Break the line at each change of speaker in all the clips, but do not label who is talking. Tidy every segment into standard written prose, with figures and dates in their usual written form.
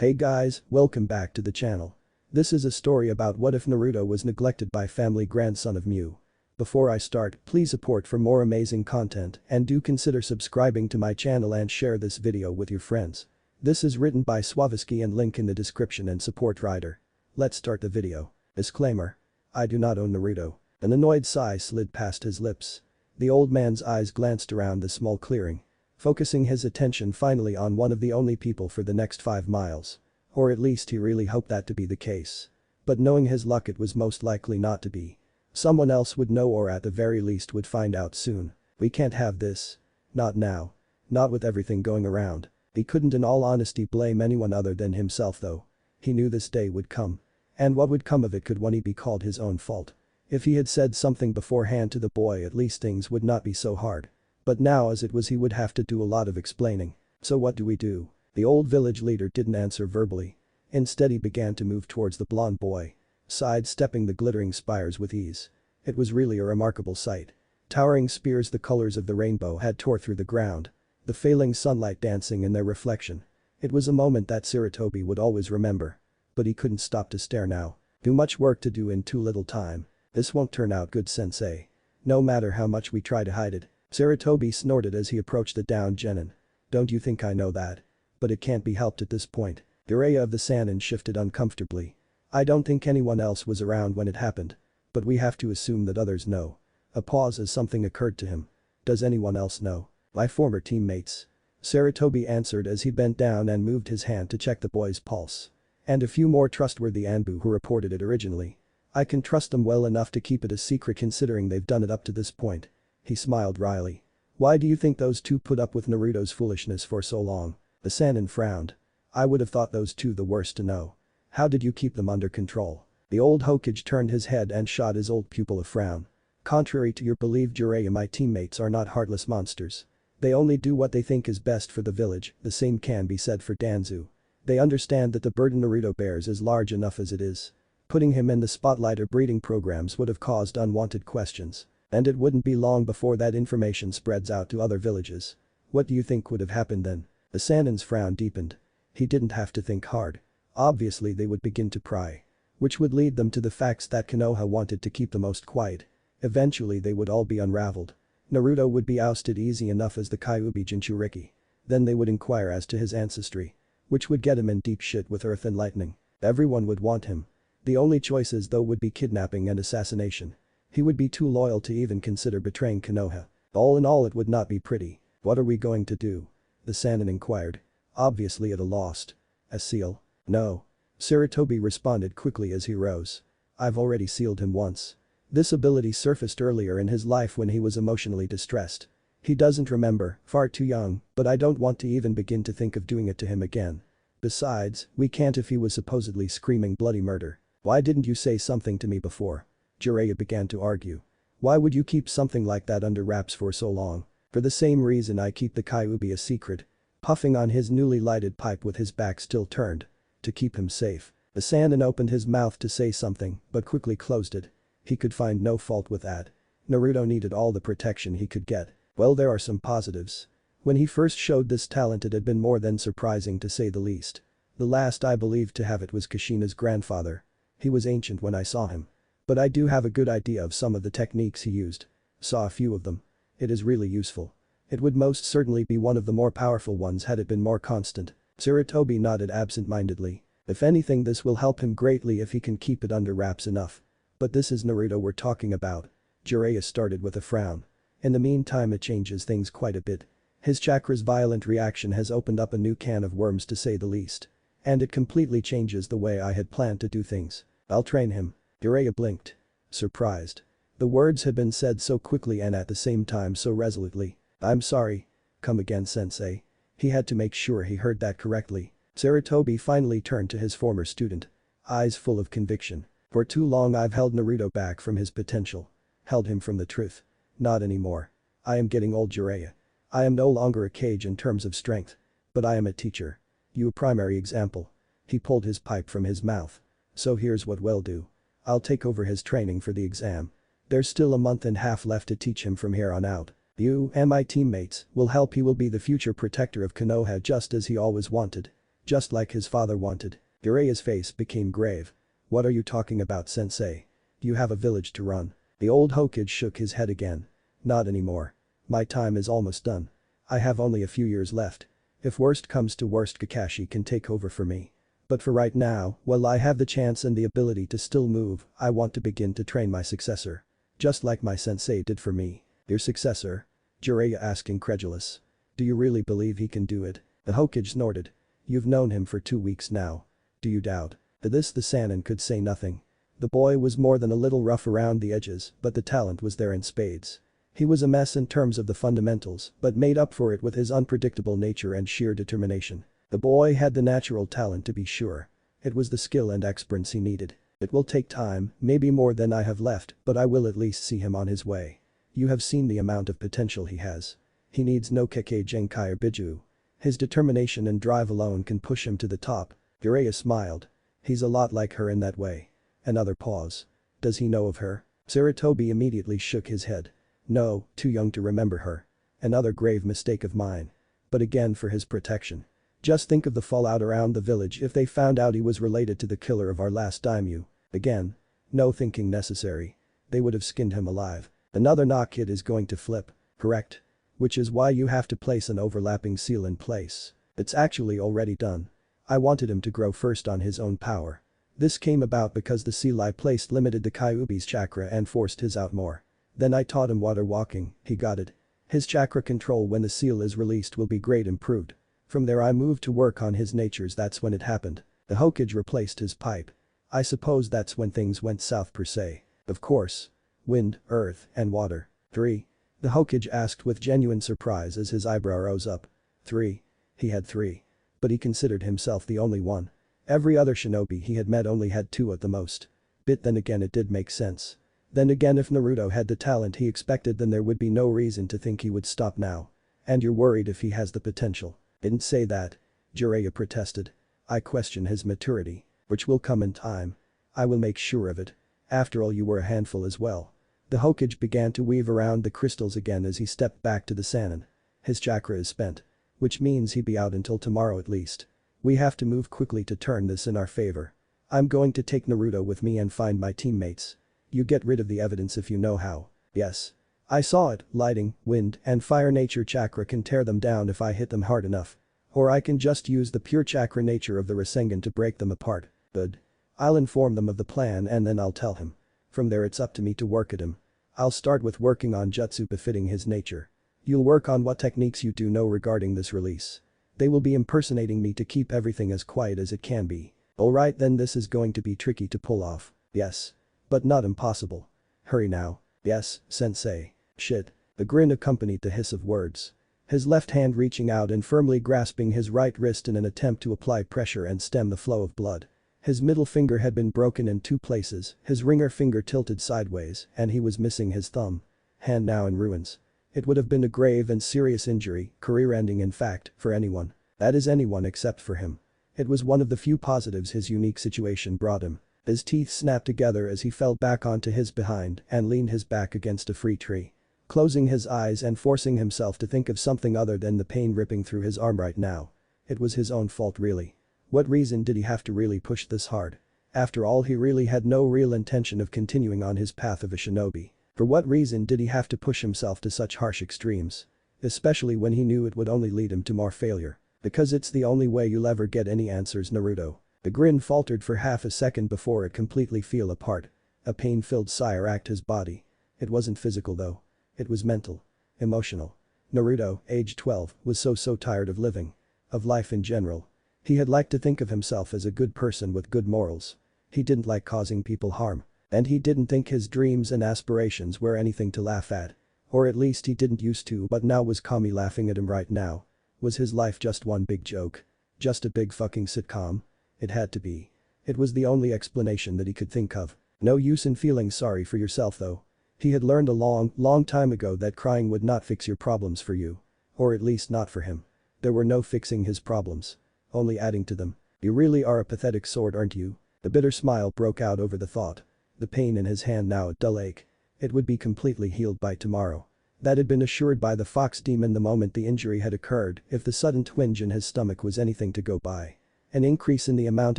Hey guys, welcome back to the channel. This is a story about what if Naruto was neglected by family grandson of Mu. Before I start, please support for more amazing content and do consider subscribing to my channel and share this video with your friends. This is written by Suavesky and link in the description and support writer. Let's start the video. Disclaimer. I do not own Naruto. An annoyed sigh slid past his lips. The old man's eyes glanced around the small clearing, focusing his attention finally on one of the only people for the next 5 miles. Or at least he really hoped that to be the case. But knowing his luck, it was most likely not to be. Someone else would know, or at the very least would find out soon. We can't have this. Not now. Not with everything going around. He couldn't in all honesty blame anyone other than himself though. He knew this day would come. And what would come of it could only be called his own fault. If he had said something beforehand to the boy, at least things would not be so hard. But now as it was, he would have to do a lot of explaining. So what do we do? The old village leader didn't answer verbally. Instead he began to move towards the blonde boy, sidestepping the glittering spires with ease. It was really a remarkable sight. Towering spears the colors of the rainbow had tore through the ground, the failing sunlight dancing in their reflection. It was a moment that Sarutobi would always remember. But he couldn't stop to stare now. Too much work to do in too little time. This won't turn out good, sensei. No matter how much we try to hide it. Sarutobi snorted as he approached the downed genin. Don't you think I know that? But it can't be helped at this point. The area of the Sannin shifted uncomfortably. I don't think anyone else was around when it happened. But we have to assume that others know. A pause as something occurred to him. Does anyone else know? My former teammates. Sarutobi answered as he bent down and moved his hand to check the boy's pulse. And a few more trustworthy Anbu who reported it originally. I can trust them well enough to keep it a secret considering they've done it up to this point. He smiled wryly. Why do you think those two put up with Naruto's foolishness for so long? The Sannin frowned. I would have thought those two the worst to know. How did you keep them under control? The old hokage turned his head and shot his old pupil a frown. Contrary to your belief, Jiraiya, my teammates are not heartless monsters. They only do what they think is best for the village. The same can be said for Danzu. They understand that the burden Naruto bears is large enough as it is. Putting him in the spotlight or breeding programs would have caused unwanted questions. And it wouldn't be long before that information spreads out to other villages. What do you think would have happened then? The Sannin's frown deepened. He didn't have to think hard. Obviously they would begin to pry. Which would lead them to the facts that Konoha wanted to keep the most quiet. Eventually they would all be unraveled. Naruto would be ousted easy enough as the Kyuubi Jinchuriki. Then they would inquire as to his ancestry. Which would get him in deep shit with earth and lightning. Everyone would want him. The only choices though would be kidnapping and assassination. He would be too loyal to even consider betraying Konoha. All in all, it would not be pretty. What are we going to do? The Sannin inquired. Obviously at a loss. A seal? No. Sarutobi responded quickly as he rose. I've already sealed him once. This ability surfaced earlier in his life when he was emotionally distressed. He doesn't remember, far too young, but I don't want to even begin to think of doing it to him again. Besides, we can't if he was supposedly screaming bloody murder. Why didn't you say something to me before? Jiraiya began to argue. Why would you keep something like that under wraps for so long? For the same reason I keep the Kyuubi a secret. Puffing on his newly lighted pipe with his back still turned. To keep him safe. The Sannin opened his mouth to say something but quickly closed it. He could find no fault with that. Naruto needed all the protection he could get. Well, there are some positives. When he first showed this talent, it had been more than surprising to say the least. The last I believed to have it was Kushina's grandfather. He was ancient when I saw him. But I do have a good idea of some of the techniques he used. Saw a few of them. It is really useful. It would most certainly be one of the more powerful ones had it been more constant. Sarutobi nodded absent-mindedly. If anything, this will help him greatly if he can keep it under wraps enough. But this is Naruto we're talking about. Jiraiya started with a frown. In the meantime, it changes things quite a bit. His chakra's violent reaction has opened up a new can of worms to say the least. And it completely changes the way I had planned to do things. I'll train him. Jiraiya blinked. Surprised. The words had been said so quickly and at the same time so resolutely. I'm sorry. Come again, sensei. He had to make sure he heard that correctly. Sarutobi finally turned to his former student. Eyes full of conviction. For too long I've held Naruto back from his potential. Held him from the truth. Not anymore. I am getting old, Jiraiya. I am no longer a cage in terms of strength. But I am a teacher. You a primary example. He pulled his pipe from his mouth. So here's what we'll do. I'll take over his training for the exam. There's still a month and a half left to teach him from here on out. You and my teammates will help. He will be the future protector of Konoha just as he always wanted. Just like his father wanted. Jiraiya's face became grave. What are you talking about, sensei? Do you have a village to run? The old hokage shook his head again. Not anymore. My time is almost done. I have only a few years left. If worst comes to worst, Kakashi can take over for me. But for right now, while I have the chance and the ability to still move, I want to begin to train my successor. Just like my sensei did for me. Your successor? Jiraiya asked, incredulous. Do you really believe he can do it? The hokage snorted. You've known him for 2 weeks now. Do you doubt? To this the Sannin could say nothing. The boy was more than a little rough around the edges, but the talent was there in spades. He was a mess in terms of the fundamentals, but made up for it with his unpredictable nature and sheer determination. The boy had the natural talent, to be sure. It was the skill and expertise he needed. It will take time, maybe more than I have left, but I will at least see him on his way. You have seen the amount of potential he has. He needs no Kekkei Genkai or Biju. His determination and drive alone can push him to the top. Jiraiya smiled. He's a lot like her in that way. Another pause. Does he know of her? Sarutobi immediately shook his head. No, too young to remember her. Another grave mistake of mine. But again, for his protection. Just think of the fallout around the village if they found out he was related to the killer of our last daimyo. Again. No thinking necessary. They would have skinned him alive. Another knock-hit is going to flip. Correct? Which is why you have to place an overlapping seal in place. It's actually already done. I wanted him to grow first on his own power. This came about because the seal I placed limited the Kyuubi's chakra and forced his out more. Then I taught him water walking, he got it. His chakra control when the seal is released will be great improved. From there I moved to work on his natures, that's when it happened. The hokage replaced his pipe. I suppose that's when things went south per se. Of course. Wind, earth, and water. 3. The hokage asked with genuine surprise as his eyebrow rose up. 3. He had 3. But he considered himself the only one. Every other shinobi he had met only had 2 at the most. But then again it did make sense. Then again, if Naruto had the talent he expected, then there would be no reason to think he would stop now. And you're worried if he has the potential. Didn't say that. Jiraiya protested. I question his maturity. Which will come in time. I will make sure of it. After all, you were a handful as well. The hokage began to weave around the crystals again as he stepped back to the Sannin. His chakra is spent. Which means he'd be out until tomorrow at least. We have to move quickly to turn this in our favor. I'm going to take Naruto with me and find my teammates. You get rid of the evidence if you know how. Yes. I saw it, lighting, wind, and fire nature chakra can tear them down if I hit them hard enough. Or I can just use the pure chakra nature of the Rasengan to break them apart. Good. I'll inform them of the plan and then I'll tell him. From there it's up to me to work at him. I'll start with working on jutsu befitting his nature. You'll work on what techniques you do know regarding this release. They will be impersonating me to keep everything as quiet as it can be. Alright then, this is going to be tricky to pull off. Yes. But not impossible. Hurry now. Yes, sensei. Shit. The grin accompanied the hiss of words. His left hand reaching out and firmly grasping his right wrist in an attempt to apply pressure and stem the flow of blood. His middle finger had been broken in 2 places, his ringer finger tilted sideways, and he was missing his thumb. Hand now in ruins. It would have been a grave and serious injury, career-ending in fact, for anyone. That is anyone except for him. It was one of the few positives his unique situation brought him. His teeth snapped together as he fell back onto his behind and leaned his back against a free tree. Closing his eyes and forcing himself to think of something other than the pain ripping through his arm right now. It was his own fault really. What reason did he have to really push this hard? After all, he really had no real intention of continuing on his path of a shinobi. For what reason did he have to push himself to such harsh extremes? Especially when he knew it would only lead him to more failure. Because it's the only way you'll ever get any answers, Naruto. The grin faltered for half a second before it completely fell apart. A pain-filled sigh racked his body. It wasn't physical though. It was mental. Emotional. Naruto, age 12, was so tired of living. Of life in general. He had liked to think of himself as a good person with good morals. He didn't like causing people harm. And he didn't think his dreams and aspirations were anything to laugh at. Or at least he didn't used to, but now was Kami laughing at him right now? Was his life just one big joke? Just a big fucking sitcom? It had to be. It was the only explanation that he could think of. No use in feeling sorry for yourself though. He had learned a long time ago that crying would not fix your problems for you. Or at least not for him. There were no fixing his problems. Only adding to them. You really are a pathetic sort, aren't you? The bitter smile broke out over the thought. The pain in his hand now a dull ache. It would be completely healed by tomorrow. That had been assured by the fox demon the moment the injury had occurred if the sudden twinge in his stomach was anything to go by. An increase in the amount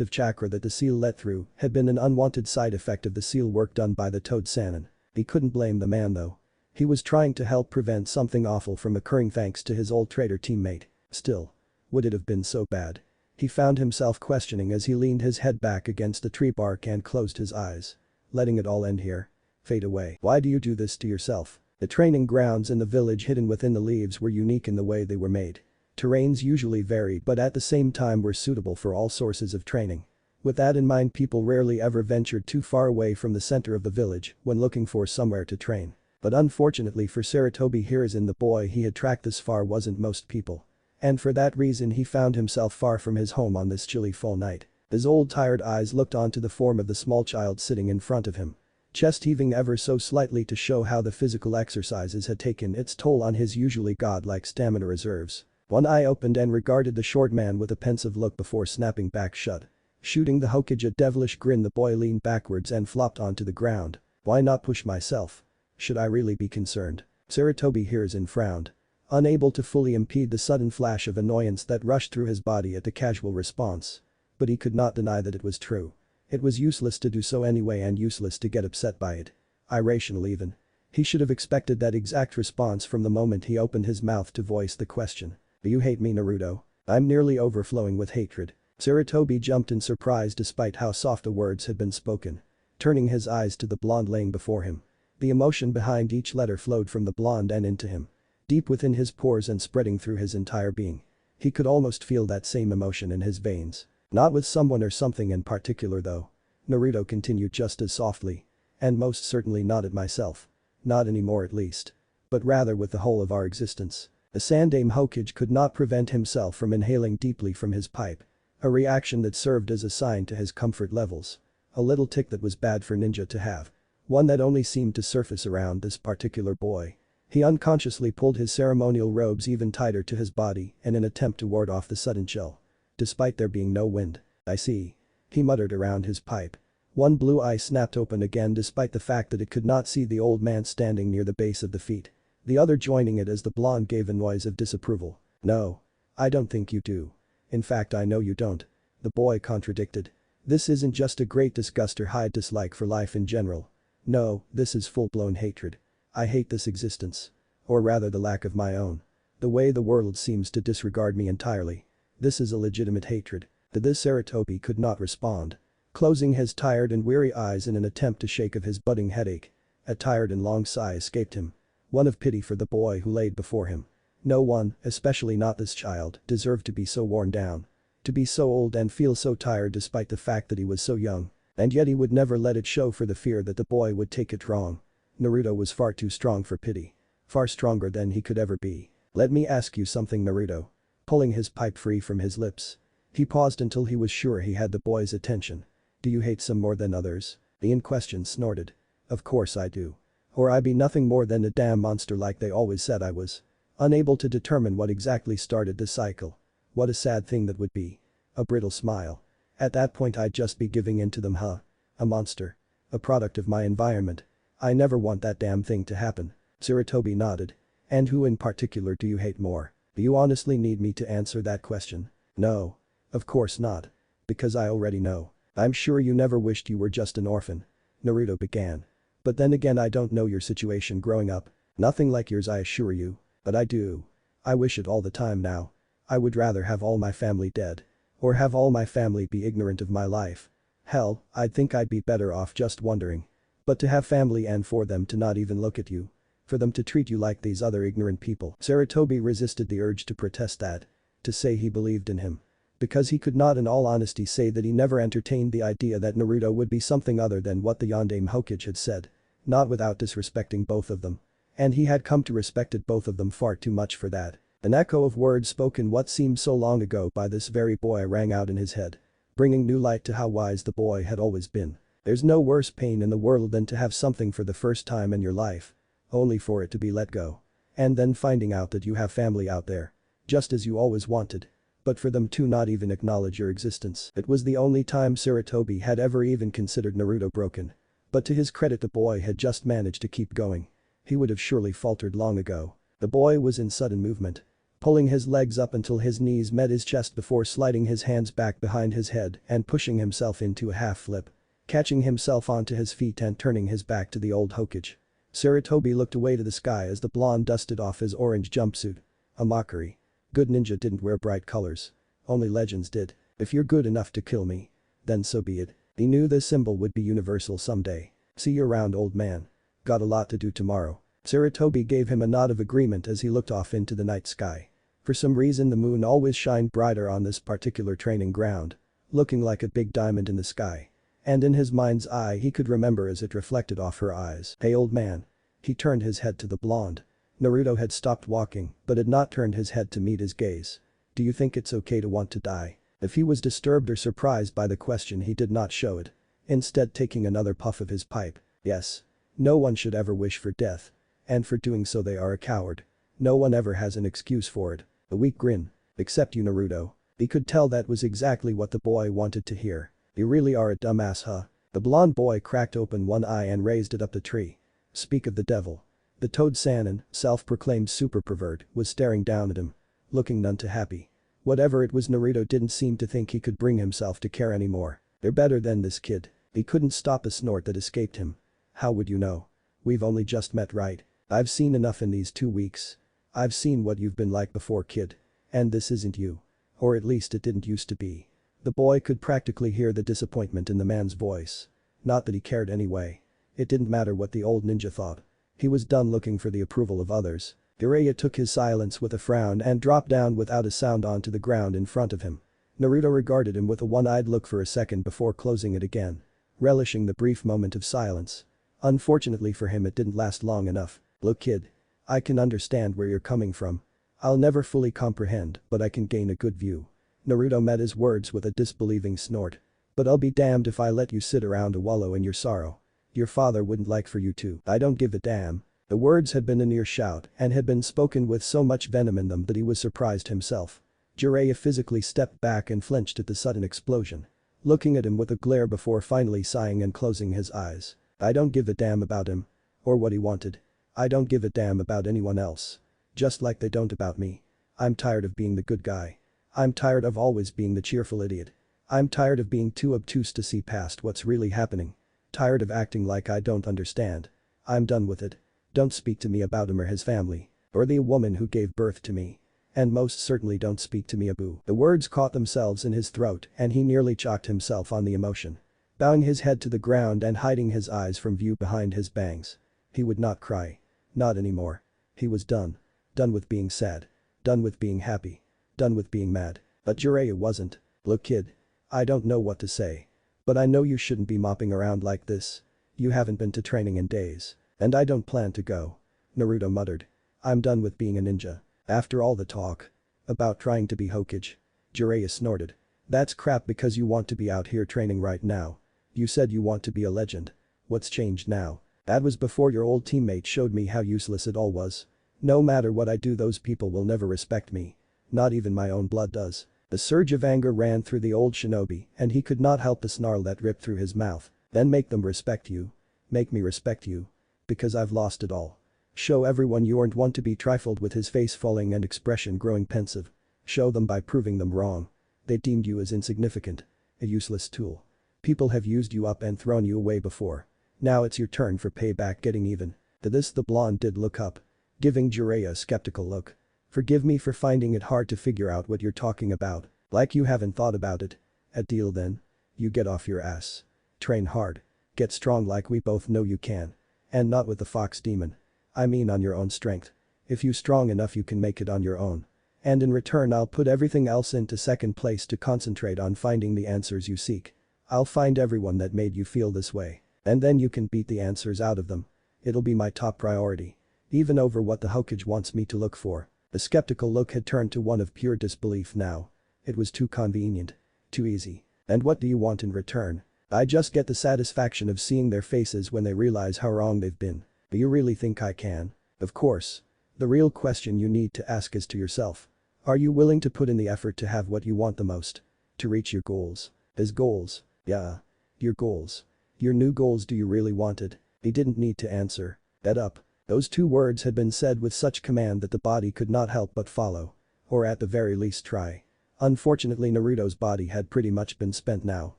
of chakra that the seal let through had been an unwanted side effect of the seal work done by the Toad Sannin. He couldn't blame the man though. He was trying to help prevent something awful from occurring thanks to his old traitor teammate. Still. Would it have been so bad? He found himself questioning as he leaned his head back against the tree bark and closed his eyes. Letting it all end here? Fade away. Why do you do this to yourself? The training grounds in the village hidden within the leaves were unique in the way they were made. Terrains usually varied but at the same time were suitable for all sources of training. With that in mind, people rarely ever ventured too far away from the center of the village when looking for somewhere to train. But unfortunately for Sarutobi Hiruzen, the boy he had tracked this far wasn't most people. And for that reason he found himself far from his home on this chilly fall night. His old tired eyes looked onto the form of the small child sitting in front of him. Chest heaving ever so slightly to show how the physical exercises had taken its toll on his usually godlike stamina reserves. One eye opened and regarded the short man with a pensive look before snapping back shut. Shooting the hokage a devilish grin, the boy leaned backwards and flopped onto the ground. Why not push myself? Should I really be concerned? Sarutobi Hiruzen frowned. Unable to fully impede the sudden flash of annoyance that rushed through his body at the casual response. But he could not deny that it was true. It was useless to do so anyway and useless to get upset by it. Irrational even. He should have expected that exact response from the moment he opened his mouth to voice the question. Do you hate me, Naruto? I'm nearly overflowing with hatred. Sarutobi jumped in surprise despite how soft the words had been spoken. Turning his eyes to the blonde laying before him. The emotion behind each letter flowed from the blonde and into him. Deep within his pores and spreading through his entire being. He could almost feel that same emotion in his veins. Not with someone or something in particular though. Naruto continued just as softly. And most certainly not at myself. Not anymore at least. But rather with the whole of our existence. The Sandaime Hokage could not prevent himself from inhaling deeply from his pipe. A reaction that served as a sign to his comfort levels. A little tick that was bad for ninja to have. One that only seemed to surface around this particular boy. He unconsciously pulled his ceremonial robes even tighter to his body in an attempt to ward off the sudden chill. Despite there being no wind. I see. He muttered around his pipe. One blue eye snapped open again despite the fact that it could not see the old man standing near the base of the feet. The other joining it as the blonde gave a noise of disapproval. No. I don't think you do. In fact, I know you don't. The boy contradicted. This isn't just a great disgust or high dislike for life in general. No, this is full-blown hatred. I hate this existence. Or rather the lack of my own. The way the world seems to disregard me entirely. This is a legitimate hatred. To this Sarutobi could not respond. Closing his tired and weary eyes in an attempt to shake off his budding headache. A tired and long sigh escaped him. One of pity for the boy who laid before him. No one, especially not this child, deserved to be so worn down. To be so old and feel so tired despite the fact that he was so young. And yet he would never let it show for the fear that the boy would take it wrong. Naruto was far too strong for pity. Far stronger than he could ever be. Let me ask you something, Naruto. Pulling his pipe free from his lips. He paused until he was sure he had the boy's attention. Do you hate some more than others? The in question snorted. Of course I do. Or I be nothing more than a damn monster like they always said I was. Unable to determine what exactly started this cycle. What a sad thing that would be. A brittle smile. At that point I'd just be giving in to them, huh? A monster. A product of my environment. I never want that damn thing to happen. Sarutobi nodded. And who in particular do you hate more? Do you honestly need me to answer that question? No. Of course not. Because I already know. I'm sure you never wished you were just an orphan. Naruto began. But then again, I don't know your situation growing up. Nothing like yours, I assure you. But I do. I wish it all the time now. I would rather have all my family dead. Or have all my family be ignorant of my life. Hell, I'd think I'd be better off just wondering. But to have family and for them to not even look at you. For them to treat you like these other ignorant people. Sarutobi resisted the urge to protest that. To say he believed in him. Because he could not in all honesty say that he never entertained the idea that Naruto would be something other than what the Yondaime Hokage had said. Not without disrespecting both of them. And he had come to respect both of them far too much for that. An echo of words spoken what seemed so long ago by this very boy rang out in his head. Bringing new light to how wise the boy had always been. There's no worse pain in the world than to have something for the first time in your life. Only for it to be let go. And then finding out that you have family out there. Just as you always wanted. But for them to not even acknowledge your existence. It was the only time Sarutobi had ever even considered Naruto broken. But to his credit, the boy had just managed to keep going. He would have surely faltered long ago. The boy was in sudden movement. pulling his legs up until his knees met his chest before sliding his hands back behind his head and pushing himself into a half flip. Catching himself onto his feet and turning his back to the old hokage. Sarutobi looked away to the sky as the blonde dusted off his orange jumpsuit. A mockery. Good ninja didn't wear bright colors. Only legends did. If you're good enough to kill me, then so be it. He knew this symbol would be universal someday. See you around, old man. Got a lot to do tomorrow. Sarutobi gave him a nod of agreement as he looked off into the night sky. For some reason the moon always shined brighter on this particular training ground, looking like a big diamond in the sky. And in his mind's eye he could remember as it reflected off her eyes. Hey old man. He turned his head to the blonde. Naruto had stopped walking but had not turned his head to meet his gaze. Do you think it's okay to want to die? If he was disturbed or surprised by the question he did not show it. Instead taking another puff of his pipe. Yes. No one should ever wish for death. And for doing so they are a coward. No one ever has an excuse for it. A weak grin. Except you, Naruto. He could tell that was exactly what the boy wanted to hear. You really are a dumbass, huh? The blonde boy cracked open one eye and raised it up the tree. Speak of the devil. The Toad Sannin, self-proclaimed super pervert, was staring down at him. Looking none too happy. Whatever it was, Naruto didn't seem to think he could bring himself to care anymore. They're better than this kid. He couldn't stop a snort that escaped him. How would you know? We've only just met, right? I've seen enough in these 2 weeks. I've seen what you've been like before, kid. And this isn't you. Or at least it didn't used to be. The boy could practically hear the disappointment in the man's voice. Not that he cared anyway. It didn't matter what the old ninja thought. He was done looking for the approval of others. Jiraiya took his silence with a frown and dropped down without a sound onto the ground in front of him. Naruto regarded him with a one-eyed look for a second before closing it again. Relishing the brief moment of silence. Unfortunately for him it didn't last long enough. Look kid. I can understand where you're coming from. I'll never fully comprehend, but I can gain a good view. Naruto met his words with a disbelieving snort. But I'll be damned if I let you sit around to wallow in your sorrow. Your father wouldn't like for you to. I don't give a damn. The words had been a near shout and had been spoken with so much venom in them that he was surprised himself. Jiraiya physically stepped back and flinched at the sudden explosion. Looking at him with a glare before finally sighing and closing his eyes. I don't give a damn about him. Or what he wanted. I don't give a damn about anyone else. Just like they don't about me. I'm tired of being the good guy. I'm tired of always being the cheerful idiot. I'm tired of being too obtuse to see past what's really happening. Tired of acting like I don't understand. I'm done with it. Don't speak to me about him or his family. Or the woman who gave birth to me. And most certainly don't speak to me about. The words caught themselves in his throat and he nearly choked himself on the emotion. Bowing his head to the ground and hiding his eyes from view behind his bangs. He would not cry. Not anymore. He was done. Done with being sad. Done with being happy. Done with being mad. But Jiraiya wasn't. Look kid. I don't know what to say. But I know you shouldn't be mopping around like this. You haven't been to training in days. And I don't plan to go. Naruto muttered. I'm done with being a ninja. After all the talk. About trying to be Hokage. Jiraiya snorted. That's crap because you want to be out here training right now. You said you want to be a legend. What's changed now? That was before your old teammate showed me how useless it all was. No matter what I do, those people will never respect me. Not even my own blood does. The surge of anger ran through the old shinobi and he could not help the snarl that ripped through his mouth. Then make them respect you. Make me respect you. Because I've lost it all. Show everyone you aren't one to be trifled with, his face falling and expression growing pensive. Show them by proving them wrong. They deemed you as insignificant. A useless tool. People have used you up and thrown you away before. Now it's your turn for payback, getting even. To this the blonde did look up. Giving Jiraiya a skeptical look. Forgive me for finding it hard to figure out what you're talking about. Like you haven't thought about it. A deal then. You get off your ass. Train hard. Get strong like we both know you can. And not with the fox demon. I mean on your own strength. If you strong enough you can make it on your own. And in return I'll put everything else into second place to concentrate on finding the answers you seek. I'll find everyone that made you feel this way. And then you can beat the answers out of them. It'll be my top priority. Even over what the Hokage wants me to look for. The skeptical look had turned to one of pure disbelief now. It was too convenient. Too easy. And what do you want in return? I just get the satisfaction of seeing their faces when they realize how wrong they've been. Do you really think I can? Of course. The real question you need to ask is to yourself. Are you willing to put in the effort to have what you want the most? To reach your goals. His goals. Yeah. Your goals. Your new goals, do you really want it? He didn't need to answer. That up. Those two words had been said with such command that the body could not help but follow. Or at the very least try. Unfortunately Naruto's body had pretty much been spent now.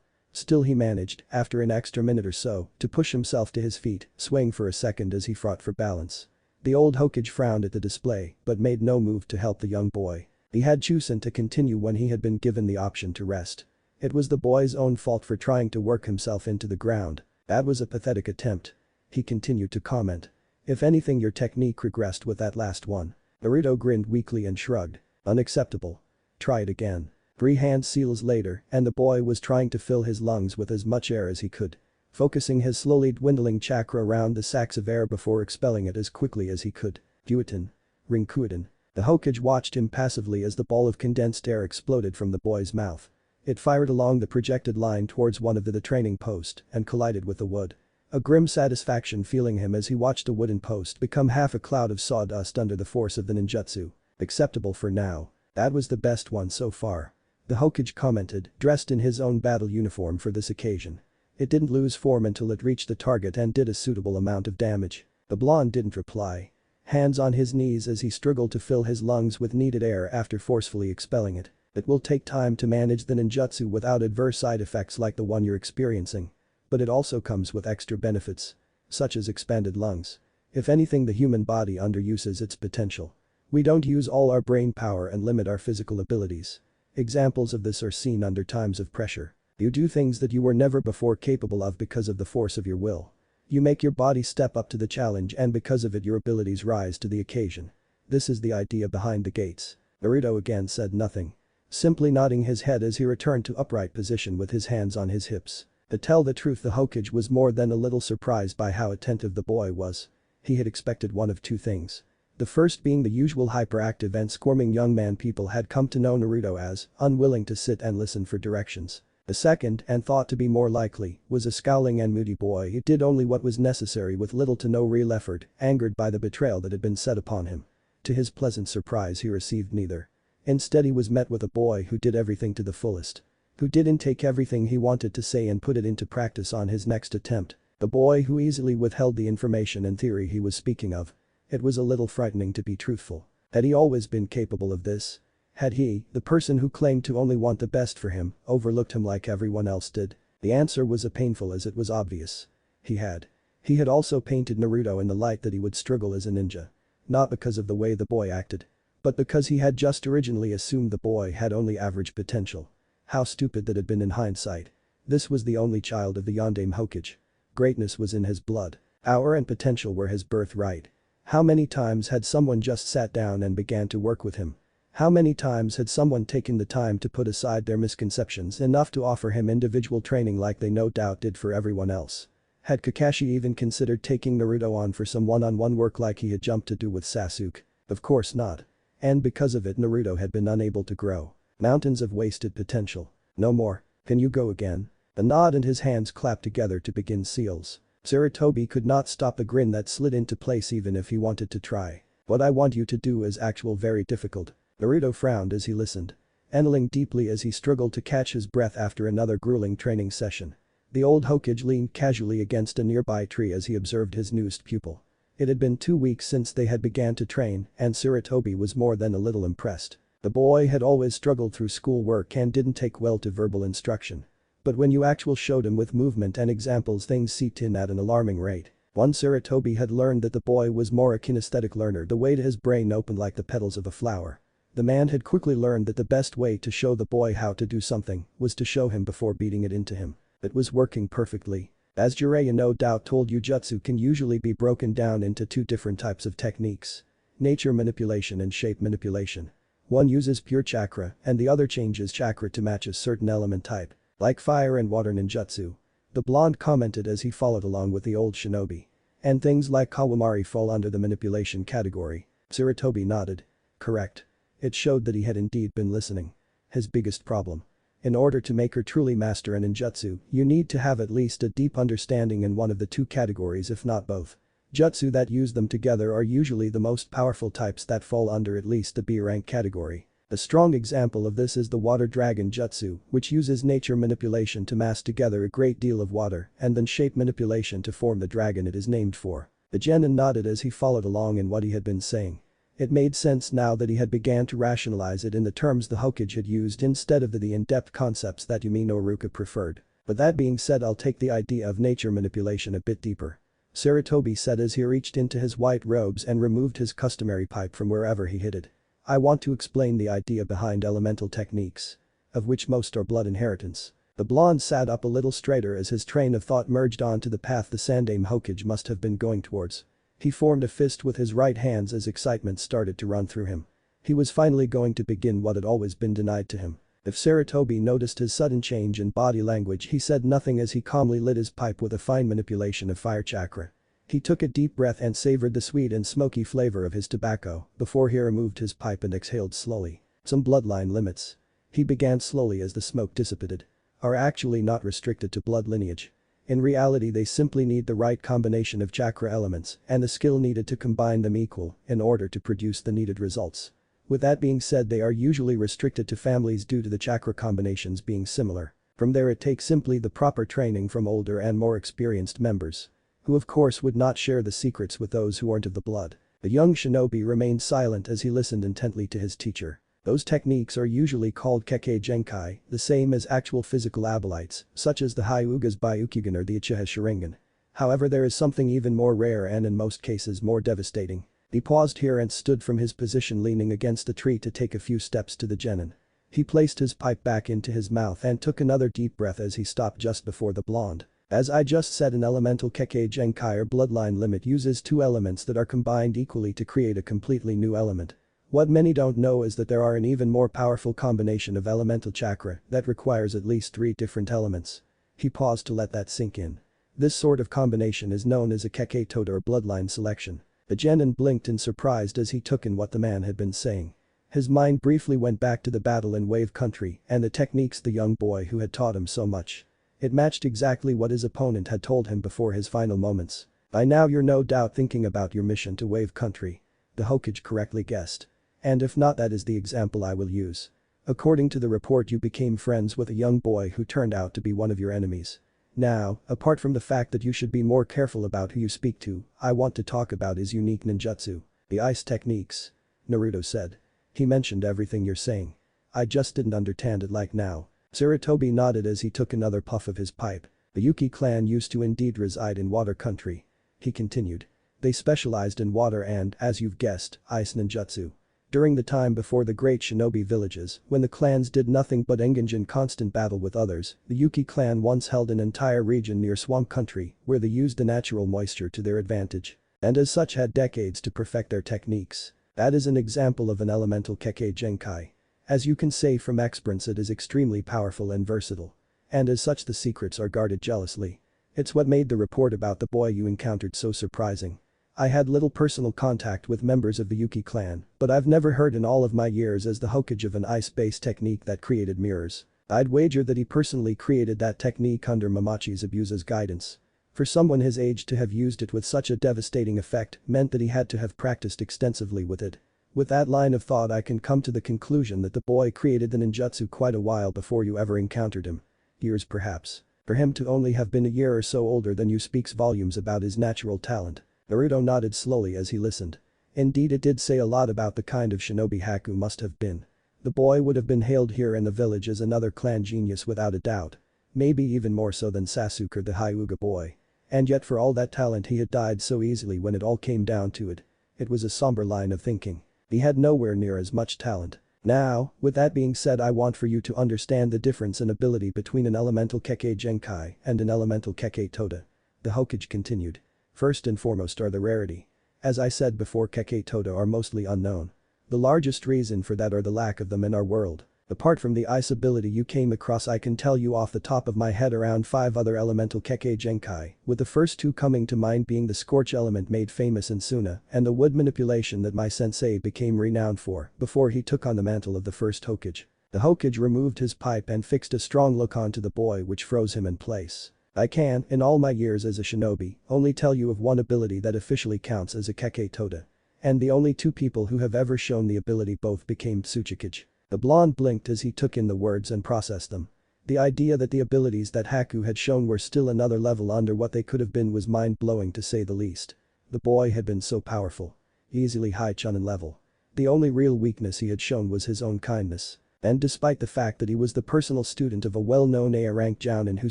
Still he managed, after an extra minute or so, to push himself to his feet, swaying for a second as he fought for balance. The old hokage frowned at the display but made no move to help the young boy. He had chosen to continue when he had been given the option to rest. It was the boy's own fault for trying to work himself into the ground. That was a pathetic attempt. He continued to comment. If anything, your technique regressed with that last one. Naruto grinned weakly and shrugged. Unacceptable. Try it again. 3 hand seals later, and the boy was trying to fill his lungs with as much air as he could. Focusing his slowly dwindling chakra around the sacs of air before expelling it as quickly as he could. Gyuuten. Rinkuiten. The Hokage watched him passively as the ball of condensed air exploded from the boy's mouth. It fired along the projected line towards one of the training post and collided with the wood. A grim satisfaction feeling him as he watched the wooden post become half a cloud of sawdust under the force of the ninjutsu. Acceptable for now. That was the best one so far. The Hokage commented, dressed in his own battle uniform for this occasion. It didn't lose form until it reached the target and did a suitable amount of damage. The blonde didn't reply. Hands on his knees as he struggled to fill his lungs with needed air after forcefully expelling it. It will take time to manage the ninjutsu without adverse side effects like the one you're experiencing. But it also comes with extra benefits. Such as expanded lungs. If anything, the human body underuses its potential. We don't use all our brain power and limit our physical abilities. Examples of this are seen under times of pressure. You do things that you were never before capable of because of the force of your will. You make your body step up to the challenge and because of it your abilities rise to the occasion. This is the idea behind the gates. Naruto again said nothing. Simply nodding his head as he returned to upright position with his hands on his hips. To tell the truth, the Hokage was more than a little surprised by how attentive the boy was. He had expected one of two things. The first being the usual hyperactive and squirming young man people had come to know Naruto as, unwilling to sit and listen for directions. The second, and thought to be more likely, was a scowling and moody boy who did only what was necessary with little to no real effort, angered by the betrayal that had been set upon him. To his pleasant surprise, he received neither. Instead, he was met with a boy who did everything to the fullest. Who didn't take everything he wanted to say and put it into practice on his next attempt. The boy who easily withheld the information and theory he was speaking of. It was a little frightening to be truthful. Had he always been capable of this? Had he, the person who claimed to only want the best for him, overlooked him like everyone else did? The answer was as painful as it was obvious. He had. He had also painted Naruto in the light that he would struggle as a ninja. Not because of the way the boy acted. But because he had just originally assumed the boy had only average potential. How stupid that had been in hindsight. This was the only child of the Yondaime Hokage. Greatness was in his blood. Power and potential were his birthright. How many times had someone just sat down and began to work with him? How many times had someone taken the time to put aside their misconceptions enough to offer him individual training like they no doubt did for everyone else? Had Kakashi even considered taking Naruto on for some one-on-one work like he had jumped to do with Sasuke? Of course not. And because of it, Naruto had been unable to grow. Mountains of wasted potential. No more. Can you go again? The nod and his hands clapped together to begin seals. Sarutobi could not stop the grin that slid into place even if he wanted to try. What I want you to do is actual very difficult. Naruto frowned as he listened. Inhaling deeply as he struggled to catch his breath after another grueling training session. The old Hokage leaned casually against a nearby tree as he observed his newest pupil. It had been 2 weeks since they had began to train and Sarutobi was more than a little impressed. The boy had always struggled through schoolwork and didn't take well to verbal instruction. But when you actually showed him with movement and examples, things seeped in at an alarming rate. Once Sarutobi had learned that the boy was more a kinesthetic learner, the way to his brain opened like the petals of a flower. The man had quickly learned that the best way to show the boy how to do something was to show him before beating it into him. It was working perfectly. As Jiraiya no doubt told you, jutsu can usually be broken down into 2 different types of techniques. Nature manipulation and shape manipulation. One uses pure chakra and the other changes chakra to match a certain element type. Like fire and water ninjutsu. The blonde commented as he followed along with the old shinobi. And things like Kawamari fall under the manipulation category. Sarutobi nodded. Correct. It showed that he had indeed been listening. His biggest problem. In order to make her truly master a ninjutsu, you need to have at least a deep understanding in one of the 2 categories, if not both. Jutsu that use them together are usually the most powerful types that fall under at least the B rank category. A strong example of this is the water dragon jutsu, which uses nature manipulation to mass together a great deal of water and then shape manipulation to form the dragon it is named for. The genin nodded as he followed along in what he had been saying. It made sense now that he had began to rationalize it in the terms the hokage had used instead of the in-depth concepts that Yumi no Ruka preferred. But that being said, I'll take the idea of nature manipulation a bit deeper. Sarutobi said as he reached into his white robes and removed his customary pipe from wherever he hid it. I want to explain the idea behind elemental techniques. Of which most are blood inheritance. The blonde sat up a little straighter as his train of thought merged onto the path the Sandaime Hokage must have been going towards. He formed a fist with his right hands as excitement started to run through him. He was finally going to begin what had always been denied to him. If Sarutobi noticed his sudden change in body language, he said nothing as he calmly lit his pipe with a fine manipulation of fire chakra. He took a deep breath and savored the sweet and smoky flavor of his tobacco before he removed his pipe and exhaled slowly. Some bloodline limits. He began slowly as the smoke dissipated. Are actually not restricted to blood lineage. In reality, they simply need the right combination of chakra elements and the skill needed to combine them equal in order to produce the needed results. With that being said, they are usually restricted to families due to the chakra combinations being similar. From there it takes simply the proper training from older and more experienced members. Who of course would not share the secrets with those who aren't of the blood. The young shinobi remained silent as he listened intently to his teacher. Those techniques are usually called Kekkei Genkai, the same as actual physical abelites, such as the Hyuga's Byukugen or the Uchiha Sharingan. However, there is something even more rare and in most cases more devastating. He paused here and stood from his position leaning against a tree to take a few steps to the genin. He placed his pipe back into his mouth and took another deep breath as he stopped just before the blonde. As I just said, an elemental Kekkei Genkai or bloodline limit uses two elements that are combined equally to create a completely new element. What many don't know is that there are an even more powerful combination of elemental chakra that requires at least 3 different elements. He paused to let that sink in. This sort of combination is known as a Kekkei Toda or bloodline selection. The genin blinked in surprise as he took in what the man had been saying. His mind briefly went back to the battle in Wave Country and the techniques the young boy who had taught him so much. It matched exactly what his opponent had told him before his final moments. By now you're no doubt thinking about your mission to Wave Country. The Hokage correctly guessed. And if not, that is the example I will use. According to the report, you became friends with a young boy who turned out to be one of your enemies. Now, apart from the fact that you should be more careful about who you speak to, I want to talk about his unique ninjutsu. The ice techniques. Naruto said. He mentioned everything you're saying. I just didn't understand it like now. Sarutobi nodded as he took another puff of his pipe. The Yuki clan used to indeed reside in water country. He continued. They specialized in water and, as you've guessed, ice ninjutsu. During the time before the great shinobi villages, when the clans did nothing but engage in constant battle with others, the Yuki clan once held an entire region near swamp country where they used the natural moisture to their advantage. And as such had decades to perfect their techniques. That is an example of an elemental Kekkei Genkai. As you can say from experience, it is extremely powerful and versatile. And as such the secrets are guarded jealously. It's what made the report about the boy you encountered so surprising. I had little personal contact with members of the Yuki clan, but I've never heard in all of my years as the Hokage of an ice-based technique that created mirrors. I'd wager that he personally created that technique under Mamachi's Zabuza's guidance. For someone his age to have used it with such a devastating effect meant that he had to have practiced extensively with it. With that line of thought, I can come to the conclusion that the boy created the ninjutsu quite a while before you ever encountered him. Years perhaps. For him to only have been a year or so older than you speaks volumes about his natural talent. Naruto nodded slowly as he listened. Indeed, it did say a lot about the kind of shinobi Haku must have been. The boy would have been hailed here in the village as another clan genius without a doubt. Maybe even more so than Sasuke the Hyuga boy. And yet for all that talent he had died so easily when it all came down to it. It was a somber line of thinking. He had nowhere near as much talent. Now, with that being said, I want for you to understand the difference in ability between an elemental Kekkei Genkai and an elemental Kekkei Toda. The Hokage continued. First and foremost are the rarity. As I said before, Kekkei Toda are mostly unknown. The largest reason for that are the lack of them in our world. Apart from the ice ability you came across, I can tell you off the top of my head around 5 other elemental Kekkei Genkai, with the first 2 coming to mind being the scorch element made famous in Suna and the wood manipulation that my sensei became renowned for before he took on the mantle of the first Hokage. The Hokage removed his pipe and fixed a strong look onto the boy which froze him in place. I can, in all my years as a shinobi, only tell you of one ability that officially counts as a Kekkei Toda. And the only 2 people who have ever shown the ability both became Tsuchikage. The blonde blinked as he took in the words and processed them. The idea that the abilities that Haku had shown were still another level under what they could have been was mind-blowing to say the least. The boy had been so powerful. Easily high Chunin level. The only real weakness he had shown was his own kindness. And despite the fact that he was the personal student of a well-known A-rank jounin who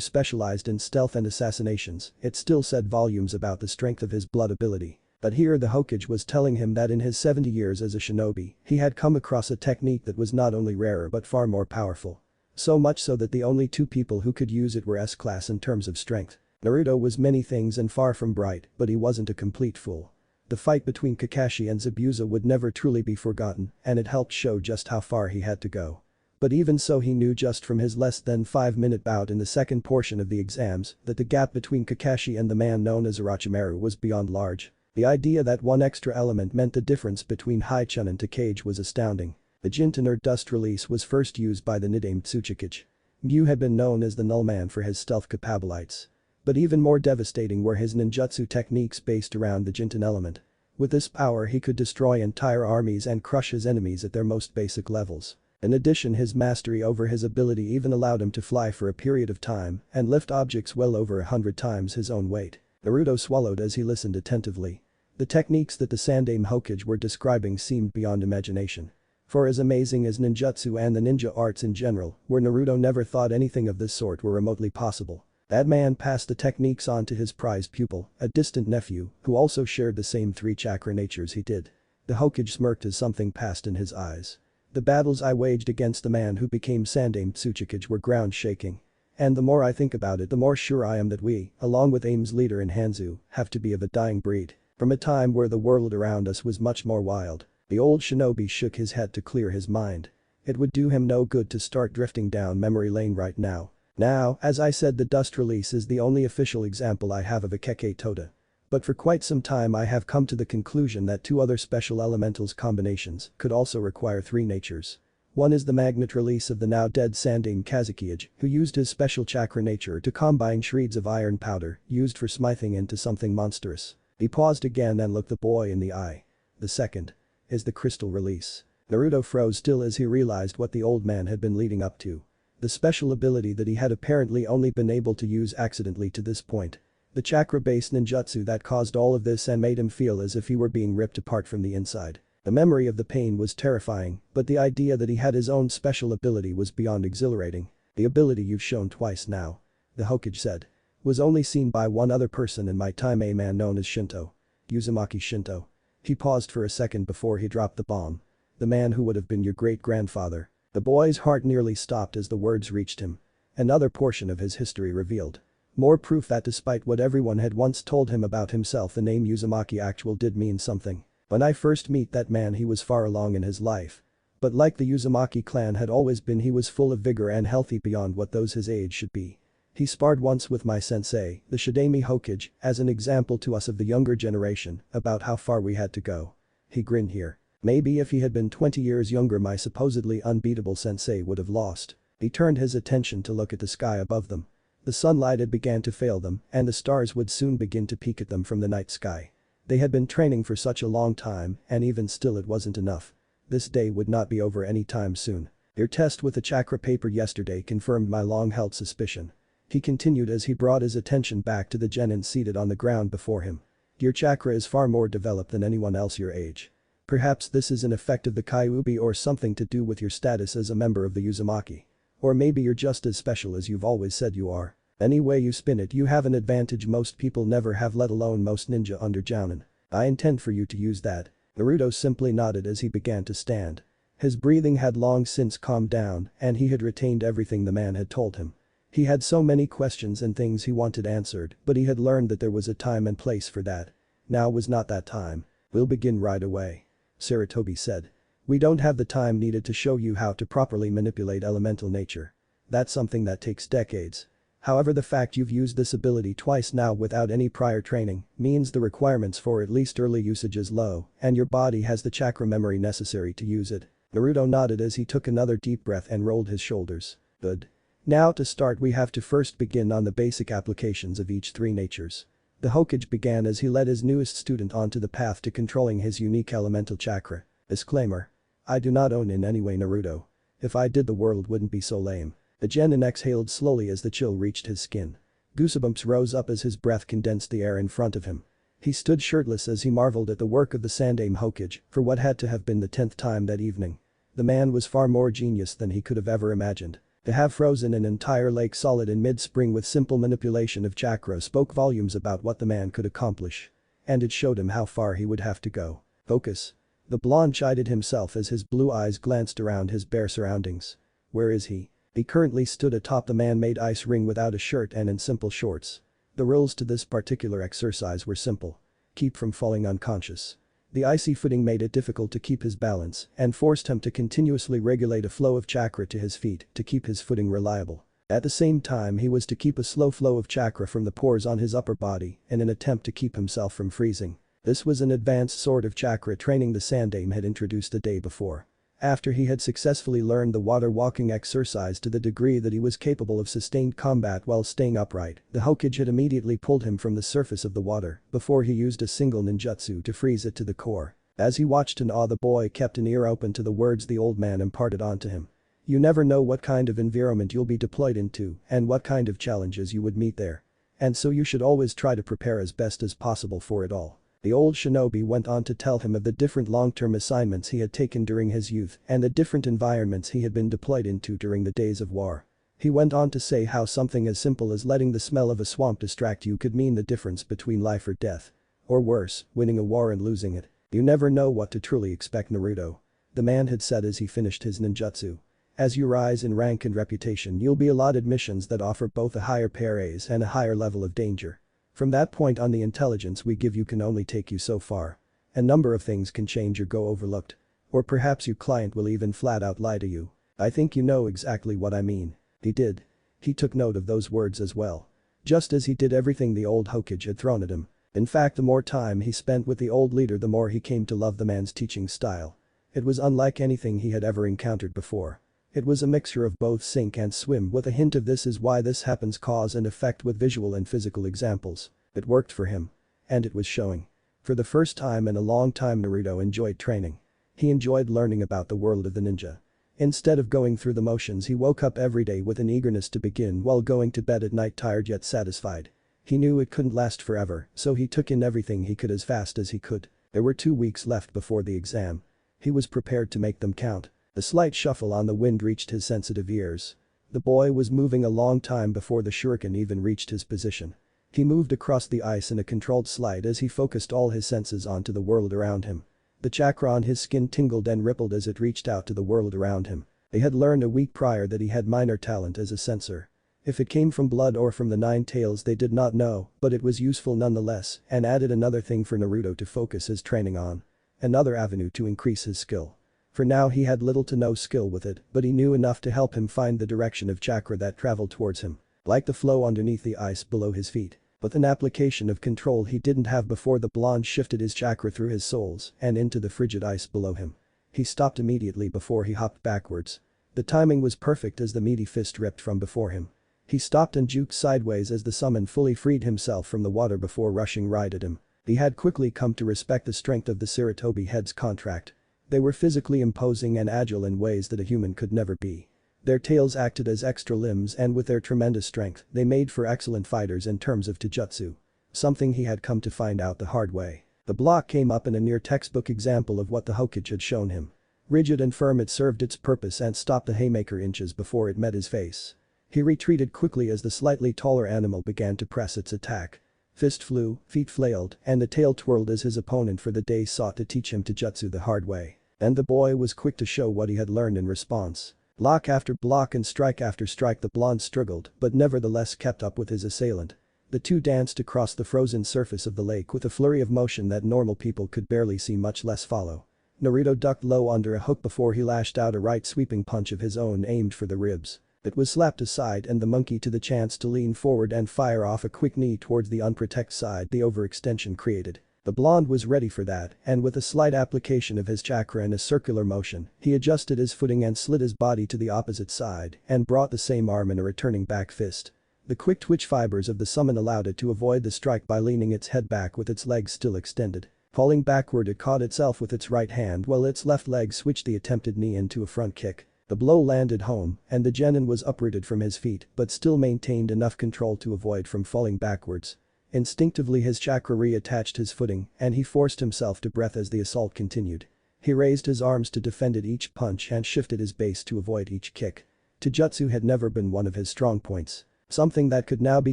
specialized in stealth and assassinations, it still said volumes about the strength of his blood ability. But here the Hokage was telling him that in his 70 years as a shinobi, he had come across a technique that was not only rarer but far more powerful. So much so that the only two people who could use it were S-class in terms of strength. Naruto was many things and far from bright, but he wasn't a complete fool. The fight between Kakashi and Zabuza would never truly be forgotten, and it helped show just how far he had to go. But even so, he knew just from his less than 5-minute bout in the second portion of the exams that the gap between Kakashi and the man known as Orochimaru was beyond large. The idea that one extra element meant the difference between Haichun and Takage was astounding. The Jinten or dust release was first used by the Nidaime Tsuchikage. Mew had been known as the Null Man for his stealth capabilities. But even more devastating were his ninjutsu techniques based around the Jinten element. With this power he could destroy entire armies and crush his enemies at their most basic levels. In addition, his mastery over his ability even allowed him to fly for a period of time and lift objects well over 100 times his own weight. Naruto swallowed as he listened attentively. The techniques that the Sandaime Hokage were describing seemed beyond imagination. For as amazing as ninjutsu and the ninja arts in general were, Naruto never thought anything of this sort were remotely possible. That man passed the techniques on to his prized pupil, a distant nephew, who also shared the same 3 chakra natures he did. The Hokage smirked as something passed in his eyes. The battles I waged against the man who became Sandaime Tsuchikage were ground-shaking. And the more I think about it, the more sure I am that we, along with Aime's leader in Hanzo, have to be of a dying breed. From a time where the world around us was much more wild. The old shinobi shook his head to clear his mind. It would do him no good to start drifting down memory lane right now. Now, as I said, the dust release is the only official example I have of a Kekkei Tota. But for quite some time I have come to the conclusion that 2 other special elementals combinations could also require 3 natures. One is the magnet release of the now dead Sandaime Kazekage, who used his special chakra nature to combine shreds of iron powder used for smithing into something monstrous. He paused again and looked the boy in the eye. The second is the crystal release. Naruto froze still as he realized what the old man had been leading up to. The special ability that he had apparently only been able to use accidentally to this point. The chakra-based ninjutsu that caused all of this and made him feel as if he were being ripped apart from the inside. The memory of the pain was terrifying, but the idea that he had his own special ability was beyond exhilarating. The ability you've shown twice now, the Hokage said, was only seen by one other person in my time, a man known as Shinto. Uzumaki Shinto. He paused for a second before he dropped the bomb. The man who would have been your great-grandfather. The boy's heart nearly stopped as the words reached him. Another portion of his history revealed. More proof that despite what everyone had once told him about himself, the name Uzumaki actual did mean something. When I first meet that man, he was far along in his life. But like the Uzumaki clan had always been, he was full of vigor and healthy beyond what those his age should be. He sparred once with my sensei, the Shidaime Hokage, as an example to us of the younger generation about how far we had to go. He grinned here. Maybe if he had been 20 years younger, my supposedly unbeatable sensei would have lost. He turned his attention to look at the sky above them. The sunlight had begun to fail them, and the stars would soon begin to peek at them from the night sky. They had been training for such a long time, and even still it wasn't enough. This day would not be over any time soon. Your test with the chakra paper yesterday confirmed my long-held suspicion. He continued as he brought his attention back to the genin seated on the ground before him. Your chakra is far more developed than anyone else your age. Perhaps this is an effect of the Kyuubi or something to do with your status as a member of the Uzumaki. Or maybe you're just as special as you've always said you are. Any way you spin it, you have an advantage most people never have, let alone most ninja under jounin. I intend for you to use that. Naruto simply nodded as he began to stand. His breathing had long since calmed down and he had retained everything the man had told him. He had so many questions and things he wanted answered, but he had learned that there was a time and place for that. Now was not that time. We'll begin right away. Sarutobi said. We don't have the time needed to show you how to properly manipulate elemental nature. That's something that takes decades. However, the fact you've used this ability twice now without any prior training means the requirements for at least early usage is low, and your body has the chakra memory necessary to use it. Naruto nodded as he took another deep breath and rolled his shoulders. Good. Now to start, we have to first begin on the basic applications of each 3 natures. The Hokage began as he led his newest student onto the path to controlling his unique elemental chakra. Disclaimer. I do not own in any way Naruto. If I did, the world wouldn't be so lame. The genin exhaled slowly as the chill reached his skin. Goosebumps rose up as his breath condensed the air in front of him. He stood shirtless as he marveled at the work of the Sandaime hokage for what had to have been the 10th time that evening. The man was far more genius than he could have ever imagined. To have frozen an entire lake solid in mid-spring with simple manipulation of chakra spoke volumes about what the man could accomplish. And it showed him how far he would have to go. Focus. The blonde chided himself as his blue eyes glanced around his bare surroundings. Where is he? He currently stood atop the man-made ice ring without a shirt and in simple shorts. The rules to this particular exercise were simple. Keep from falling unconscious. The icy footing made it difficult to keep his balance and forced him to continuously regulate a flow of chakra to his feet to keep his footing reliable. At the same time he was to keep a slow flow of chakra from the pores on his upper body in an attempt to keep himself from freezing. This was an advanced sort of chakra training the Sandaime had introduced the day before. After he had successfully learned the water walking exercise to the degree that he was capable of sustained combat while staying upright, the hokage had immediately pulled him from the surface of the water before he used a single ninjutsu to freeze it to the core. As he watched in awe, the boy kept an ear open to the words the old man imparted onto him. You never know what kind of environment you'll be deployed into and what kind of challenges you would meet there. And so you should always try to prepare as best as possible for it all. The old shinobi went on to tell him of the different long-term assignments he had taken during his youth and the different environments he had been deployed into during the days of war. He went on to say how something as simple as letting the smell of a swamp distract you could mean the difference between life or death. Or worse, winning a war and losing it. You never know what to truly expect, Naruto. The man had said as he finished his ninjutsu. As you rise in rank and reputation, you'll be allotted missions that offer both a higher pay raise and a higher level of danger. From that point on, the intelligence we give you can only take you so far. A number of things can change or go overlooked. Or perhaps your client will even flat out lie to you. I think you know exactly what I mean. He did. He took note of those words as well. Just as he did everything the old hokage had thrown at him. In fact, the more time he spent with the old leader, the more he came to love the man's teaching style. It was unlike anything he had ever encountered before. It was a mixture of both sink and swim with a hint of this is why this happens cause and effect with visual and physical examples. It worked for him. And it was showing. For the first time in a long time, Naruto enjoyed training. He enjoyed learning about the world of the ninja. Instead of going through the motions, he woke up every day with an eagerness to begin while going to bed at night tired yet satisfied. He knew it couldn't last forever, so he took in everything he could as fast as he could. There were 2 weeks left before the exam. He was prepared to make them count. A slight shuffle on the wind reached his sensitive ears. The boy was moving a long time before the shuriken even reached his position. He moved across the ice in a controlled slide as he focused all his senses onto the world around him. The chakra on his skin tingled and rippled as it reached out to the world around him. They had learned a week prior that he had minor talent as a sensor. If it came from blood or from the 9 tails they did not know, but it was useful nonetheless and added another thing for Naruto to focus his training on. Another avenue to increase his skill. For now he had little to no skill with it, but he knew enough to help him find the direction of chakra that traveled towards him. Like the flow underneath the ice below his feet. With an application of control he didn't have before, the blonde shifted his chakra through his soles and into the frigid ice below him. He stopped immediately before he hopped backwards. The timing was perfect as the meaty fist ripped from before him. He stopped and juked sideways as the summon fully freed himself from the water before rushing right at him. He had quickly come to respect the strength of the Sarutobi head's contract. They were physically imposing and agile in ways that a human could never be. Their tails acted as extra limbs, and with their tremendous strength, they made for excellent fighters in terms of taijutsu. Something he had come to find out the hard way. The block came up in a near textbook example of what the hokage had shown him. Rigid and firm, it served its purpose and stopped the haymaker inches before it met his face. He retreated quickly as the slightly taller animal began to press its attack. Fist flew, feet flailed, and the tail twirled as his opponent for the day sought to teach him taijutsu the hard way. And the boy was quick to show what he had learned in response. Block after block and strike after strike, the blonde struggled but nevertheless kept up with his assailant. The two danced across the frozen surface of the lake with a flurry of motion that normal people could barely see, much less follow. Naruto ducked low under a hook before he lashed out a right sweeping punch of his own aimed for the ribs. It was slapped aside and the monkey to the chance to lean forward and fire off a quick knee towards the unprotected side the overextension created. The blonde was ready for that, and with a slight application of his chakra and a circular motion, he adjusted his footing and slid his body to the opposite side and brought the same arm in a returning back fist. The quick twitch fibers of the summon allowed it to avoid the strike by leaning its head back with its legs still extended. Falling backward, it caught itself with its right hand while its left leg switched the attempted knee into a front kick. The blow landed home and the genin was uprooted from his feet but still maintained enough control to avoid from falling backwards. Instinctively his chakra reattached his footing and he forced himself to breath as the assault continued. He raised his arms to defend at each punch and shifted his base to avoid each kick. Taijutsu had never been one of his strong points. Something that could now be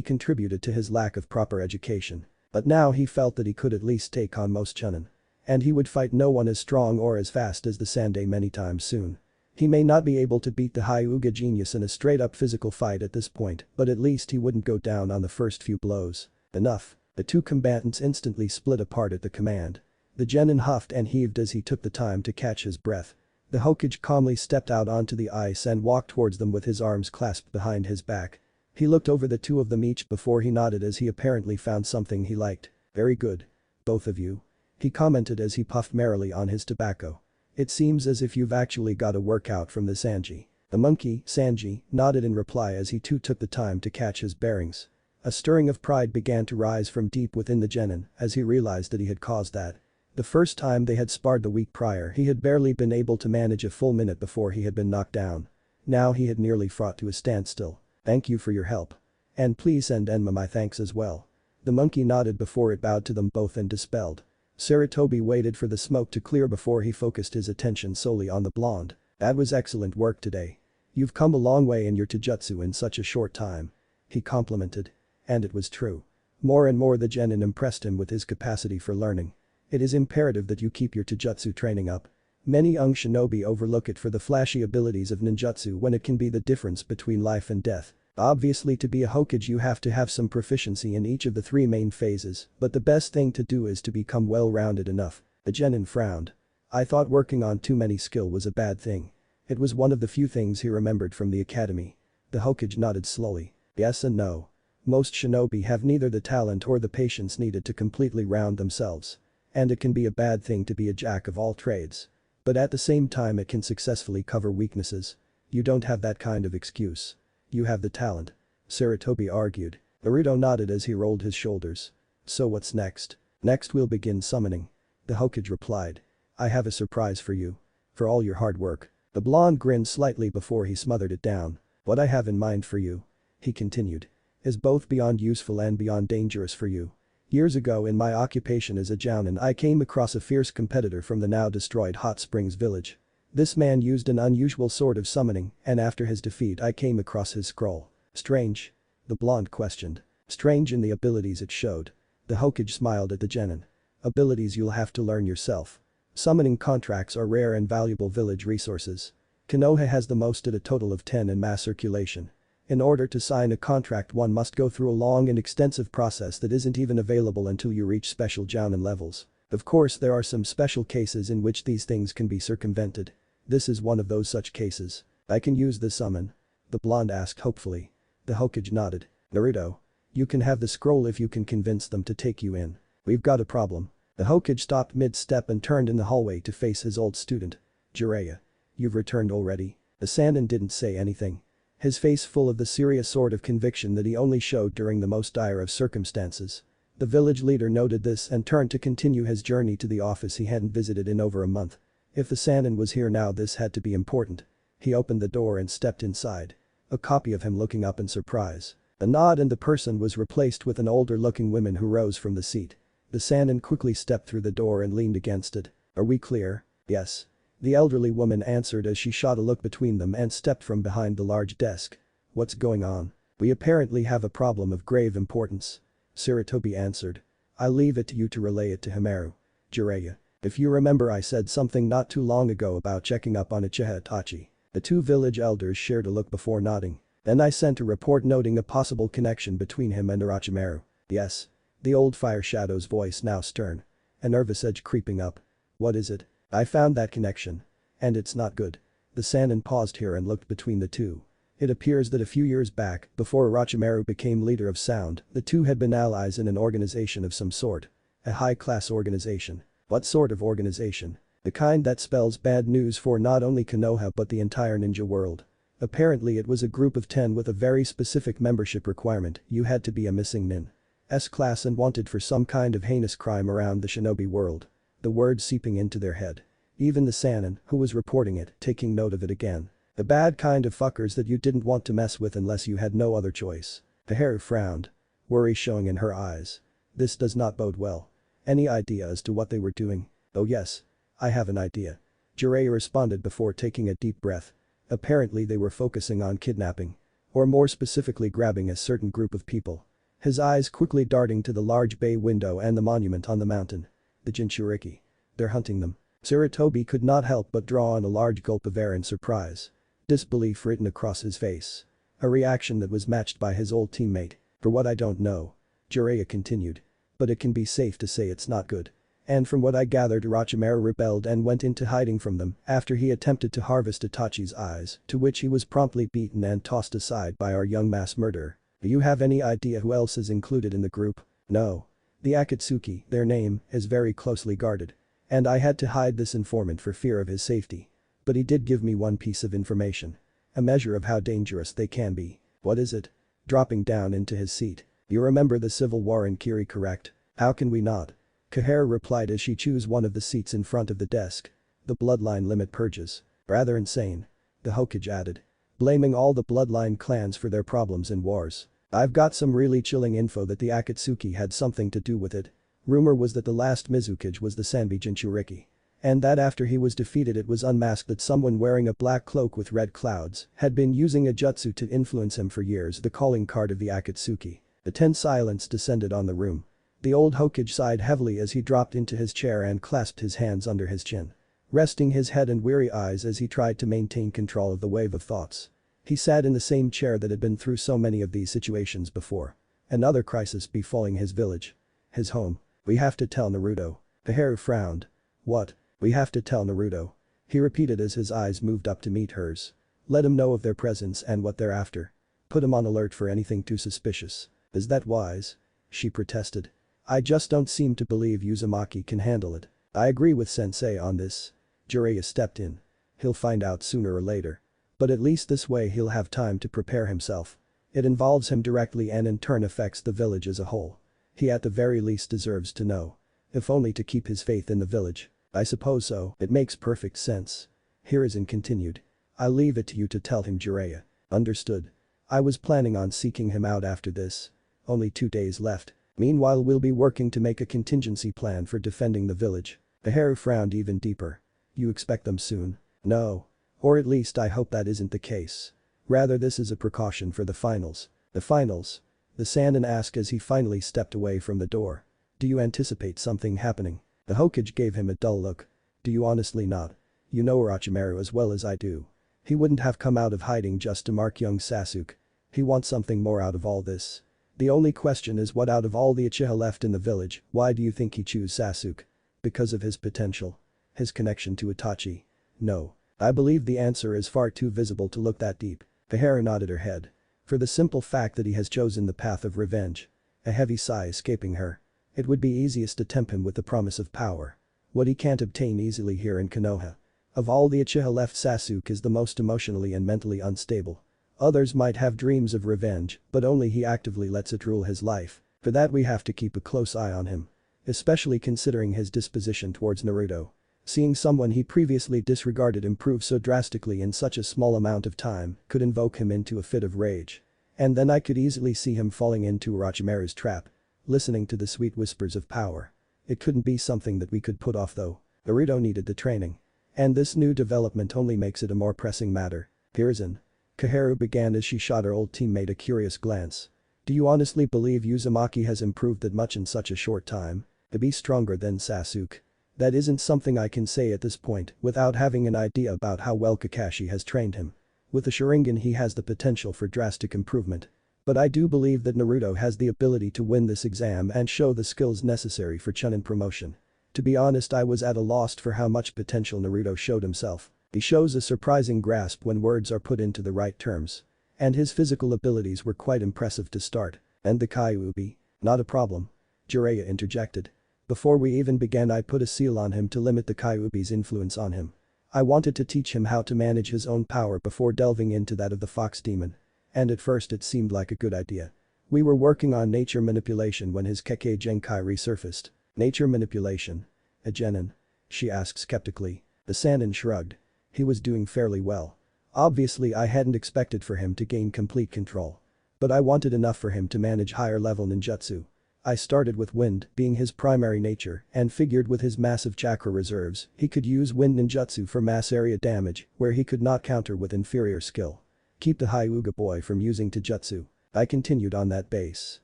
contributed to his lack of proper education. But now he felt that he could at least take on most chunin. And he would fight no one as strong or as fast as the Sandai many times soon. He may not be able to beat the Hyuga genius in a straight-up physical fight at this point, but at least he wouldn't go down on the first few blows. Enough. The two combatants instantly split apart at the command. The genin huffed and heaved as he took the time to catch his breath. The hokage calmly stepped out onto the ice and walked towards them with his arms clasped behind his back. He looked over the two of them each before he nodded as he apparently found something he liked. "Very good. Both of you," he commented as he puffed merrily on his tobacco. "It seems as if you've actually got a workout from the Sanji." The monkey, Sanji, nodded in reply as he too took the time to catch his bearings. A stirring of pride began to rise from deep within the genin as he realized that he had caused that. The first time they had sparred the week prior he had barely been able to manage a full minute before he had been knocked down. Now he had nearly fought to a standstill. "Thank you for your help. And please send Enma my thanks as well." The monkey nodded before it bowed to them both and dispelled. Sarutobi waited for the smoke to clear before he focused his attention solely on the blonde. "That was excellent work today. You've come a long way in your taijutsu in such a short time," he complimented. And it was true. More and more the genin impressed him with his capacity for learning. "It is imperative that you keep your taijutsu training up. Many young shinobi overlook it for the flashy abilities of ninjutsu when it can be the difference between life and death. Obviously to be a hokage you have to have some proficiency in each of the three main phases, but the best thing to do is to become well-rounded enough." The genin frowned. "I thought working on too many skill was a bad thing." It was one of the few things he remembered from the academy. The hokage nodded slowly. "Yes and no. Most shinobi have neither the talent or the patience needed to completely round themselves. And it can be a bad thing to be a jack of all trades. But at the same time it can successfully cover weaknesses. You don't have that kind of excuse. You have the talent," Sarutobi argued. Naruto nodded as he rolled his shoulders. "So what's next?" "Next we'll begin summoning," the hokage replied. "I have a surprise for you. For all your hard work." The blonde grinned slightly before he smothered it down. "What I have in mind for you," he continued, "is both beyond useful and beyond dangerous for you. Years ago in my occupation as a jounin I came across a fierce competitor from the now destroyed Hot Springs village. This man used an unusual sort of summoning and after his defeat I came across his scroll." "Strange?" the blonde questioned. "Strange in the abilities it showed." The hokage smiled at the genin. "Abilities you'll have to learn yourself. Summoning contracts are rare and valuable village resources. Konoha has the most at a total of 10 in mass circulation. In order to sign a contract one must go through a long and extensive process that isn't even available until you reach special jounin levels. Of course there are some special cases in which these things can be circumvented. This is one of those such cases. I can use the summon?" the blonde asked hopefully. The hokage nodded. "Naruto. You can have the scroll if you can convince them to take you in. We've got a problem." The hokage stopped mid-step and turned in the hallway to face his old student. "Jiraiya. You've returned already?" The Sannin didn't say anything. His face full of the serious sort of conviction that he only showed during the most dire of circumstances. The village leader noted this and turned to continue his journey to the office he hadn't visited in over a month. If the Sannin was here now this had to be important. He opened the door and stepped inside. A copy of him looking up in surprise. A nod and the person was replaced with an older-looking woman who rose from the seat. The Sannin quickly stepped through the door and leaned against it. "Are we clear?" "Yes." The elderly woman answered as she shot a look between them and stepped from behind the large desk. "What's going on?" "We apparently have a problem of grave importance," Sarutobi answered. "I'll leave it to you to relay it to Himaru." "Jiraiya. If you remember I said something not too long ago about checking up on Uchiha Itachi." The two village elders shared a look before nodding. "Then I sent a report noting a possible connection between him and Orochimaru." "Yes." The old fire shadow's voice now stern. A nervous edge creeping up. "What is it?" "I found that connection. And it's not good." The Sannin paused here and looked between the two. It appears that a few years back, before Orochimaru became leader of Sound, the two had been allies in an organization of some sort. A high-class organization. What sort of organization? The kind that spells bad news for not only Konoha but the entire ninja world. Apparently it was a group of 10 with a very specific membership requirement. You had to be a missing nin. S-class and wanted for some kind of heinous crime around the shinobi world. The words seeping into their head. Even the Sannin, who was reporting it, taking note of it again. The bad kind of fuckers that you didn't want to mess with unless you had no other choice. Haru frowned. Worry showing in her eyes. This does not bode well. Any idea as to what they were doing? Oh yes. I have an idea. Jiraiya responded before taking a deep breath. Apparently they were focusing on kidnapping. Or more specifically grabbing a certain group of people. His eyes quickly darting to the large bay window and the monument on the mountain. The Jinchuriki. They're hunting them. Sarutobi could not help but draw on a large gulp of air in surprise. Disbelief written across his face. A reaction that was matched by his old teammate. For what I don't know. Jiraiya continued. But it can be safe to say it's not good. And from what I gathered, Orochimaru rebelled and went into hiding from them after he attempted to harvest Itachi's eyes, to which he was promptly beaten and tossed aside by our young mass murderer. Do you have any idea who else is included in the group? No. The Akatsuki, their name, is very closely guarded. And I had to hide this informant for fear of his safety. But he did give me one piece of information. A measure of how dangerous they can be. What is it? Dropping down into his seat. You remember the civil war in Kiri, correct? How can we not? Kaher replied as she chose one of the seats in front of the desk. The bloodline limit purges. Rather insane. The Hokage added. Blaming all the bloodline clans for their problems in wars. I've got some really chilling info that the Akatsuki had something to do with it. Rumor was that the last Mizukage was the Sanbi Jinchuriki. And that after he was defeated it was unmasked that someone wearing a black cloak with red clouds had been using a jutsu to influence him for years, the calling card of the Akatsuki. A tense silence descended on the room. The old Hokage sighed heavily as he dropped into his chair and clasped his hands under his chin. Resting his head and weary eyes as he tried to maintain control of the wave of thoughts. He sat in the same chair that had been through so many of these situations before. Another crisis befalling his village. His home. We have to tell Naruto. The Haru frowned. What? We have to tell Naruto. He repeated as his eyes moved up to meet hers. Let him know of their presence and what they're after. Put him on alert for anything too suspicious. Is that wise? She protested. I just don't seem to believe Uzumaki can handle it. I agree with Sensei on this. Jiraiya stepped in. He'll find out sooner or later. But at least this way he'll have time to prepare himself. It involves him directly and in turn affects the village as a whole. He at the very least deserves to know. If only to keep his faith in the village. I suppose so, it makes perfect sense. Hiruzen continued. I'll leave it to you to tell him, Jiraiya. Understood. I was planning on seeking him out after this. Only 2 days left. Meanwhile we'll be working to make a contingency plan for defending the village. The Haru frowned even deeper. You expect them soon? No. Or at least I hope that isn't the case. Rather this is a precaution for the finals. The finals? The Sannin asked as he finally stepped away from the door. Do you anticipate something happening? The Hokage gave him a dull look. Do you honestly not? You know Orochimaru as well as I do. He wouldn't have come out of hiding just to mark young Sasuke. He wants something more out of all this. The only question is what out of all the Uchiha left in the village, why do you think he chose Sasuke? Because of his potential? His connection to Itachi? No. I believe the answer is far too visible to look that deep. Fahara nodded her head. For the simple fact that he has chosen the path of revenge. A heavy sigh escaping her. It would be easiest to tempt him with the promise of power. What he can't obtain easily here in Konoha. Of all the Uchiha left, Sasuke is the most emotionally and mentally unstable. Others might have dreams of revenge, but only he actively lets it rule his life. For that we have to keep a close eye on him. Especially considering his disposition towards Naruto. Seeing someone he previously disregarded improve so drastically in such a small amount of time could invoke him into a fit of rage. And then I could easily see him falling into Orochimaru's trap. Listening to the sweet whispers of power. It couldn't be something that we could put off though. Naruto needed the training. And this new development only makes it a more pressing matter. Hiruzen. Kaharu began as she shot her old teammate a curious glance. Do you honestly believe Uzumaki has improved that much in such a short time? To be stronger than Sasuke? That isn't something I can say at this point without having an idea about how well Kakashi has trained him. With the Sharingan he has the potential for drastic improvement. But I do believe that Naruto has the ability to win this exam and show the skills necessary for Chunin promotion. To be honest, I was at a loss for how much potential Naruto showed himself. He shows a surprising grasp when words are put into the right terms. And his physical abilities were quite impressive to start. And the Kyuubi? Not a problem. Jiraiya interjected. Before we even began I put a seal on him to limit the Kyuubi's influence on him. I wanted to teach him how to manage his own power before delving into that of the fox demon. And at first it seemed like a good idea. We were working on nature manipulation when his Kekkei Genkai resurfaced. Nature manipulation? A genin? She asked skeptically. The Sannin shrugged. He was doing fairly well. Obviously I hadn't expected for him to gain complete control. But I wanted enough for him to manage higher level ninjutsu. I started with wind being his primary nature and figured with his massive chakra reserves, he could use wind ninjutsu for mass area damage where he could not counter with inferior skill. Keep the Hyuga boy from using taijutsu. I continued on that base.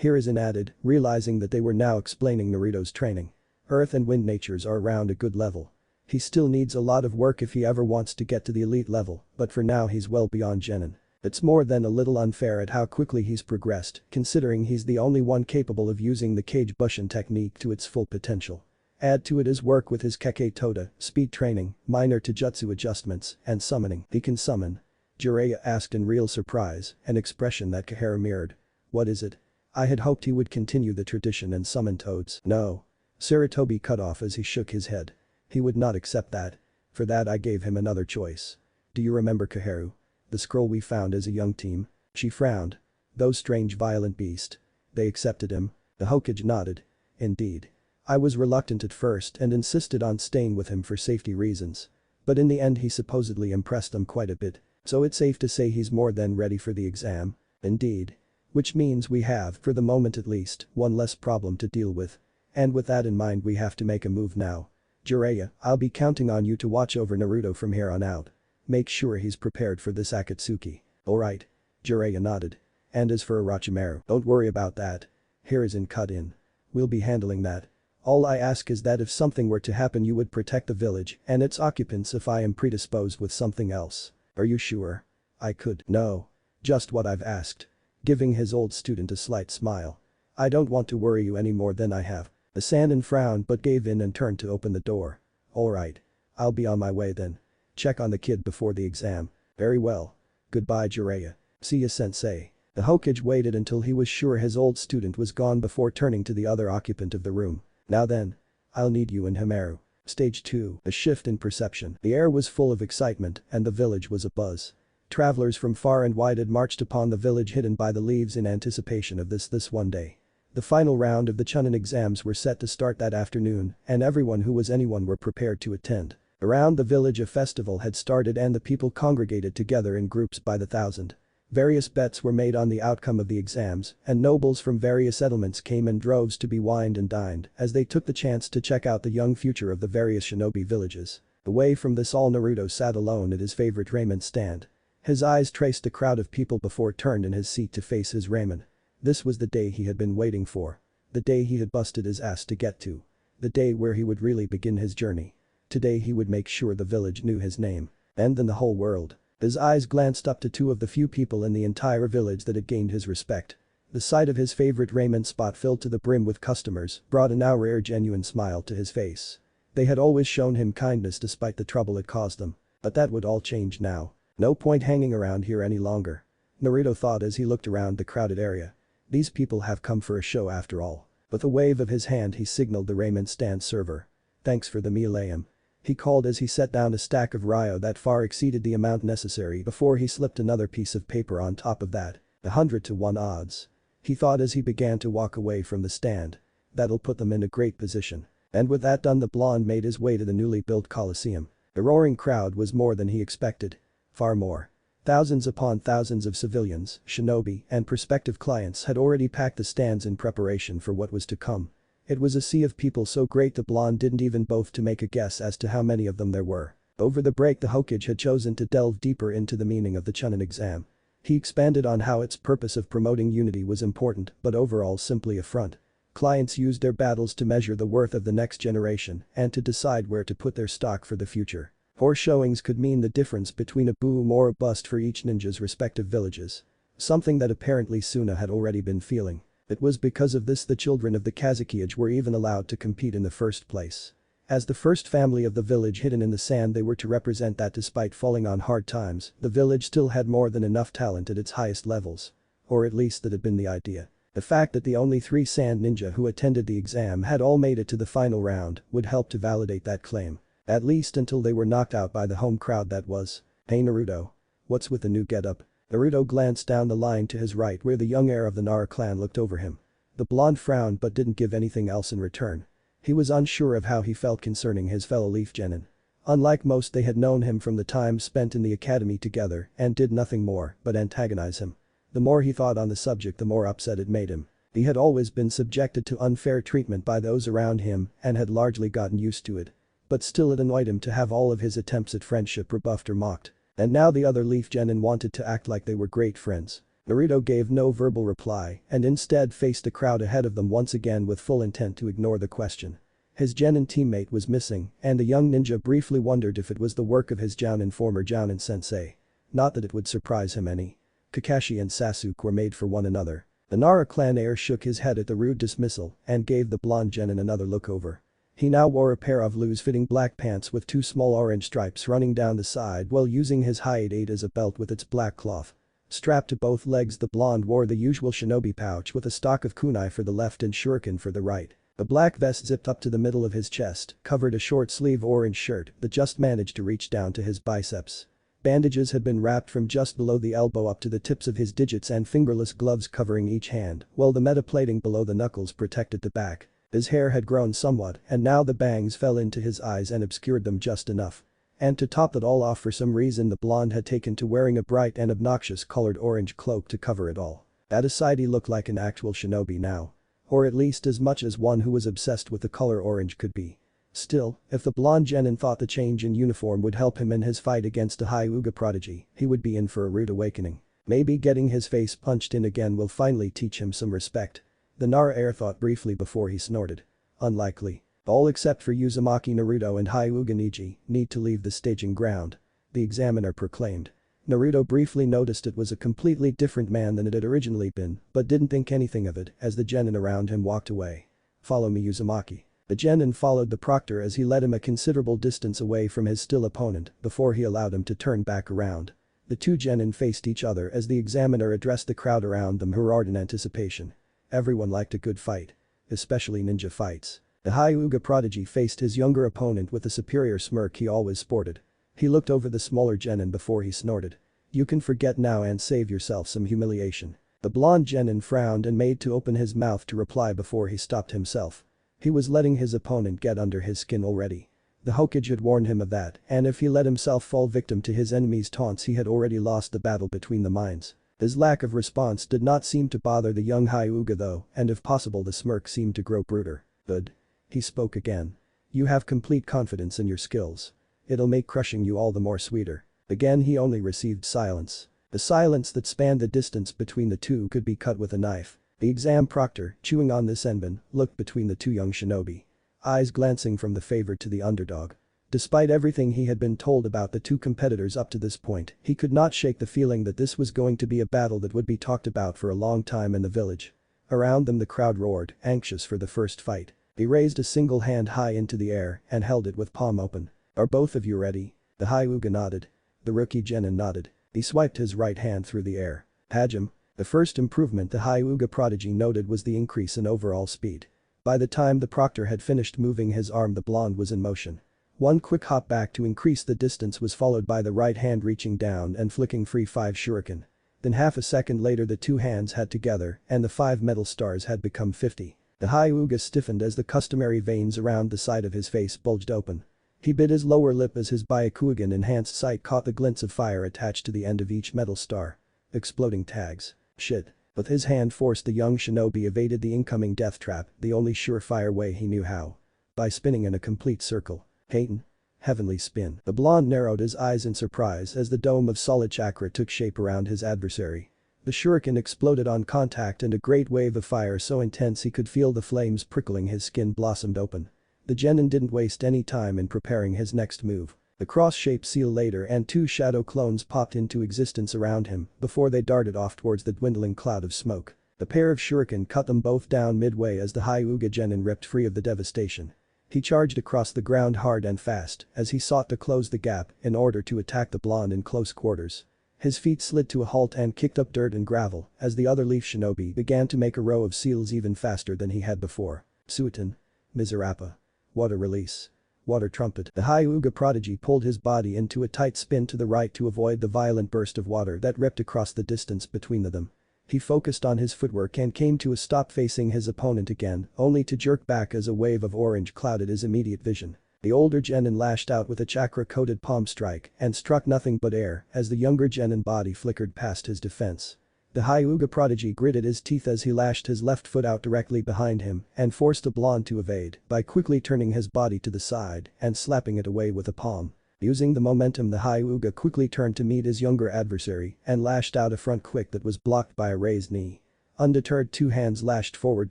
Hiruzen added, realizing that they were now explaining Naruto's training. Earth and wind natures are around a good level. He still needs a lot of work if he ever wants to get to the elite level, but for now he's well beyond Genin. It's more than a little unfair at how quickly he's progressed, considering he's the only one capable of using the Kage Bushin technique to its full potential. Add to it his work with his Kekkei Toda, speed training, minor taijutsu adjustments, and summoning. He can summon. Jiraiya asked in real surprise, an expression that Koharu mirrored. What is it? I had hoped he would continue the tradition and summon toads. No. Sarutobi cut off as he shook his head. He would not accept that. For that I gave him another choice. Do you remember Koharu? The scroll we found as a young team? She frowned. Those strange violent beasts. They accepted him. The hokage nodded. Indeed. I was reluctant at first and insisted on staying with him for safety reasons. But in the end he supposedly impressed them quite a bit. So it's safe to say he's more than ready for the exam. Indeed. Which means we have, for the moment at least, one less problem to deal with. And with that in mind we have to make a move now. Jiraiya, I'll be counting on you to watch over Naruto from here on out. Make sure he's prepared for this akatsuki. Alright. Jiraiya nodded. And as for Orochimaru, don't worry about that. Hiruzen cut in. We'll be handling that. All I ask is that if something were to happen you would protect the village and its occupants if I am predisposed with something else. Are you sure? I could. No. Just what I've asked. Giving his old student a slight smile. I don't want to worry you any more than I have. The Sannin frowned but gave in and turned to open the door. Alright. I'll be on my way then. Check on the kid before the exam. Very well. Goodbye Jiraiya. See ya sensei. The Hokage waited until he was sure his old student was gone before turning to the other occupant of the room. Now then. I'll need you and Hamaru. Stage 2. A shift in perception. The air was full of excitement and the village was abuzz. Travelers from far and wide had marched upon the village hidden by the leaves in anticipation of this one day. The final round of the Chunin exams were set to start that afternoon and everyone who was anyone were prepared to attend. Around the village a festival had started and the people congregated together in groups by the thousand. Various bets were made on the outcome of the exams and nobles from various settlements came in droves to be wined and dined as they took the chance to check out the young future of the various shinobi villages. Away from this all Naruto sat alone at his favorite ramen stand. His eyes traced the crowd of people before turned in his seat to face his ramen. This was the day he had been waiting for. The day he had busted his ass to get to. The day where he would really begin his journey. Today he would make sure the village knew his name. And then the whole world. His eyes glanced up to two of the few people in the entire village that had gained his respect. The sight of his favorite ramen spot filled to the brim with customers brought a now rare genuine smile to his face. They had always shown him kindness despite the trouble it caused them. But that would all change now. No point hanging around here any longer. Naruto thought as he looked around the crowded area. These people have come for a show after all. With a wave of his hand he signaled the ramen stand server. Thanks for the meal Am. He called as he set down a stack of ryo that far exceeded the amount necessary before he slipped another piece of paper on top of that. 100 to 1 odds. He thought as he began to walk away from the stand. That'll put them in a great position. And with that done the blonde made his way to the newly built coliseum. The roaring crowd was more than he expected. Far more. Thousands upon thousands of civilians, shinobi, and prospective clients had already packed the stands in preparation for what was to come. It was a sea of people so great the blonde didn't even bother to make a guess as to how many of them there were. Over the break the Hokage had chosen to delve deeper into the meaning of the Chunin exam. He expanded on how its purpose of promoting unity was important but overall simply a front. Clients used their battles to measure the worth of the next generation and to decide where to put their stock for the future. Horse showings could mean the difference between a boom or a bust for each ninja's respective villages. Something that apparently Suna had already been feeling. It was because of this the children of the Kazekage were even allowed to compete in the first place. As the first family of the village hidden in the sand they were to represent that despite falling on hard times, the village still had more than enough talent at its highest levels. Or at least that had been the idea. The fact that the only 3 sand ninja who attended the exam had all made it to the final round would help to validate that claim. At least until they were knocked out by the home crowd that was. Hey Naruto. What's with the new getup? Naruto glanced down the line to his right where the young heir of the Nara clan looked over him. The blonde frowned but didn't give anything else in return. He was unsure of how he felt concerning his fellow Leaf Genin. Unlike most they had known him from the time spent in the academy together and did nothing more but antagonize him. The more he thought on the subject the more upset it made him. He had always been subjected to unfair treatment by those around him and had largely gotten used to it. But still it annoyed him to have all of his attempts at friendship rebuffed or mocked. And now the other Leaf Genin wanted to act like they were great friends. Naruto gave no verbal reply and instead faced the crowd ahead of them once again with full intent to ignore the question. His Genin teammate was missing and the young ninja briefly wondered if it was the work of his Jounin former Jounin sensei. Not that it would surprise him any. Kakashi and Sasuke were made for one another. The Nara clan heir shook his head at the rude dismissal and gave the blonde Genin another look over. He now wore a pair of loose-fitting black pants with two small orange stripes running down the side while using his hide as a belt with its black cloth. Strapped to both legs the blonde wore the usual shinobi pouch with a stock of kunai for the left and shuriken for the right. A black vest zipped up to the middle of his chest covered a short-sleeve orange shirt that just managed to reach down to his biceps. Bandages had been wrapped from just below the elbow up to the tips of his digits and fingerless gloves covering each hand, while the metaplating below the knuckles protected the back. His hair had grown somewhat and now the bangs fell into his eyes and obscured them just enough. And to top it all off for some reason the blonde had taken to wearing a bright and obnoxious colored orange cloak to cover it all. At his side he looked like an actual shinobi now. Or at least as much as one who was obsessed with the color orange could be. Still, if the blonde Genin thought the change in uniform would help him in his fight against a Hyuga prodigy, he would be in for a rude awakening. Maybe getting his face punched in again will finally teach him some respect. The Nara heir thought briefly before he snorted. Unlikely. All except for Uzumaki Naruto and Hyuga Neji need to leave the staging ground. The examiner proclaimed. Naruto briefly noticed it was a completely different man than it had originally been, but didn't think anything of it as the Genin around him walked away. Follow me Uzumaki. The Genin followed the proctor as he led him a considerable distance away from his still opponent before he allowed him to turn back around. The two Genin faced each other as the examiner addressed the crowd around them who roared in anticipation. Everyone liked a good fight. Especially ninja fights. The Hyuga prodigy faced his younger opponent with the superior smirk he always sported. He looked over the smaller Genin before he snorted. You can forget now and save yourself some humiliation. The blonde Genin frowned and made to open his mouth to reply before he stopped himself. He was letting his opponent get under his skin already. The hokage had warned him of that and if he let himself fall victim to his enemy's taunts he had already lost the battle between the minds. His lack of response did not seem to bother the young Hyuga though and if possible the smirk seemed to grow brooder. Good. He spoke again. You have complete confidence in your skills. It'll make crushing you all the more sweeter. Again he only received silence. The silence that spanned the distance between the two could be cut with a knife. The exam proctor, chewing on this enbin, looked between the two young shinobi. Eyes glancing from the favored to the underdog. Despite everything he had been told about the two competitors up to this point, he could not shake the feeling that this was going to be a battle that would be talked about for a long time in the village. Around them the crowd roared, anxious for the first fight. He raised a single hand high into the air and held it with palm open. Are both of you ready? The Hyuga nodded. The rookie Genin nodded. He swiped his right hand through the air. Hajime. The first improvement the Hyuga prodigy noted was the increase in overall speed. By the time the proctor had finished moving his arm the blonde was in motion. One quick hop back to increase the distance was followed by the right hand reaching down and flicking free 5 shuriken. Then half a second later the two hands had together and the 5 metal stars had become 50. The Hyuga stiffened as the customary veins around the side of his face bulged open. He bit his lower lip as his Byakugan enhanced sight caught the glints of fire attached to the end of each metal star. Exploding tags. Shit. With his hand forced the young shinobi evaded the incoming death trap, the only surefire way he knew how. By spinning in a complete circle. Hayton. Heavenly spin. The blonde narrowed his eyes in surprise as the dome of solid chakra took shape around his adversary. The shuriken exploded on contact and a great wave of fire so intense he could feel the flames prickling his skin blossomed open. The Genin didn't waste any time in preparing his next move. The cross-shaped seal later and 2 shadow clones popped into existence around him before they darted off towards the dwindling cloud of smoke. The pair of shuriken cut them both down midway as the Hyuga Genin ripped free of the devastation. He charged across the ground hard and fast as he sought to close the gap in order to attack the blonde in close quarters. His feet slid to a halt and kicked up dirt and gravel as the other leaf shinobi began to make a row of seals even faster than he had before. Suiton. Mizurappa. Water release. Water trumpet. The Hyuga prodigy pulled his body into a tight spin to the right to avoid the violent burst of water that ripped across the distance between them. He focused on his footwork and came to a stop facing his opponent again, only to jerk back as a wave of orange clouded his immediate vision. The older Genin lashed out with a chakra-coated palm strike and struck nothing but air as the younger Genin body flickered past his defense. The Hyuga prodigy gritted his teeth as he lashed his left foot out directly behind him and forced the blonde to evade by quickly turning his body to the side and slapping it away with a palm. Using the momentum, the Hyuga quickly turned to meet his younger adversary and lashed out a front kick that was blocked by a raised knee. Undeterred, two hands lashed forward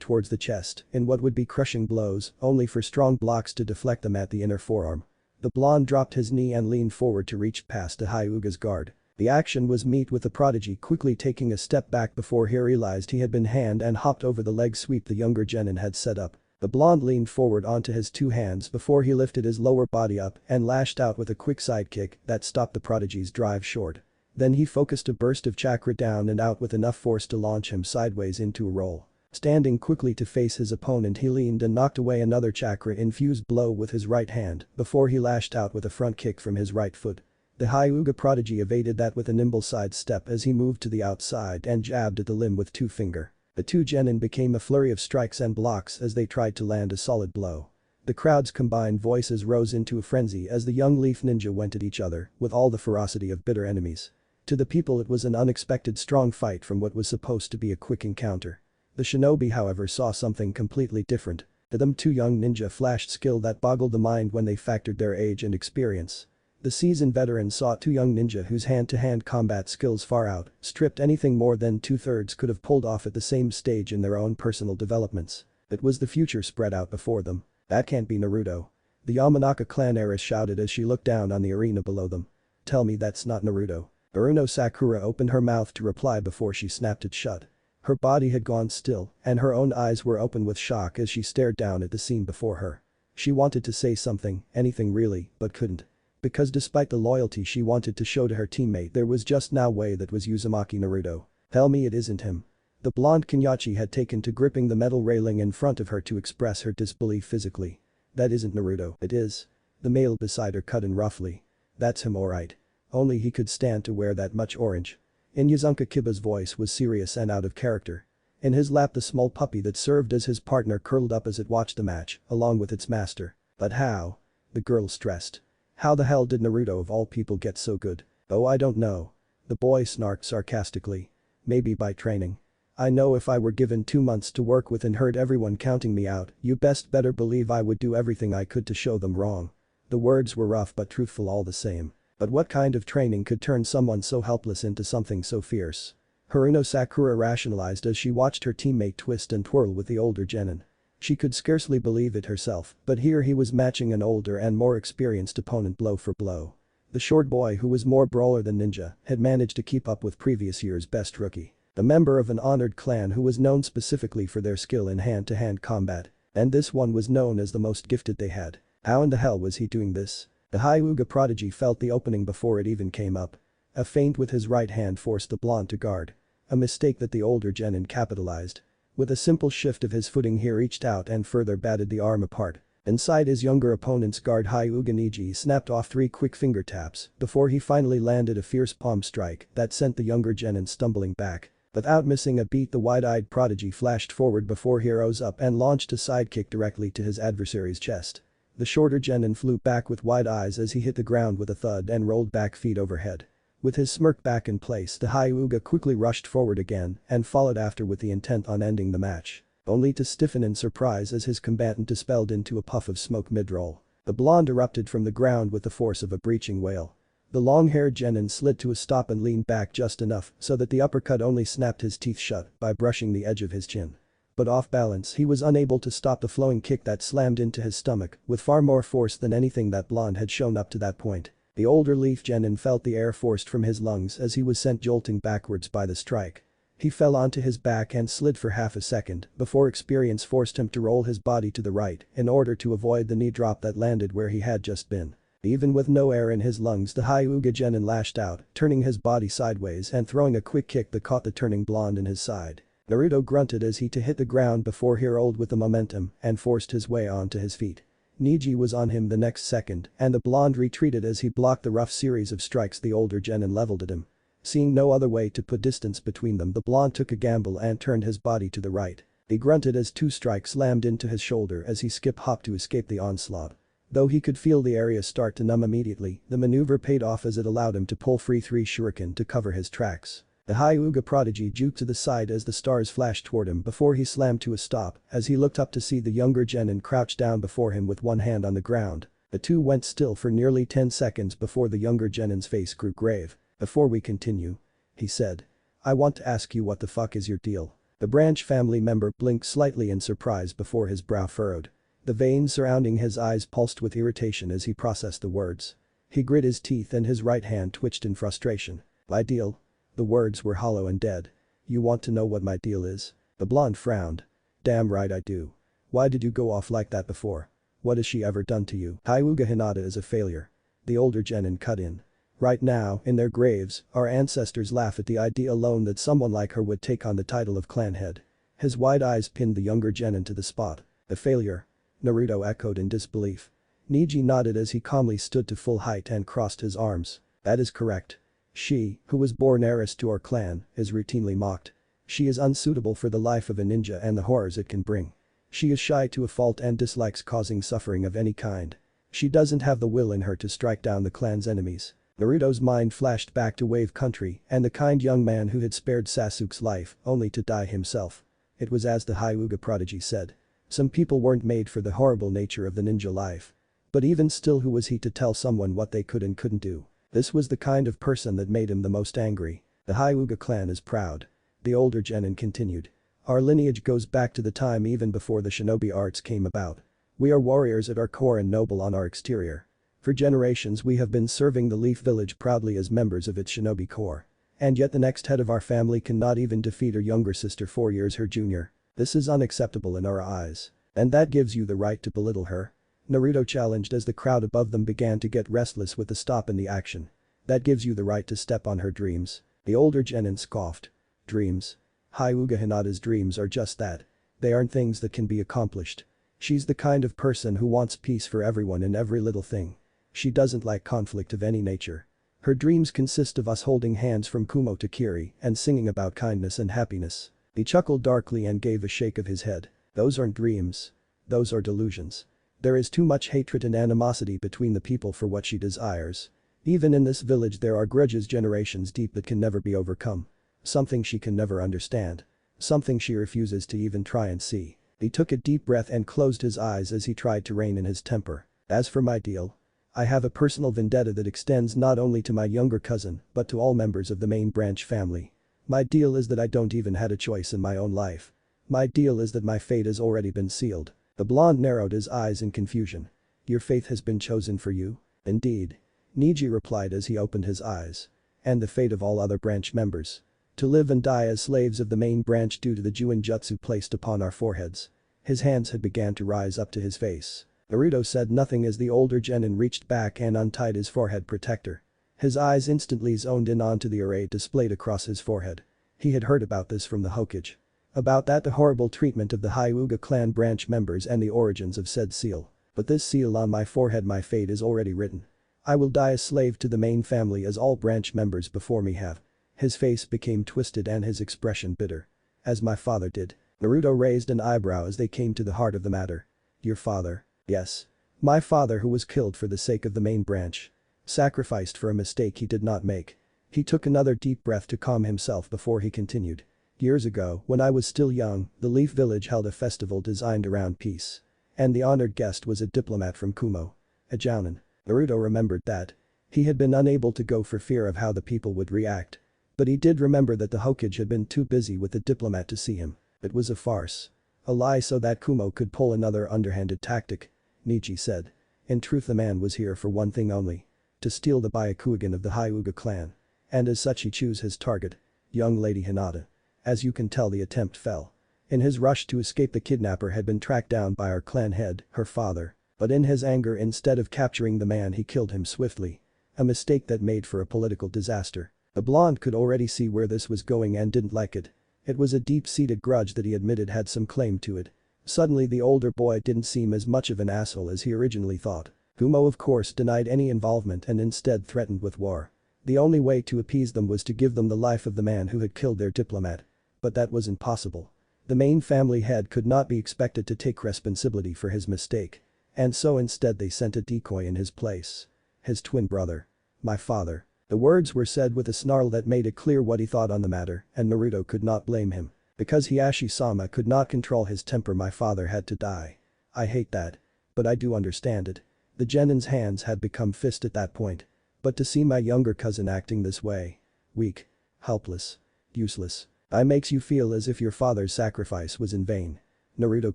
towards the chest in what would be crushing blows, only for strong blocks to deflect them at the inner forearm. The blonde dropped his knee and leaned forward to reach past the Hyuga's guard. The action was met with the prodigy quickly taking a step back before he realized he had been hand and hopped over the leg sweep the younger genin had set up. The blonde leaned forward onto his two hands before he lifted his lower body up and lashed out with a quick side kick that stopped the prodigy's drive short. Then he focused a burst of chakra down and out with enough force to launch him sideways into a roll. Standing quickly to face his opponent, he leaned and knocked away another chakra-infused blow with his right hand before he lashed out with a front kick from his right foot. The Hyuga prodigy evaded that with a nimble side step as he moved to the outside and jabbed at the limb with two finger. The two genin became a flurry of strikes and blocks as they tried to land a solid blow. The crowd's combined voices rose into a frenzy as the young leaf ninja went at each other with all the ferocity of bitter enemies. To the people, it was an unexpected strong fight from what was supposed to be a quick encounter. The shinobi, however, saw something completely different. To them, two young ninja flashed skill that boggled the mind when they factored their age and experience. The seasoned veterans saw two young ninja whose hand-to-hand combat skills far outstripped anything more than two-thirds could have pulled off at the same stage in their own personal developments. It was the future spread out before them. That can't be Naruto. The Yamanaka clan heiress shouted as she looked down on the arena below them. Tell me that's not Naruto. Uruno Sakura opened her mouth to reply before she snapped it shut. Her body had gone still and her own eyes were open with shock as she stared down at the scene before her. She wanted to say something, anything really, but couldn't. Because despite the loyalty she wanted to show to her teammate, there was just no way that was Uzumaki Naruto. Tell me it isn't him. The blonde Kenyachi had taken to gripping the metal railing in front of her to express her disbelief physically. That isn't Naruto. It is. The male beside her cut in roughly. That's him alright. Only he could stand to wear that much orange. Inyazunka Kiba's voice was serious and out of character. In his lap, the small puppy that served as his partner curled up as it watched the match, along with its master. But how? The girl stressed. How the hell did Naruto of all people get so good? Oh, I don't know. The boy snarked sarcastically. Maybe by training. I know if I were given 2 months to work with and heard everyone counting me out, you best better believe I would do everything I could to show them wrong. The words were rough but truthful all the same. But what kind of training could turn someone so helpless into something so fierce? Haruno Sakura rationalized as she watched her teammate twist and twirl with the older genin. She could scarcely believe it herself, but here he was matching an older and more experienced opponent blow for blow. The short boy, who was more brawler than ninja, had managed to keep up with previous year's best rookie. A member of an honored clan who was known specifically for their skill in hand-to-hand combat. And this one was known as the most gifted they had. How in the hell was he doing this? The Hyuga prodigy felt the opening before it even came up. A feint with his right hand forced the blonde to guard. A mistake that the older genin capitalized. With a simple shift of his footing, he reached out and further batted the arm apart. Inside his younger opponent's guard, Hyuga Neji snapped off 3 quick finger taps before he finally landed a fierce palm strike that sent the younger genin stumbling back. Without missing a beat, the wide-eyed prodigy flashed forward before he rose up and launched a sidekick directly to his adversary's chest. The shorter genin flew back with wide eyes as he hit the ground with a thud and rolled back feet overhead. With his smirk back in place, the Hyuga quickly rushed forward again and followed after with the intent on ending the match. Only to stiffen in surprise as his combatant dispelled into a puff of smoke mid-roll. The blonde erupted from the ground with the force of a breaching whale. The long-haired genin slid to a stop and leaned back just enough so that the uppercut only snapped his teeth shut by brushing the edge of his chin. But off balance, he was unable to stop the flowing kick that slammed into his stomach with far more force than anything that blonde had shown up to that point. The older leaf genin felt the air forced from his lungs as he was sent jolting backwards by the strike. He fell onto his back and slid for half a second before experience forced him to roll his body to the right in order to avoid the knee drop that landed where he had just been. Even with no air in his lungs, the Hyuga genin lashed out, turning his body sideways and throwing a quick kick that caught the turning blonde in his side. Naruto grunted as he hit the ground before he rolled with the momentum and forced his way onto his feet. Neji was on him the next second and the blonde retreated as he blocked the rough series of strikes the older genin leveled at him. Seeing no other way to put distance between them, the blonde took a gamble and turned his body to the right. He grunted as 2 strikes slammed into his shoulder as he skip-hopped to escape the onslaught. Though he could feel the area start to numb immediately, the maneuver paid off as it allowed him to pull free 3 shuriken to cover his tracks. The Hyuga prodigy juked to the side as the stars flashed toward him before he slammed to a stop as he looked up to see the younger genin crouch down before him with one hand on the ground. The two went still for nearly 10 seconds before the younger genin's face grew grave. "Before we continue," he said, "I want to ask you what the fuck is your deal?" The branch family member blinked slightly in surprise before his brow furrowed. The veins surrounding his eyes pulsed with irritation as he processed the words. He grit his teeth and his right hand twitched in frustration. "My deal?" The words were hollow and dead. "You want to know what my deal is?" The blonde frowned. "Damn right I do. Why did you go off like that before? What has she ever done to you?" "Hyuga Hinata is a failure." The older genin cut in. "Right now, in their graves, our ancestors laugh at the idea alone that someone like her would take on the title of clan head." His wide eyes pinned the younger genin to the spot. "The failure?" Naruto echoed in disbelief. Neji nodded as he calmly stood to full height and crossed his arms. "That is correct. She, who was born heiress to our clan, is routinely mocked. She is unsuitable for the life of a ninja and the horrors it can bring. She is shy to a fault and dislikes causing suffering of any kind. She doesn't have the will in her to strike down the clan's enemies." Naruto's mind flashed back to Wave Country and the kind young man who had spared Sasuke's life only to die himself. It was as the Hyuga prodigy said. Some people weren't made for the horrible nature of the ninja life. But even still, who was he to tell someone what they could and couldn't do? This was the kind of person that made him the most angry. "The Hyuga clan is proud." The older genin continued. "Our lineage goes back to the time even before the shinobi arts came about. We are warriors at our core and noble on our exterior. For generations we have been serving the Leaf Village proudly as members of its shinobi corps. And yet the next head of our family cannot even defeat her younger sister 4 years her junior. This is unacceptable in our eyes. And that gives you the right to belittle her?" Naruto challenged as the crowd above them began to get restless with the stop in the action. "That gives you the right to step on her dreams?" The older genin scoffed. "Dreams? Hyuga Hinata's dreams are just that. They aren't things that can be accomplished. She's the kind of person who wants peace for everyone in every little thing. She doesn't like conflict of any nature. Her dreams consist of us holding hands from Kumo to Kiri and singing about kindness and happiness." He chuckled darkly and gave a shake of his head. "Those aren't dreams. Those are delusions. There is too much hatred and animosity between the people for what she desires. Even in this village there are grudges generations deep that can never be overcome. Something she can never understand. Something she refuses to even try and see." He took a deep breath and closed his eyes as he tried to rein in his temper. "As for my deal, I have a personal vendetta that extends not only to my younger cousin but to all members of the main branch family. My deal is that I don't even had a choice in my own life. My deal is that my fate has already been sealed." The blonde narrowed his eyes in confusion. "Your fate has been chosen for you?" "Indeed," Neji replied as he opened his eyes. "And the fate of all other branch members. To live and die as slaves of the main branch due to the Juinjutsu placed upon our foreheads." His hands had began to rise up to his face. Naruto said nothing as the older genin reached back and untied his forehead protector. His eyes instantly zoned in onto the array displayed across his forehead. He had heard about this from the hokage. About that, the horrible treatment of the Hyuga clan branch members and the origins of said seal. "But this seal on my forehead, my fate is already written. I will die a slave to the main family as all branch members before me have." His face became twisted and his expression bitter. "As my father did." Naruto raised an eyebrow as they came to the heart of the matter. "Your father?" "Yes. My father, who was killed for the sake of the main branch. Sacrificed for a mistake he did not make." He took another deep breath to calm himself before he continued. "Years ago, when I was still young, the Leaf Village held a festival designed around peace. And the honored guest was a diplomat from Kumo. A jounin." Naruto remembered that. He had been unable to go for fear of how the people would react. But he did remember that the hokage had been too busy with the diplomat to see him. It was a farce. A lie so that Kumo could pull another underhanded tactic, Neji said. In truth, the man was here for one thing only. To steal the Byakugan of the Hyuga clan. And as such he chose his target. Young Lady Hinata. As you can tell, the attempt fell. In his rush to escape, the kidnapper had been tracked down by our clan head, her father. But in his anger, instead of capturing the man, he killed him swiftly. A mistake that made for a political disaster. The blonde could already see where this was going and didn't like it. It was a deep-seated grudge that he admitted had some claim to it. Suddenly the older boy didn't seem as much of an asshole as he originally thought. Kumo of course denied any involvement and instead threatened with war. The only way to appease them was to give them the life of the man who had killed their diplomat. But that was impossible. The main family head could not be expected to take responsibility for his mistake. And so instead they sent a decoy in his place. His twin brother. My father. The words were said with a snarl that made it clear what he thought on the matter, and Naruto could not blame him. Because Hiashi-sama could not control his temper, my father had to die. I hate that. But I do understand it. The genin's hands had become fist at that point. But to see my younger cousin acting this way. Weak. Helpless. Useless. It makes you feel as if your father's sacrifice was in vain. Naruto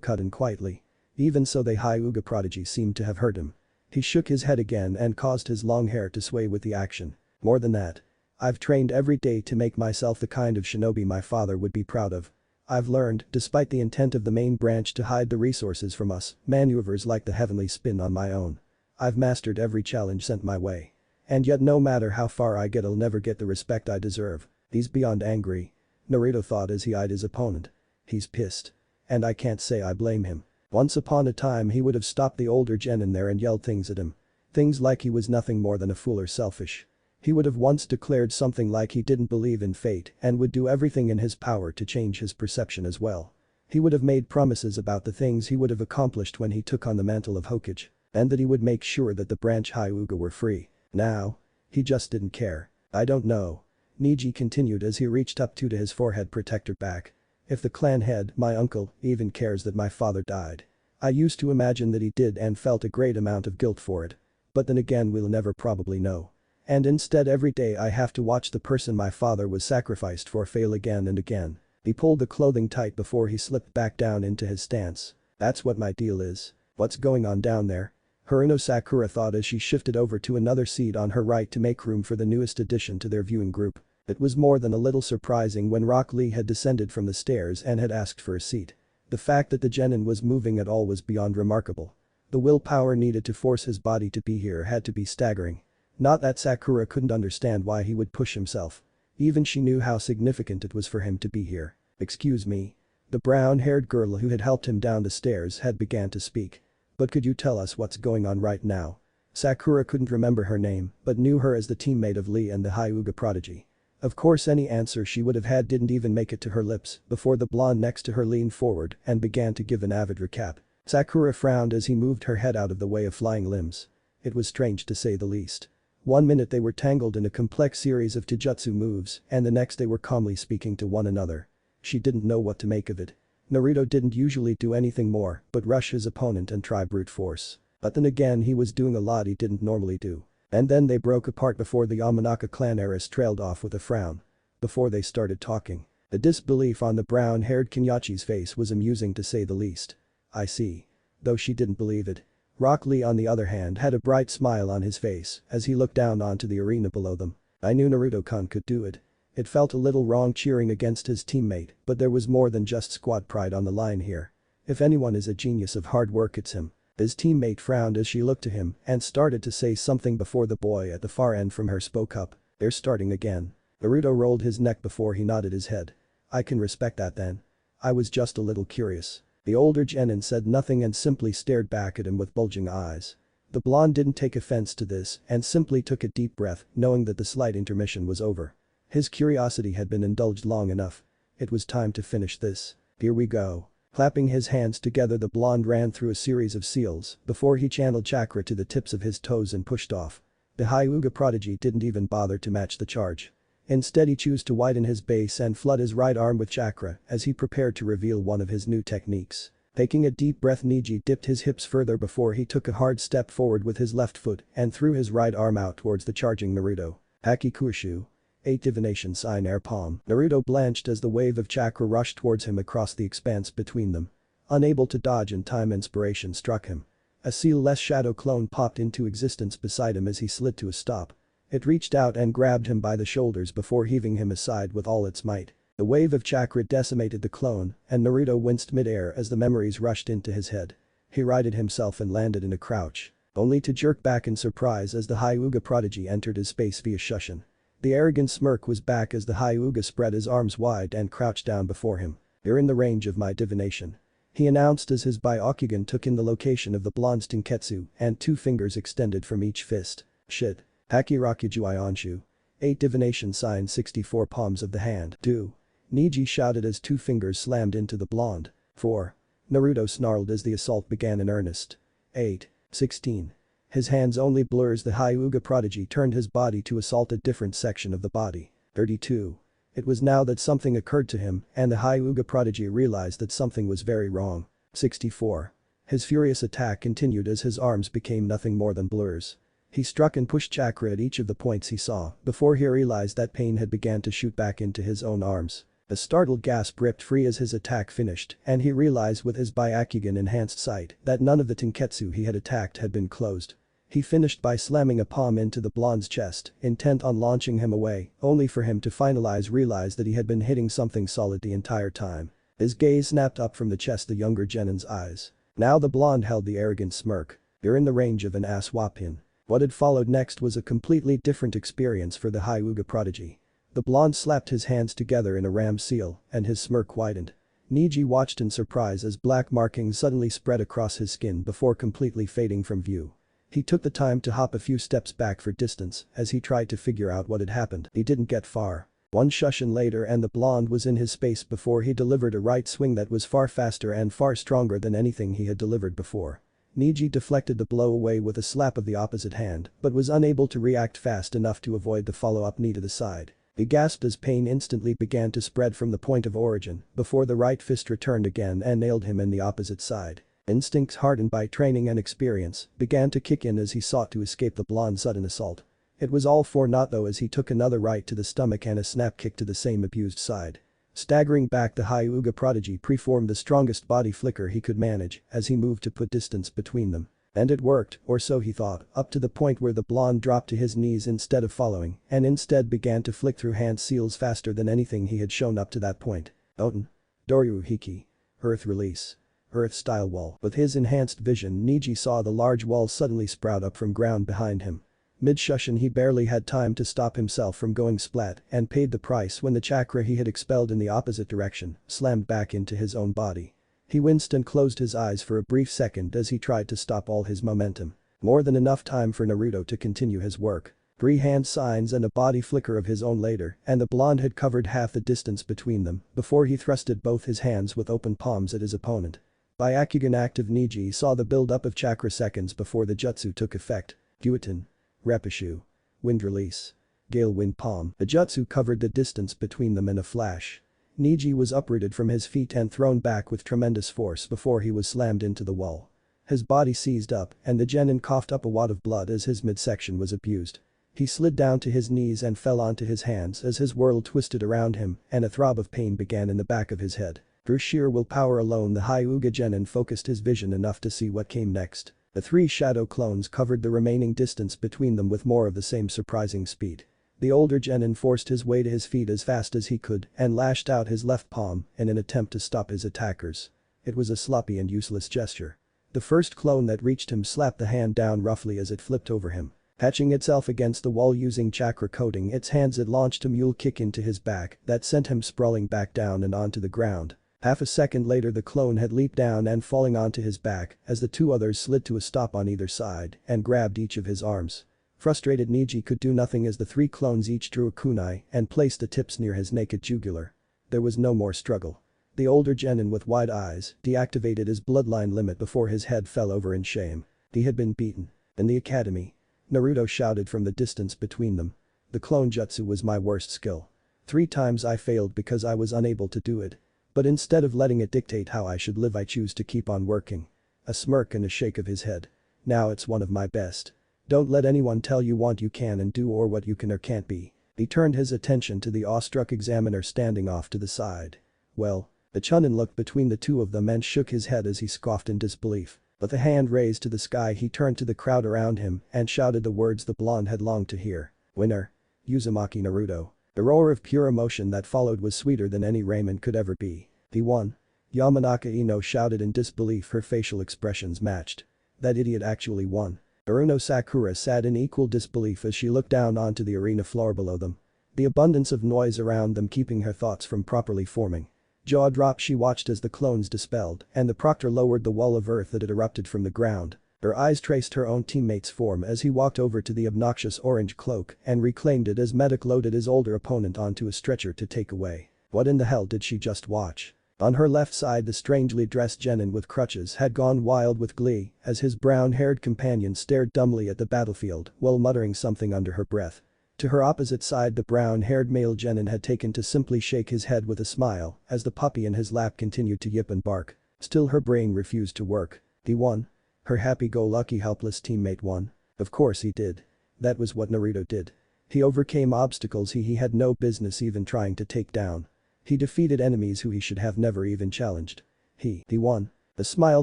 cut in quietly. Even so, the Hyuga prodigy seemed to have hurt him. He shook his head again and caused his long hair to sway with the action. More than that. I've trained every day to make myself the kind of shinobi my father would be proud of. I've learned, despite the intent of the main branch to hide the resources from us, maneuvers like the heavenly spin on my own. I've mastered every challenge sent my way. And yet no matter how far I get, I'll never get the respect I deserve. He's beyond angry. Naruto thought as he eyed his opponent. He's pissed. And I can't say I blame him. Once upon a time he would have stopped the older genin there and yelled things at him. Things like he was nothing more than a fool or selfish. He would have once declared something like he didn't believe in fate and would do everything in his power to change his perception as well. He would have made promises about the things he would have accomplished when he took on the mantle of Hokage, and that he would make sure that the branch Hyuga were free. Now, he just didn't care. I don't know. Neji continued as he reached up to his forehead protector back. If the clan head, my uncle, even cares that my father died. I used to imagine that he did and felt a great amount of guilt for it. But then again, we'll never probably know. And instead every day I have to watch the person my father was sacrificed for fail again and again. He pulled the clothing tight before he slipped back down into his stance. That's what my deal is. What's going on down there? Haruno Sakura thought as she shifted over to another seat on her right to make room for the newest addition to their viewing group. It was more than a little surprising when Rock Lee had descended from the stairs and had asked for a seat. The fact that the genin was moving at all was beyond remarkable. The willpower needed to force his body to be here had to be staggering. Not that Sakura couldn't understand why he would push himself. Even she knew how significant it was for him to be here. Excuse me. The brown-haired girl who had helped him down the stairs had began to speak. But could you tell us what's going on right now? Sakura couldn't remember her name, but knew her as the teammate of Lee and the Hyuga prodigy. Of course any answer she would have had didn't even make it to her lips before the blonde next to her leaned forward and began to give an avid recap. Sakura frowned as he moved her head out of the way of flying limbs. It was strange to say the least. 1 minute they were tangled in a complex series of taijutsu moves and the next they were calmly speaking to one another. She didn't know what to make of it. Naruto didn't usually do anything more but rush his opponent and try brute force. But then again he was doing a lot he didn't normally do. And then they broke apart before the Yamanaka clan heiress trailed off with a frown. Before they started talking. The disbelief on the brown-haired Kenyachi's face was amusing to say the least. I see. Though she didn't believe it. Rock Lee on the other hand had a bright smile on his face as he looked down onto the arena below them. I knew Naruto-kun could do it. It felt a little wrong cheering against his teammate, but there was more than just squad pride on the line here. If anyone is a genius of hard work, it's him. His teammate frowned as she looked to him and started to say something before the boy at the far end from her spoke up. They're starting again. Naruto rolled his neck before he nodded his head. I can respect that then. I was just a little curious. The older genin said nothing and simply stared back at him with bulging eyes. The blonde didn't take offense to this and simply took a deep breath, knowing that the slight intermission was over. His curiosity had been indulged long enough. It was time to finish this. Here we go. Clapping his hands together, the blonde ran through a series of seals before he channeled chakra to the tips of his toes and pushed off. The Hyuga prodigy didn't even bother to match the charge. Instead he chose to widen his base and flood his right arm with chakra as he prepared to reveal one of his new techniques. Taking a deep breath, Neji dipped his hips further before he took a hard step forward with his left foot and threw his right arm out towards the charging Naruto. Hakikushu. 8 divination sign air palm. Naruto blanched as the wave of chakra rushed towards him across the expanse between them. Unable to dodge in time, inspiration struck him. A seal-less shadow clone popped into existence beside him as he slid to a stop. It reached out and grabbed him by the shoulders before heaving him aside with all its might. The wave of chakra decimated the clone, and Naruto winced mid-air as the memories rushed into his head. He righted himself and landed in a crouch, only to jerk back in surprise as the Hyuga prodigy entered his space via Shushin. The arrogant smirk was back as the Hyuga spread his arms wide and crouched down before him. You're in the range of my divination. He announced as his Byakugan took in the location of the blonde's Tenketsu and 2 fingers extended from each fist. Shit. Haki Rakuju Onshu. 8 divination sign 64 palms of the hand. Do. Neji shouted as 2 fingers slammed into the blonde. 4. Naruto snarled as the assault began in earnest. 8. 16. His hands only blurs. The Hyuga prodigy turned his body to assault a different section of the body. 32. It was now that something occurred to him, and the Hyuga prodigy realized that something was very wrong. 64. His furious attack continued as his arms became nothing more than blurs. He struck and pushed chakra at each of the points he saw before he realized that pain had begun to shoot back into his own arms. A startled gasp ripped free as his attack finished, and he realized with his Byakugan enhanced sight that none of the Tenketsu he had attacked had been closed. He finished by slamming a palm into the blonde's chest, intent on launching him away, only for him to realize that he had been hitting something solid the entire time. His gaze snapped up from the chest the younger Genin's eyes. Now the blonde held the arrogant smirk. "You're in the range of an ass whopping." What had followed next was a completely different experience for the Hyuga prodigy. The blonde slapped his hands together in a ram seal, and his smirk widened. Neji watched in surprise as black markings suddenly spread across his skin before completely fading from view. He took the time to hop a few steps back for distance as he tried to figure out what had happened. He didn't get far. One shushin later and the blonde was in his space before he delivered a right swing that was far faster and far stronger than anything he had delivered before. Neji deflected the blow away with a slap of the opposite hand, but was unable to react fast enough to avoid the follow-up knee to the side. He gasped as pain instantly began to spread from the point of origin before the right fist returned again and nailed him in the opposite side. Instincts hardened by training and experience began to kick in as he sought to escape the blonde's sudden assault. It was all for naught though as he took another right to the stomach and a snap kick to the same abused side. Staggering back, the Hyuga prodigy preformed the strongest body flicker he could manage as he moved to put distance between them. And it worked, or so he thought, up to the point where the blonde dropped to his knees instead of following and instead began to flick through hand seals faster than anything he had shown up to that point. Oten. Doryu Hiki. Earth release. Earth-style wall. With his enhanced vision, Neji saw the large wall suddenly sprout up from ground behind him. Mid-shushin he barely had time to stop himself from going splat and paid the price when the chakra he had expelled in the opposite direction slammed back into his own body. He winced and closed his eyes for a brief second as he tried to stop all his momentum. More than enough time for Naruto to continue his work. 3 hand signs and a body flicker of his own later, and the blonde had covered half the distance between them before he thrusted both his hands with open palms at his opponent. Byakugan active Neji saw the build-up of chakra seconds before the jutsu took effect. Gyuiten. Repushu. Wind release. Gale wind palm. The jutsu covered the distance between them in a flash. Neji was uprooted from his feet and thrown back with tremendous force before he was slammed into the wall. His body seized up and the genin coughed up a wad of blood as his midsection was abused. He slid down to his knees and fell onto his hands as his world twisted around him and a throb of pain began in the back of his head. Through sheer willpower alone the Hyuga genin focused his vision enough to see what came next. The 3 shadow clones covered the remaining distance between them with more of the same surprising speed. The older genin forced his way to his feet as fast as he could and lashed out his left palm in an attempt to stop his attackers. It was a sloppy and useless gesture. The first clone that reached him slapped the hand down roughly as it flipped over him. Hatching itself against the wall using chakra coating its hands, it launched a mule kick into his back that sent him sprawling back down and onto the ground. Half a second later the clone had leaped down and falling onto his back as the 2 others slid to a stop on either side and grabbed each of his arms. Frustrated Neji could do nothing as the 3 clones each drew a kunai and placed the tips near his naked jugular. There was no more struggle. The older genin with wide eyes deactivated his bloodline limit before his head fell over in shame. He had been beaten. In the academy. Naruto shouted from the distance between them. The clone jutsu was my worst skill. 3 times I failed because I was unable to do it. But instead of letting it dictate how I should live I choose to keep on working. A smirk and a shake of his head. Now it's one of my best. Don't let anyone tell you what you can and do or what you can or can't be. He turned his attention to the awestruck examiner standing off to the side. Well, the Chunin looked between the 2 of them and shook his head as he scoffed in disbelief. With a hand raised to the sky he turned to the crowd around him and shouted the words the blonde had longed to hear. Winner. Uzumaki Naruto. The roar of pure emotion that followed was sweeter than any ramen could ever be. He won. Yamanaka Ino shouted in disbelief, her facial expressions matched. That idiot actually won. Aruno Sakura sat in equal disbelief as she looked down onto the arena floor below them. The abundance of noise around them keeping her thoughts from properly forming. Jaw dropped she watched as the clones dispelled and the proctor lowered the wall of earth that had erupted from the ground. Her eyes traced her own teammate's form as he walked over to the obnoxious orange cloak and reclaimed it as Medic loaded his older opponent onto a stretcher to take away. What in the hell did she just watch? On her left side the strangely dressed genin with crutches had gone wild with glee as his brown-haired companion stared dumbly at the battlefield while muttering something under her breath. To her opposite side the brown-haired male genin had taken to simply shake his head with a smile as the puppy in his lap continued to yip and bark. Still her brain refused to work. He won. Her happy-go-lucky helpless teammate won. Of course he did. That was what Naruto did. He overcame obstacles he had no business even trying to take down. He defeated enemies who he should have never even challenged. He won. A smile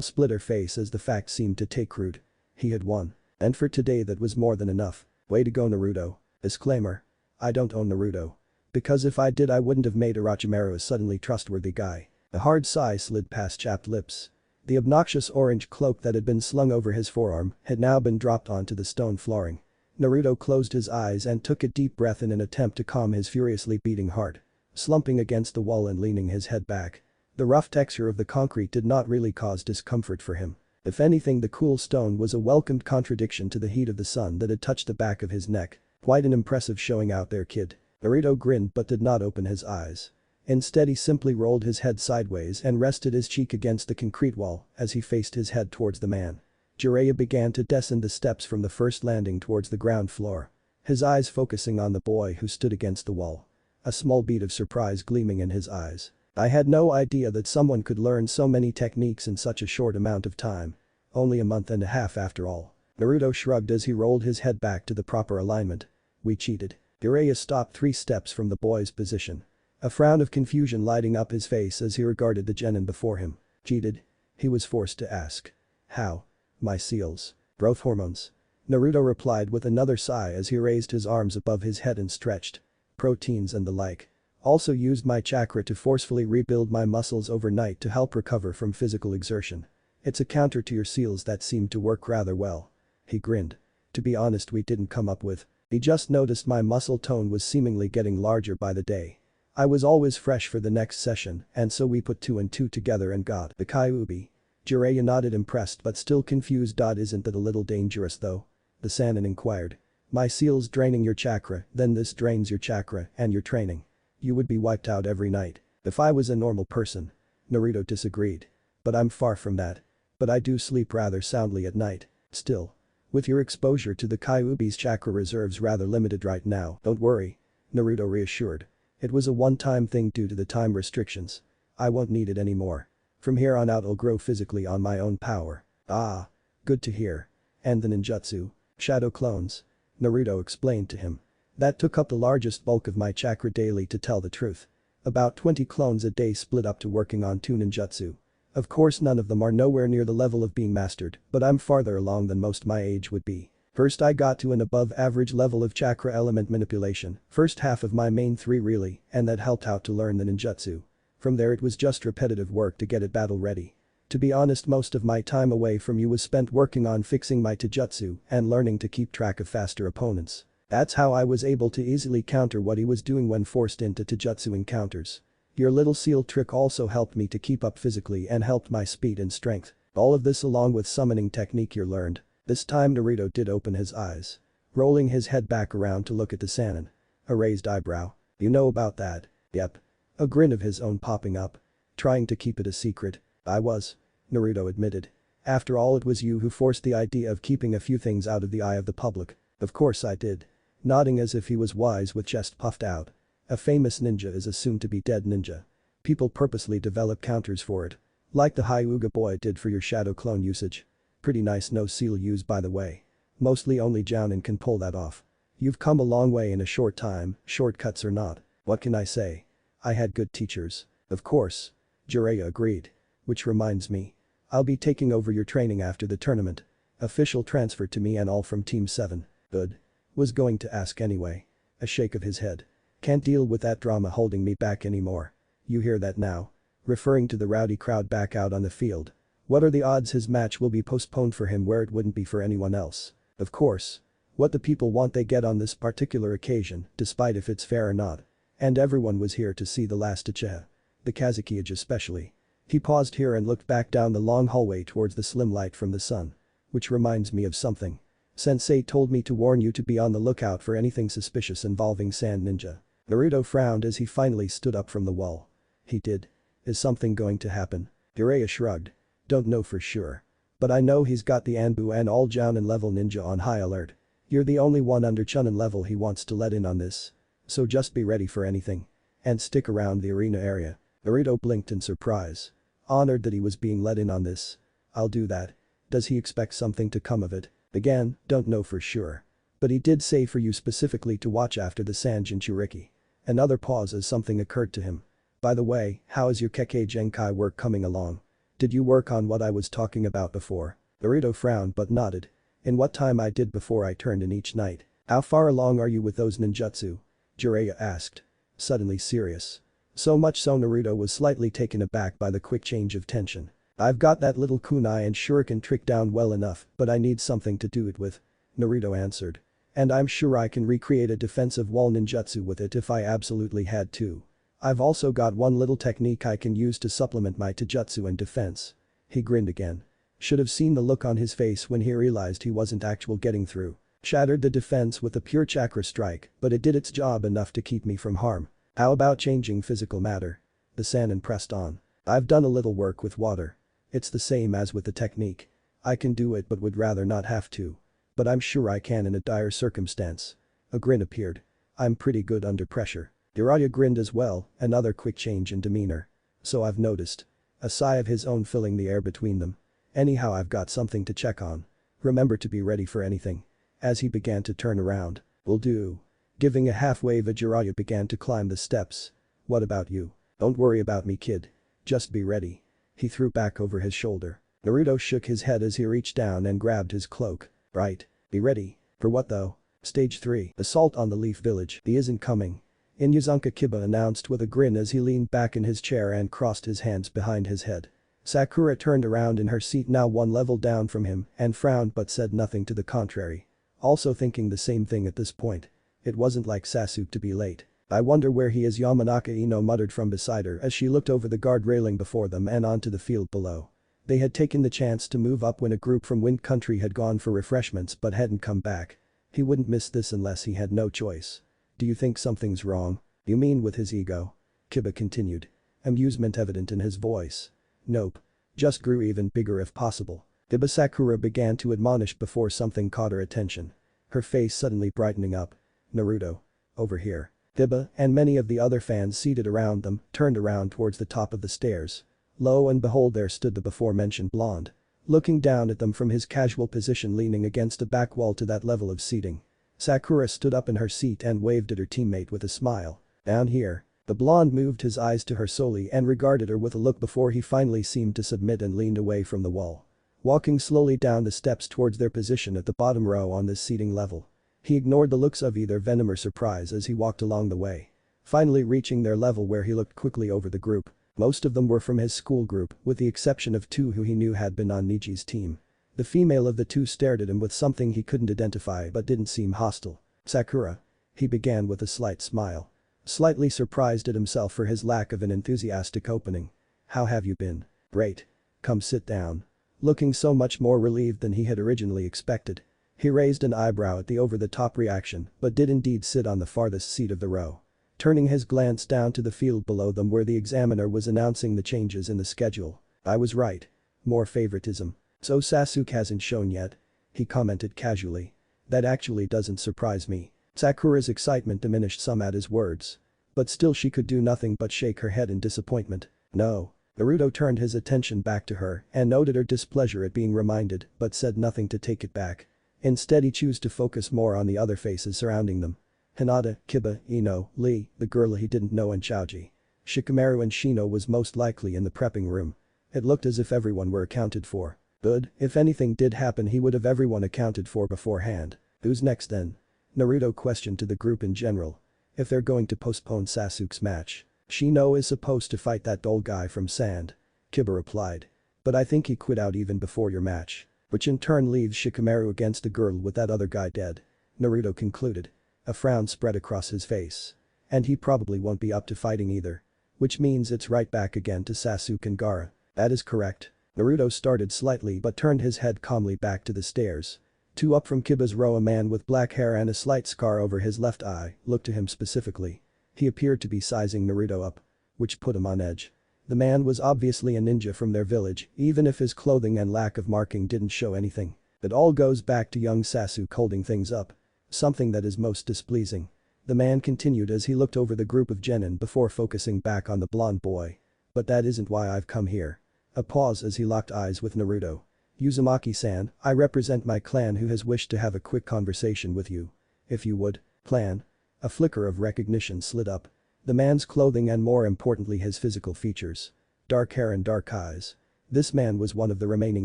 split her face as the fact seemed to take root. He had won. And for today that was more than enough. Way to go Naruto. Disclaimer. I don't own Naruto. Because if I did I wouldn't have made Orochimaru a suddenly trustworthy guy. A hard sigh slid past chapped lips. The obnoxious orange cloak that had been slung over his forearm had now been dropped onto the stone flooring. Naruto closed his eyes and took a deep breath in an attempt to calm his furiously beating heart. Slumping against the wall and leaning his head back. The rough texture of the concrete did not really cause discomfort for him. If anything the cool stone was a welcomed contradiction to the heat of the sun that had touched the back of his neck. Quite an impressive showing out there kid. Naruto grinned but did not open his eyes. Instead he simply rolled his head sideways and rested his cheek against the concrete wall as he faced his head towards the man. Jiraiya began to descend the steps from the first landing towards the ground floor. His eyes focusing on the boy who stood against the wall. A small bead of surprise gleaming in his eyes. I had no idea that someone could learn so many techniques in such a short amount of time. Only a month and a half after all. Naruto shrugged as he rolled his head back to the proper alignment. We cheated. Jiraiya stopped 3 steps from the boy's position. A frown of confusion lighting up his face as he regarded the genin before him. Cheated? He was forced to ask. How? My seals. Growth hormones. Naruto replied with another sigh as he raised his arms above his head and stretched. Proteins and the like. Also used my chakra to forcefully rebuild my muscles overnight to help recover from physical exertion. It's a counter to your seals that seemed to work rather well. He grinned. To be honest we didn't come up with. He just noticed my muscle tone was seemingly getting larger by the day. I was always fresh for the next session and so we put 2 and 2 together and got the Kyuubi. Jiraiya nodded impressed but still confused. Isn't that a little dangerous though? The Sannin inquired. My seals draining your chakra, then this drains your chakra and your training. You would be wiped out every night. If I was a normal person. Naruto disagreed. But I'm far from that. But I do sleep rather soundly at night. Still. With your exposure to the Kyuubi's chakra reserves rather limited right now. Don't worry. Naruto reassured. It was a one-time thing due to the time restrictions. I won't need it anymore. From here on out I'll grow physically on my own power. Ah. Good to hear. And the ninjutsu? Shadow clones. Naruto explained to him. That took up the largest bulk of my chakra daily to tell the truth. About 20 clones a day split up to working on 2 ninjutsu. Of course none of them are nowhere near the level of being mastered, but I'm farther along than most my age would be. First I got to an above average level of chakra element manipulation, first half of my main 3 really, and that helped out to learn the ninjutsu. From there it was just repetitive work to get it battle ready. To be honest most of my time away from you was spent working on fixing my taijutsu and learning to keep track of faster opponents. That's how I was able to easily counter what he was doing when forced into taijutsu encounters. Your little seal trick also helped me to keep up physically and helped my speed and strength. All of this along with summoning technique you learned. This time Naruto did open his eyes. Rolling his head back around to look at the Sannin. A raised eyebrow. You know about that? Yep. A grin of his own popping up. Trying to keep it a secret. I was. Naruto admitted. After all it was you who forced the idea of keeping a few things out of the eye of the public. Of course I did. Nodding as if he was wise with chest puffed out. A famous ninja is a soon-to-be-dead ninja. People purposely develop counters for it. Like the Hyuga boy did for your shadow clone usage. Pretty nice no seal use by the way. Mostly only Jounin can pull that off. You've come a long way in a short time, shortcuts or not. What can I say? I had good teachers. Of course. Jiraiya agreed. Which reminds me. I'll be taking over your training after the tournament. Official transfer to me and all from Team 7. Good. Was going to ask anyway. A shake of his head. Can't deal with that drama holding me back anymore. You hear that now? Referring to the rowdy crowd back out on the field. What are the odds his match will be postponed for him where it wouldn't be for anyone else? Of course. What the people want they get on this particular occasion, despite if it's fair or not. And everyone was here to see the last Uchiha. The Kazekage especially. He paused here and looked back down the long hallway towards the slim light from the sun. Which reminds me of something. Sensei told me to warn you to be on the lookout for anything suspicious involving Sand Ninja. Naruto frowned as he finally stood up from the wall. He did. Is something going to happen? Jiraiya shrugged. Don't know for sure. But I know he's got the Anbu and all Jounin level ninja on high alert. You're the only one under Chunin level he wants to let in on this. So just be ready for anything. And stick around the arena area. Naruto blinked in surprise. Honored that he was being let in on this. I'll do that. Does he expect something to come of it? Again, don't know for sure. But he did say for you specifically to watch after the Sanjinchuriki. Another pause as something occurred to him. By the way, how is your Kekkei Genkai work coming along? Did you work on what I was talking about before? Naruto frowned but nodded. In what time I did before I turned in each night. How far along are you with those ninjutsu? Jiraiya asked. Suddenly serious. So much so Naruto was slightly taken aback by the quick change of tension. I've got that little kunai and shuriken trick down well enough, but I need something to do it with. Naruto answered. And I'm sure I can recreate a defensive wall ninjutsu with it if I absolutely had to. I've also got one little technique I can use to supplement my taijutsu and defense. He grinned again. Should have seen the look on his face when he realized he wasn't actually getting through. Shattered the defense with a pure chakra strike, but it did its job enough to keep me from harm. How about changing physical matter? The Sannin pressed on. I've done a little work with water. It's the same as with the technique. I can do it but would rather not have to. But I'm sure I can in a dire circumstance. A grin appeared. I'm pretty good under pressure. Jiraiya grinned as well, another quick change in demeanor. So I've noticed. A sigh of his own filling the air between them. Anyhow I've got something to check on. Remember to be ready for anything. As he began to turn around. Will do. Giving a half wave Jiraiya began to climb the steps. What about you? Don't worry about me kid. Just be ready. He threw back over his shoulder. Naruto shook his head as he reached down and grabbed his cloak. Right. Be ready. For what though? Stage 3. Assault on the Leaf Village. He isn't coming. Inuyasha Kiba announced with a grin as he leaned back in his chair and crossed his hands behind his head. Sakura turned around in her seat now one level down from him and frowned but said nothing to the contrary. Also thinking the same thing at this point. It wasn't like Sasuke to be late. I wonder where he is Yamanaka Ino muttered from beside her as she looked over the guard railing before them and onto the field below. They had taken the chance to move up when a group from Wind Country had gone for refreshments but hadn't come back. He wouldn't miss this unless he had no choice. Do you think something's wrong? You mean with his ego? Kiba continued. Amusement evident in his voice. Nope. Just grew even bigger if possible. Kiba Sakura began to admonish before something caught her attention. Her face suddenly brightening up. Naruto. Over here. Kiba and many of the other fans seated around them turned around towards the top of the stairs. Lo and behold there stood the before-mentioned blonde. Looking down at them from his casual position leaning against a back wall to that level of seating. Sakura stood up in her seat and waved at her teammate with a smile. Down here. The blonde moved his eyes to her solely and regarded her with a look before he finally seemed to submit and leaned away from the wall. Walking slowly down the steps towards their position at the bottom row on this seating level. He ignored the looks of either venom or surprise as he walked along the way. Finally reaching their level where he looked quickly over the group. Most of them were from his school group with the exception of two who he knew had been on Neji's team. The female of the two stared at him with something he couldn't identify but didn't seem hostile. Sakura. He began with a slight smile. Slightly surprised at himself for his lack of an enthusiastic opening. How have you been? Great. Come sit down. Looking so much more relieved than he had originally expected. He raised an eyebrow at the over-the-top reaction but did indeed sit on the farthest seat of the row. Turning his glance down to the field below them where the examiner was announcing the changes in the schedule. I was right. More favoritism. So Sasuke hasn't shown yet? He commented casually. That actually doesn't surprise me. Sakura's excitement diminished some at his words. But still she could do nothing but shake her head in disappointment. No. Naruto turned his attention back to her and noted her displeasure at being reminded but said nothing to take it back. Instead he chose to focus more on the other faces surrounding them. Hinata, Kiba, Ino, Lee, the girl he didn't know and Chaoji. Shikamaru and Shino was most likely in the prepping room. It looked as if everyone were accounted for. Good, if anything did happen he would have everyone accounted for beforehand. Who's next then? Naruto questioned to the group in general. If they're going to postpone Sasuke's match. Shino is supposed to fight that old guy from Sand. Kiba replied. But I think he quit out even before your match. Which in turn leaves Shikamaru against the girl with that other guy dead. Naruto concluded. A frown spread across his face. And he probably won't be up to fighting either. Which means it's right back again to Sasuke and Gaara. That is correct. Naruto started slightly but turned his head calmly back to the stairs. Two up from Kiba's row a man with black hair and a slight scar over his left eye looked to him specifically. He appeared to be sizing Naruto up. Which put him on edge. The man was obviously a ninja from their village, even if his clothing and lack of marking didn't show anything. It all goes back to young Sasuke holding things up. Something that is most displeasing. The man continued as he looked over the group of genin before focusing back on the blonde boy. But that isn't why I've come here. A pause as he locked eyes with Naruto. Uzumaki-san, I represent my clan who has wished to have a quick conversation with you. If you would, clan. A flicker of recognition slid up. The man's clothing and more importantly his physical features. Dark hair and dark eyes. This man was one of the remaining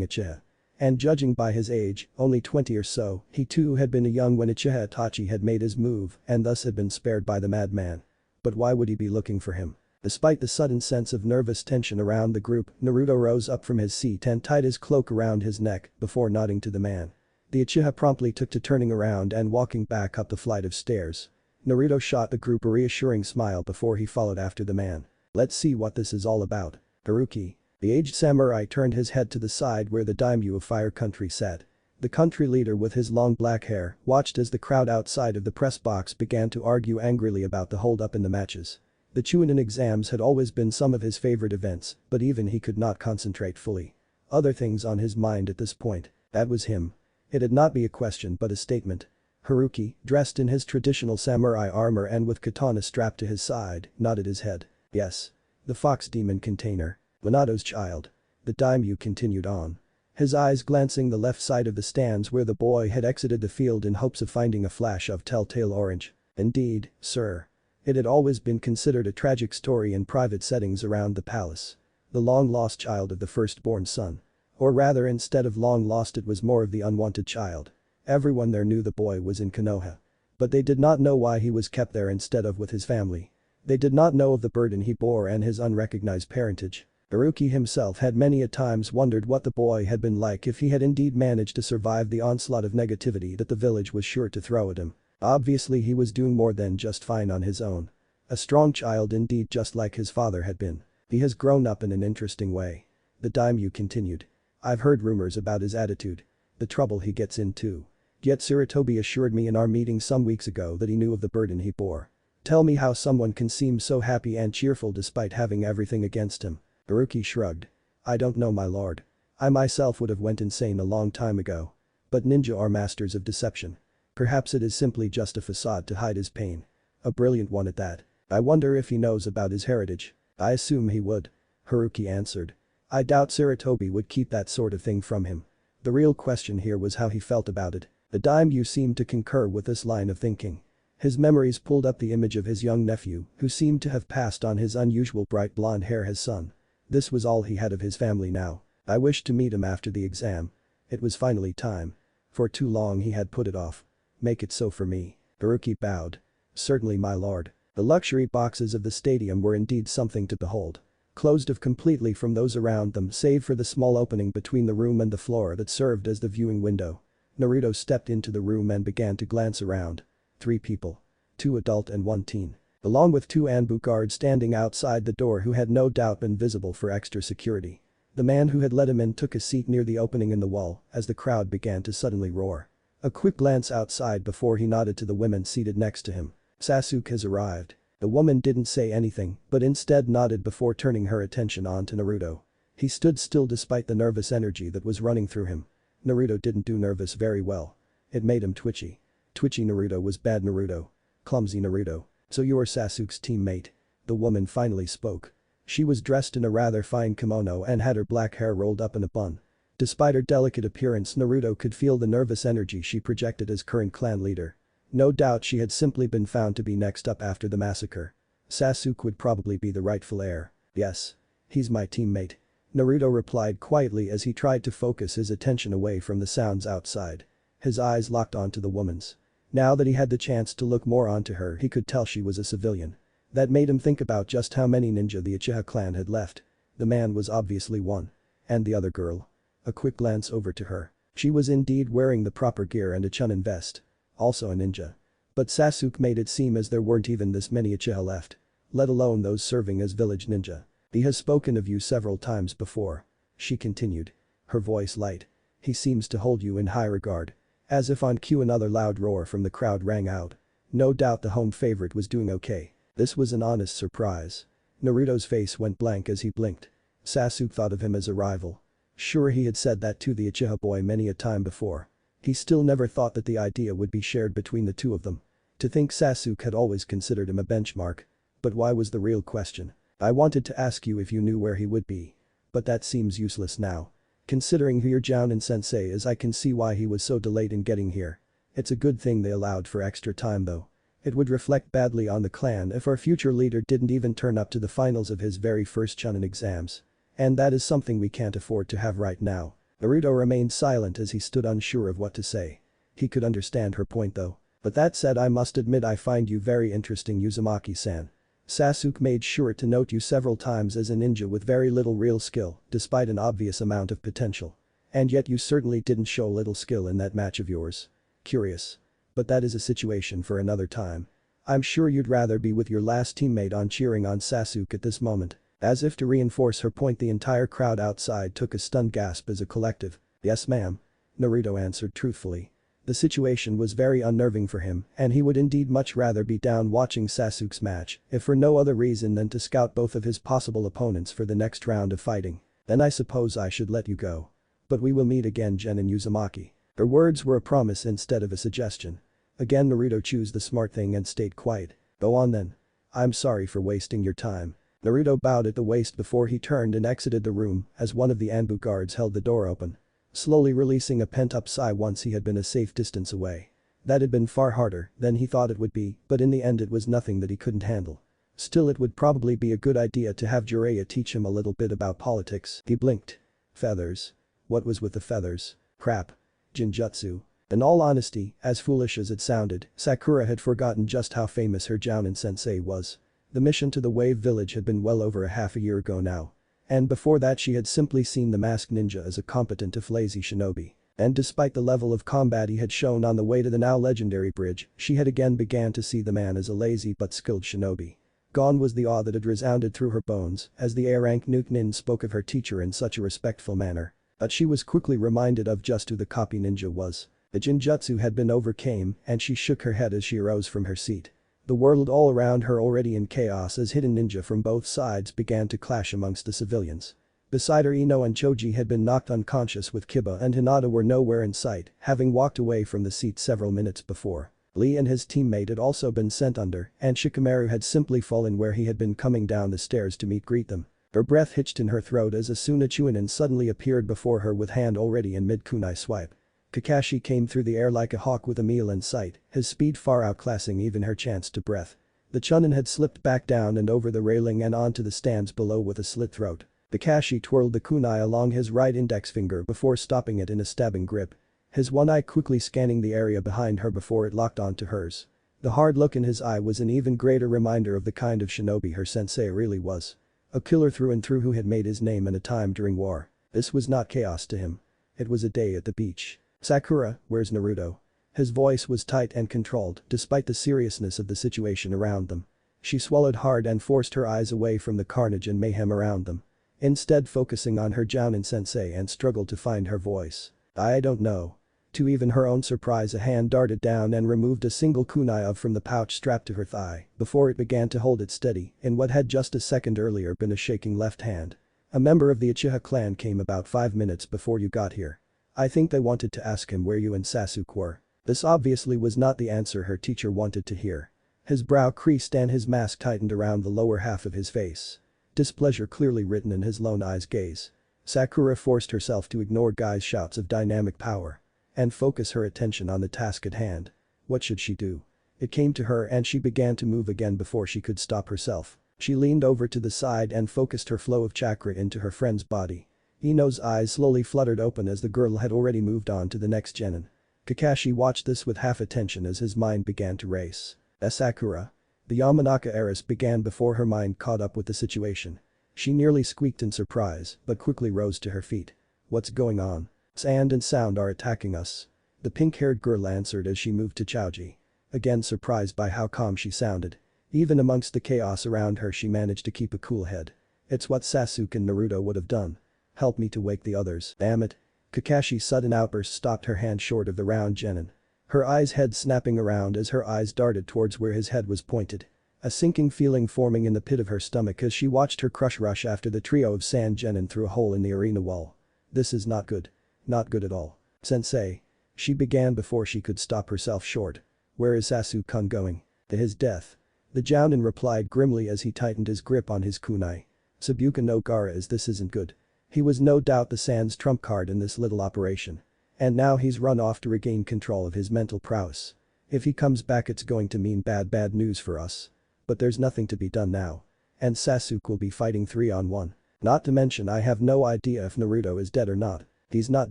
Uchiha. And judging by his age, only 20 or so, he too had been young when Uchiha Itachi had made his move and thus had been spared by the madman. But why would he be looking for him? Despite the sudden sense of nervous tension around the group, Naruto rose up from his seat and tied his cloak around his neck before nodding to the man. The Uchiha promptly took to turning around and walking back up the flight of stairs. Naruto shot the group a reassuring smile before he followed after the man. Let's see what this is all about. Haruki. The aged samurai turned his head to the side where the daimyo of Fire Country sat. The country leader with his long black hair watched as the crowd outside of the press box began to argue angrily about the hold-up in the matches. The Chunin exams had always been some of his favorite events, but even he could not concentrate fully. Other things on his mind at this point. That was him. It'd not be a question but a statement. Haruki, dressed in his traditional samurai armor and with katana strapped to his side, nodded his head. Yes. The fox demon container. Minato's child. The daimyo continued on. His eyes glancing the left side of the stands where the boy had exited the field in hopes of finding a flash of telltale orange. Indeed, sir. It had always been considered a tragic story in private settings around the palace. The long-lost child of the firstborn son. Or rather instead of long-lost it was more of the unwanted child. Everyone there knew the boy was in Konoha. But they did not know why he was kept there instead of with his family. They did not know of the burden he bore and his unrecognized parentage. Haruki himself had many a times wondered what the boy had been like if he had indeed managed to survive the onslaught of negativity that the village was sure to throw at him. Obviously he was doing more than just fine on his own. A strong child indeed just like his father had been. He has grown up in an interesting way. The daimyo continued. I've heard rumors about his attitude. The trouble he gets into. Yet Sarutobi assured me in our meeting some weeks ago that he knew of the burden he bore. Tell me how someone can seem so happy and cheerful despite having everything against him. Haruki shrugged. I don't know, my lord. I myself would have went insane a long time ago. But ninja are masters of deception. Perhaps it is simply just a facade to hide his pain. A brilliant one at that. I wonder if he knows about his heritage. I assume he would. Haruki answered. I doubt Sarutobi would keep that sort of thing from him. The real question here was how he felt about it. The daimyo seemed to concur with this line of thinking. His memories pulled up the image of his young nephew, who seemed to have passed on his unusual bright blonde hair his son. This was all he had of his family now. I wished to meet him after the exam. It was finally time. For too long he had put it off. Make it so for me. Haruki bowed. Certainly, my lord. The luxury boxes of the stadium were indeed something to behold. Closed off completely from those around them save for the small opening between the room and the floor that served as the viewing window. Naruto stepped into the room and began to glance around. 3 people. 2 adult and 1 teen. Along with 2 Anbu guards standing outside the door who had no doubt been visible for extra security. The man who had let him in took a seat near the opening in the wall as the crowd began to suddenly roar. A quick glance outside before he nodded to the women seated next to him. Sasuke has arrived. The woman didn't say anything but instead nodded before turning her attention on to Naruto. He stood still despite the nervous energy that was running through him. Naruto didn't do nervous very well. It made him twitchy. Twitchy Naruto was bad Naruto. Clumsy Naruto. So you are Sasuke's teammate. The woman finally spoke. She was dressed in a rather fine kimono and had her black hair rolled up in a bun. Despite her delicate appearance, Naruto could feel the nervous energy she projected as current clan leader. No doubt she had simply been found to be next up after the massacre. Sasuke would probably be the rightful heir. Yes. He's my teammate. Naruto replied quietly as he tried to focus his attention away from the sounds outside. His eyes locked onto the woman's. Now that he had the chance to look more onto her, he could tell she was a civilian. That made him think about just how many ninja the Uchiha clan had left. The man was obviously one. And the other girl. A quick glance over to her. She was indeed wearing the proper gear and a Chunin vest. Also a ninja. But Sasuke made it seem as there weren't even this many Uchiha left. Let alone those serving as village ninja. He has spoken of you several times before. She continued. Her voice light. He seems to hold you in high regard. As if on cue another loud roar from the crowd rang out. No doubt the home favorite was doing okay. This was an honest surprise. Naruto's face went blank as he blinked. Sasuke thought of him as a rival. Sure, he had said that to the Uchiha boy many a time before. He still never thought that the idea would be shared between the two of them. To think Sasuke had always considered him a benchmark. But why was the real question. I wanted to ask you if you knew where he would be. But that seems useless now. Considering who your Jounin-sensei is, I can see why he was so delayed in getting here. It's a good thing they allowed for extra time though. It would reflect badly on the clan if our future leader didn't even turn up to the finals of his very first Chunin exams. And that is something we can't afford to have right now. Naruto remained silent as he stood unsure of what to say. He could understand her point though. But that said, I must admit I find you very interesting, Uzumaki-san. Sasuke made sure to note you several times as a ninja with very little real skill, despite an obvious amount of potential. And yet you certainly didn't show little skill in that match of yours. Curious. But that is a situation for another time. I'm sure you'd rather be with your last teammate on cheering on Sasuke at this moment. As if to reinforce her point, the entire crowd outside took a stunned gasp as a collective. Yes ma'am. Naruto answered truthfully. The situation was very unnerving for him, and he would indeed much rather be down watching Sasuke's match, if for no other reason than to scout both of his possible opponents for the next round of fighting. Then I suppose I should let you go. But we will meet again, Genin Uzumaki. Her words were a promise instead of a suggestion. Again Naruto chose the smart thing and stayed quiet. Go on then. I'm sorry for wasting your time. Naruto bowed at the waist before he turned and exited the room as one of the Anbu guards held the door open. Slowly releasing a pent-up sigh once he had been a safe distance away. That had been far harder than he thought it would be, but in the end it was nothing that he couldn't handle. Still, it would probably be a good idea to have Jiraiya teach him a little bit about politics. He blinked. Feathers. What was with the feathers? Crap. Jinjutsu. In all honesty, as foolish as it sounded, Sakura had forgotten just how famous her Jounin-sensei was. The mission to the Wave Village had been well over a half a year ago now. And before that she had simply seen the masked ninja as a competent if lazy shinobi. And despite the level of combat he had shown on the way to the now legendary bridge, she had again began to see the man as a lazy but skilled shinobi. Gone was the awe that had resounded through her bones as the A-rank Nuke Nin spoke of her teacher in such a respectful manner. But she was quickly reminded of just who the copy ninja was. The Jinjutsu had been overcame and she shook her head as she arose from her seat. The world all around her already in chaos as hidden ninja from both sides began to clash amongst the civilians. Beside her, Ino and Choji had been knocked unconscious with Kiba, and Hinata were nowhere in sight, having walked away from the seat several minutes before. Lee and his teammate had also been sent under, and Shikamaru had simply fallen where he had been coming down the stairs to greet them. Her breath hitched in her throat as Asuna Chunin suddenly appeared before her with hand already in mid-kunai swipe. Kakashi came through the air like a hawk with a meal in sight, his speed far outclassing even her chance to breath. The Chunin had slipped back down and over the railing and onto the stands below with a slit throat. Kakashi twirled the kunai along his right index finger before stopping it in a stabbing grip. His one eye quickly scanning the area behind her before it locked onto hers. The hard look in his eye was an even greater reminder of the kind of shinobi her sensei really was. A killer through and through who had made his name in a time during war. This was not chaos to him. It was a day at the beach. Sakura, where's Naruto? His voice was tight and controlled despite the seriousness of the situation around them. She swallowed hard and forced her eyes away from the carnage and mayhem around them. Instead focusing on her Jounin-sensei and struggled to find her voice. I don't know. To even her own surprise, a hand darted down and removed a single kunai from the pouch strapped to her thigh before it began to hold it steady in what had just a second earlier been a shaking left hand. A member of the Uchiha clan came about 5 minutes before you got here. I think they wanted to ask him where you and Sasuke were. This obviously was not the answer her teacher wanted to hear. His brow creased and his mask tightened around the lower half of his face. Displeasure clearly written in his lone eye's gaze. Sakura forced herself to ignore Guy's shouts of dynamic power and focus her attention on the task at hand. What should she do? It came to her and she began to move again before she could stop herself. She leaned over to the side and focused her flow of chakra into her friend's body. Ino's eyes slowly fluttered open as the girl had already moved on to the next genin. Kakashi watched this with half attention as his mind began to race. Sakura. The Yamanaka heiress began before her mind caught up with the situation. She nearly squeaked in surprise but quickly rose to her feet. What's going on? Sand and sound are attacking us. The pink-haired girl answered as she moved to Choji. Again surprised by how calm she sounded. Even amongst the chaos around her she managed to keep a cool head. It's what Sasuke and Naruto would have done. Help me to wake the others. Damn it. Kakashi's sudden outburst stopped her hand short of the round genin. Her eyes head snapping around as her eyes darted towards where his head was pointed. A sinking feeling forming in the pit of her stomach as she watched her crush rush after the trio of Sand Genin through a hole in the arena wall. This is not good. Not good at all. Sensei. She began before she could stop herself short. Where is Sasuke-kun going? To his death. The Jounin replied grimly as he tightened his grip on his kunai. Sabuka no Gara is this isn't good. He was no doubt the Sand's trump card in this little operation. And now he's run off to regain control of his mental prowess. If he comes back it's going to mean bad news for us. But there's nothing to be done now. And Sasuke will be fighting 3-on-1. Not to mention I have no idea if Naruto is dead or not. He's not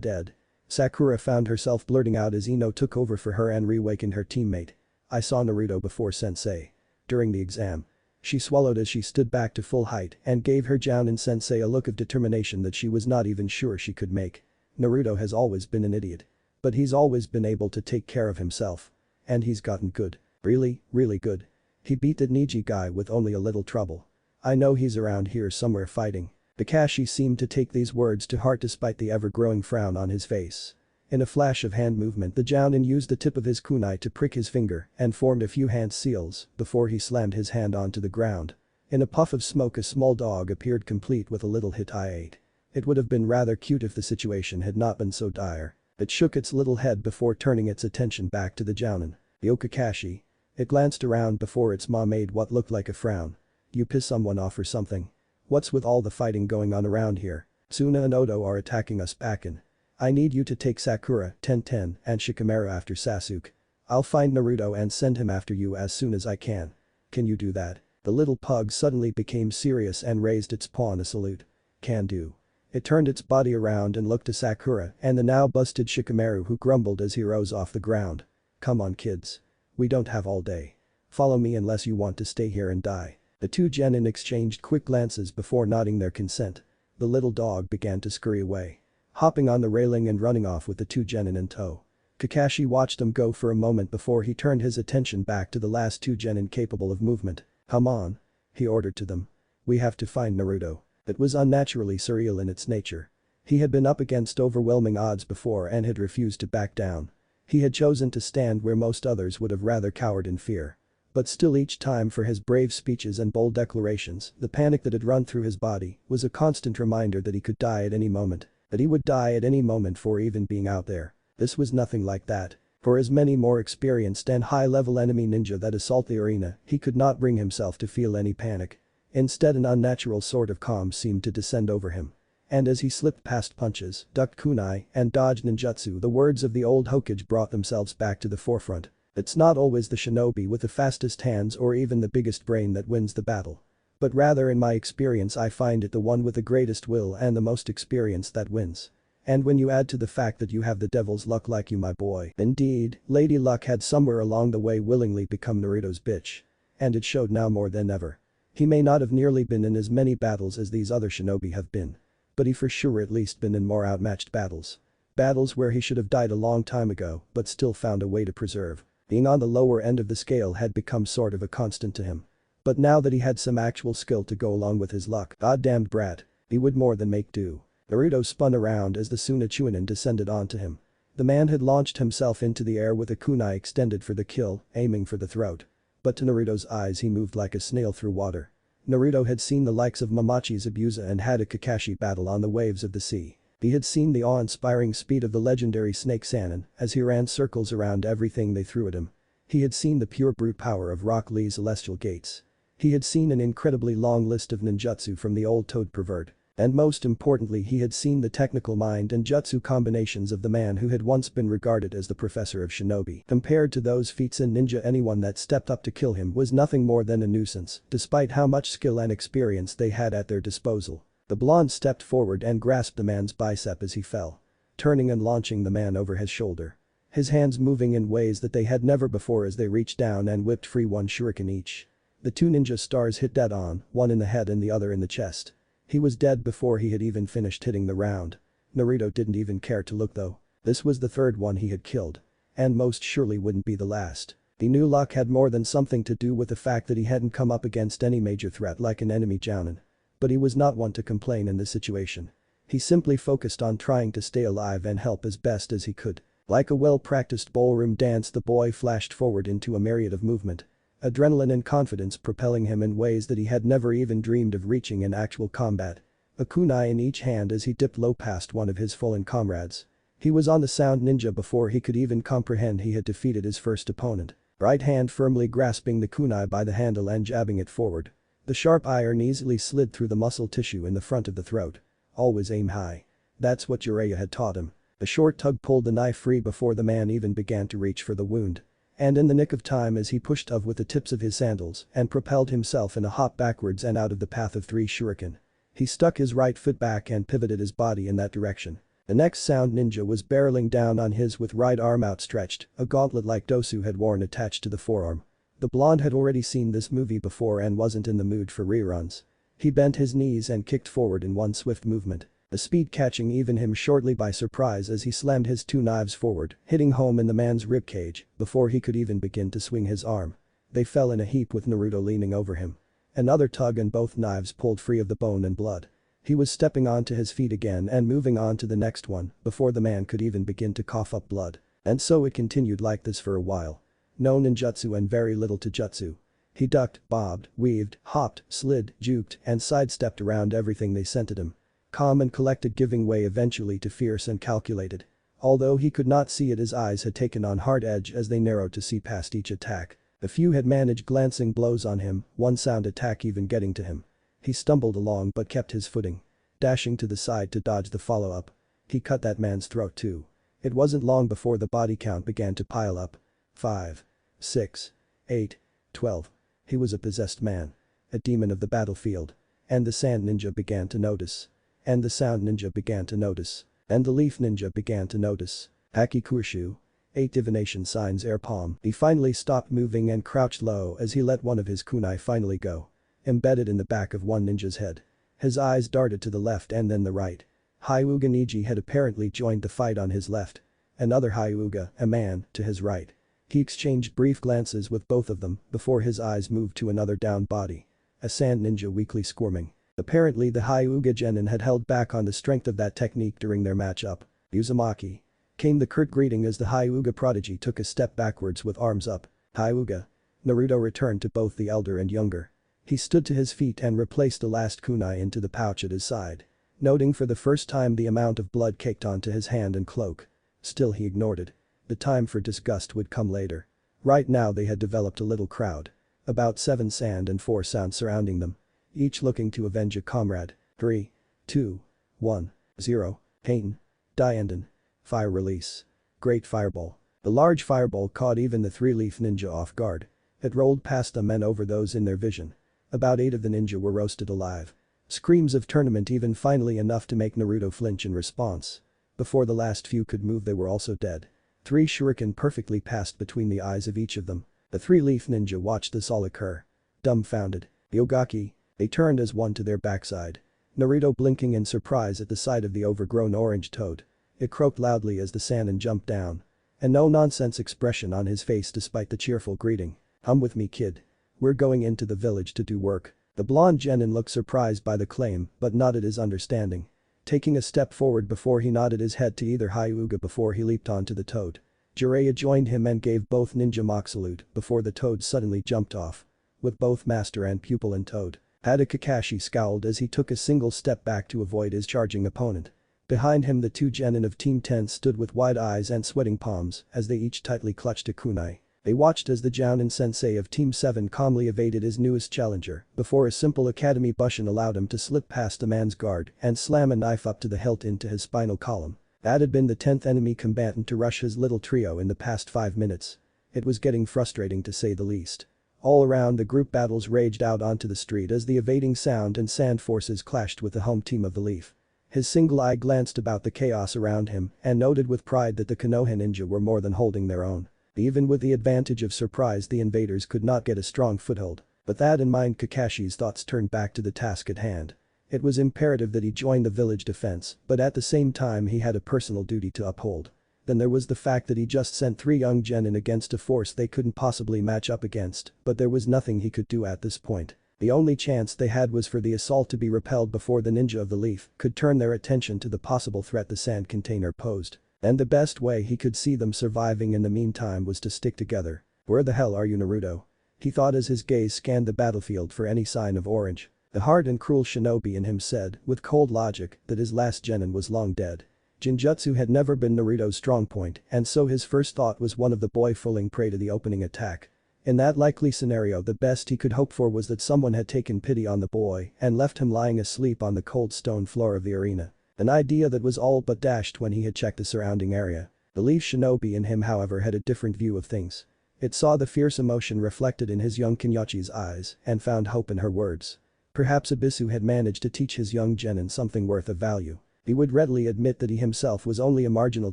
dead. Sakura found herself blurting out as Ino took over for her and reawakened her teammate. I saw Naruto before sensei. During the exam. She swallowed as she stood back to full height and gave her Jounin sensei a look of determination that she was not even sure she could make. Naruto has always been an idiot. But he's always been able to take care of himself. And he's gotten good. Really good. He beat the Neji guy with only a little trouble. I know he's around here somewhere fighting. Kakashi seemed to take these words to heart despite the ever-growing frown on his face. In a flash of hand movement the Jounin used the tip of his kunai to prick his finger and formed a few hand seals before he slammed his hand onto the ground. In a puff of smoke a small dog appeared complete with a little hit I ate. It would have been rather cute if the situation had not been so dire. It shook its little head before turning its attention back to the Jounin. Yo Kakashi. It glanced around before its maw made what looked like a frown. You piss someone off or something? What's with all the fighting going on around here? Suna and Odo are attacking us back in. I need you to take Sakura, Tenten, and Shikamaru after Sasuke. I'll find Naruto and send him after you as soon as I can. Can you do that? The little pug suddenly became serious and raised its paw in a salute. Can do. It turned its body around and looked to Sakura and the now busted Shikamaru who grumbled as he rose off the ground. Come on kids. We don't have all day. Follow me unless you want to stay here and die. The two genin exchanged quick glances before nodding their consent. The little dog began to scurry away. Hopping on the railing and running off with the two genin in tow. Kakashi watched them go for a moment before he turned his attention back to the last two genin capable of movement. Come on. He ordered to them. We have to find Naruto. It was unnaturally surreal in its nature. He had been up against overwhelming odds before and had refused to back down. He had chosen to stand where most others would have rather cowered in fear. But still each time for his brave speeches and bold declarations, the panic that had run through his body was a constant reminder that he could die at any moment. That he would die at any moment for even being out there. This was nothing like that. For as many more experienced and high-level enemy ninja that assault the arena, he could not bring himself to feel any panic. Instead an unnatural sort of calm seemed to descend over him. And as he slipped past punches, ducked kunai, and dodged ninjutsu the words of the old hokage brought themselves back to the forefront. It's not always the shinobi with the fastest hands or even the biggest brain that wins the battle. But rather in my experience I find it the one with the greatest will and the most experience that wins. And when you add to the fact that you have the devil's luck like you my boy. Indeed, Lady Luck had somewhere along the way willingly become Naruto's bitch. And it showed now more than ever. He may not have nearly been in as many battles as these other shinobi have been. But he for sure at least been in more outmatched battles. Battles where he should have died a long time ago but still found a way to preserve. Being on the lower end of the scale had become sort of a constant to him. But now that he had some actual skill to go along with his luck, goddamned brat, he would more than make do. Naruto spun around as the Suna Chunin descended onto him. The man had launched himself into the air with a kunai extended for the kill, aiming for the throat. But to Naruto's eyes he moved like a snail through water. Naruto had seen the likes of Mamachi's Abusa and had a Kakashi battle on the waves of the sea. He had seen the awe-inspiring speed of the legendary Snake Sannin as he ran circles around everything they threw at him. He had seen the pure brute power of Rock Lee's Celestial Gates. He had seen an incredibly long list of ninjutsu from the old Toad pervert. And most importantly he had seen the technical mind and jutsu combinations of the man who had once been regarded as the professor of shinobi. Compared to those feats in ninja anyone that stepped up to kill him was nothing more than a nuisance, despite how much skill and experience they had at their disposal. The blonde stepped forward and grasped the man's bicep as he fell. Turning and launching the man over his shoulder. His hands moving in ways that they had never before as they reached down and whipped free one shuriken each. The two ninja stars hit dead on, one in the head and the other in the chest. He was dead before he had even finished hitting the round. Naruto didn't even care to look though. This was the third one he had killed. And most surely wouldn't be the last. He knew luck had more than something to do with the fact that he hadn't come up against any major threat like an enemy Jounin. But he was not one to complain in this situation. He simply focused on trying to stay alive and help as best as he could. Like a well-practiced ballroom dance the boy flashed forward into a myriad of movement. Adrenaline and confidence propelling him in ways that he had never even dreamed of reaching in actual combat. A kunai in each hand as he dipped low past one of his fallen comrades. He was on the sound ninja before he could even comprehend he had defeated his first opponent. Right hand firmly grasping the kunai by the handle and jabbing it forward. The sharp iron easily slid through the muscle tissue in the front of the throat. Always aim high. That's what Jiraiya had taught him. A short tug pulled the knife free before the man even began to reach for the wound. And in the nick of time as he pushed up with the tips of his sandals and propelled himself in a hop backwards and out of the path of 3 shuriken. He stuck his right foot back and pivoted his body in that direction. The next sound ninja was barreling down on his with right arm outstretched, a gauntlet like Dosu had worn attached to the forearm. The blonde had already seen this movie before and wasn't in the mood for reruns. He bent his knees and kicked forward in one swift movement. The speed catching even him shortly by surprise as he slammed his 2 knives forward, hitting home in the man's ribcage before he could even begin to swing his arm. They fell in a heap with Naruto leaning over him. Another tug and both knives pulled free of the bone and blood. He was stepping onto his feet again and moving on to the next one before the man could even begin to cough up blood. And so it continued like this for a while. No ninjutsu and very little taijutsu. He ducked, bobbed, weaved, hopped, slid, juked, and sidestepped around everything they sent at him. Calm and collected, giving way eventually to fierce and calculated. Although he could not see it, his eyes had taken on hard edge as they narrowed to see past each attack. A few had managed glancing blows on him, one sound attack even getting to him. He stumbled along but kept his footing. Dashing to the side to dodge the follow-up. He cut that man's throat too. It wasn't long before the body count began to pile up. 5, 6, 8, 12. He was a possessed man. A demon of the battlefield. And the sand ninja began to notice. And the sound ninja began to notice. And the leaf ninja began to notice. Akikushu. 8 divination signs air palm. He finally stopped moving and crouched low as he let one of his kunai finally go. Embedded in the back of one ninja's head. His eyes darted to the left and then the right. Hyuga Neji had apparently joined the fight on his left. Another Hyuga, a man, to his right. He exchanged brief glances with both of them before his eyes moved to another downed body. A sand ninja weakly squirming. Apparently the Hyuga genin had held back on the strength of that technique during their matchup. Uzumaki. Came the curt greeting as the Hyuga prodigy took a step backwards with arms up. Hyuga. Naruto returned to both the elder and younger. He stood to his feet and replaced the last kunai into the pouch at his side. Noting for the first time the amount of blood caked onto his hand and cloak. Still he ignored it. The time for disgust would come later. Right now they had developed a little crowd. About 7 sand and 4 sound surrounding them. Each looking to avenge a comrade. 3, 2, 1, 0. Pain. Dienden. Fire release. Great fireball. The large fireball caught even the 3-leaf ninja off guard. It rolled past them and over those in their vision. About 8 of the ninja were roasted alive. Screams of tournament, even finally enough to make Naruto flinch in response. Before the last few could move they were also dead. 3 shuriken perfectly passed between the eyes of each of them. The 3-leaf ninja watched this all occur. Dumbfounded. Yogaki. They turned as one to their backside. Naruto blinking in surprise at the sight of the overgrown orange toad. It croaked loudly as the Sannin jumped down. A no-nonsense expression on his face despite the cheerful greeting. "Come with me, kid. We're going into the village to do work." The blonde genin looked surprised by the claim but nodded his understanding. Taking a step forward before he nodded his head to either Hyuga before he leaped onto the toad. Jiraiya joined him and gave both ninja mock salute before the toad suddenly jumped off. With both master and pupil in toad. Ada Kakashi scowled as he took a single step back to avoid his charging opponent. Behind him the 2 genin of Team 10 stood with wide eyes and sweating palms as they each tightly clutched a kunai. They watched as the Jounin sensei of Team 7 calmly evaded his newest challenger before a simple academy bushin allowed him to slip past the man's guard and slam a knife up to the hilt into his spinal column. That had been the 10th enemy combatant to rush his little trio in the past 5 minutes. It was getting frustrating to say the least. All around the group battles raged out onto the street as the evading sound and sand forces clashed with the home team of the Leaf. His single eye glanced about the chaos around him and noted with pride that the Konoha ninja were more than holding their own. Even with the advantage of surprise the invaders could not get a strong foothold. But that in mind Kakashi's thoughts turned back to the task at hand. It was imperative that he join the village defense, but at the same time he had a personal duty to uphold. Then there was the fact that he just sent 3 young genin against a force they couldn't possibly match up against, but there was nothing he could do at this point. The only chance they had was for the assault to be repelled before the ninja of the Leaf could turn their attention to the possible threat the sand container posed. And the best way he could see them surviving in the meantime was to stick together. "Where the hell are you, Naruto?" he thought as his gaze scanned the battlefield for any sign of orange. The hard and cruel shinobi in him said, with cold logic, that his last genin was long dead. Genjutsu had never been Naruto's strong point, and so his first thought was one of the boy falling prey to the opening attack. In that likely scenario, the best he could hope for was that someone had taken pity on the boy and left him lying asleep on the cold stone floor of the arena. An idea that was all but dashed when he had checked the surrounding area. The leaf shinobi in him, however, had a different view of things. It saw the fierce emotion reflected in his young Kinyachi's eyes and found hope in her words. Perhaps Abisu had managed to teach his young genin something worth of value. He would readily admit that he himself was only a marginal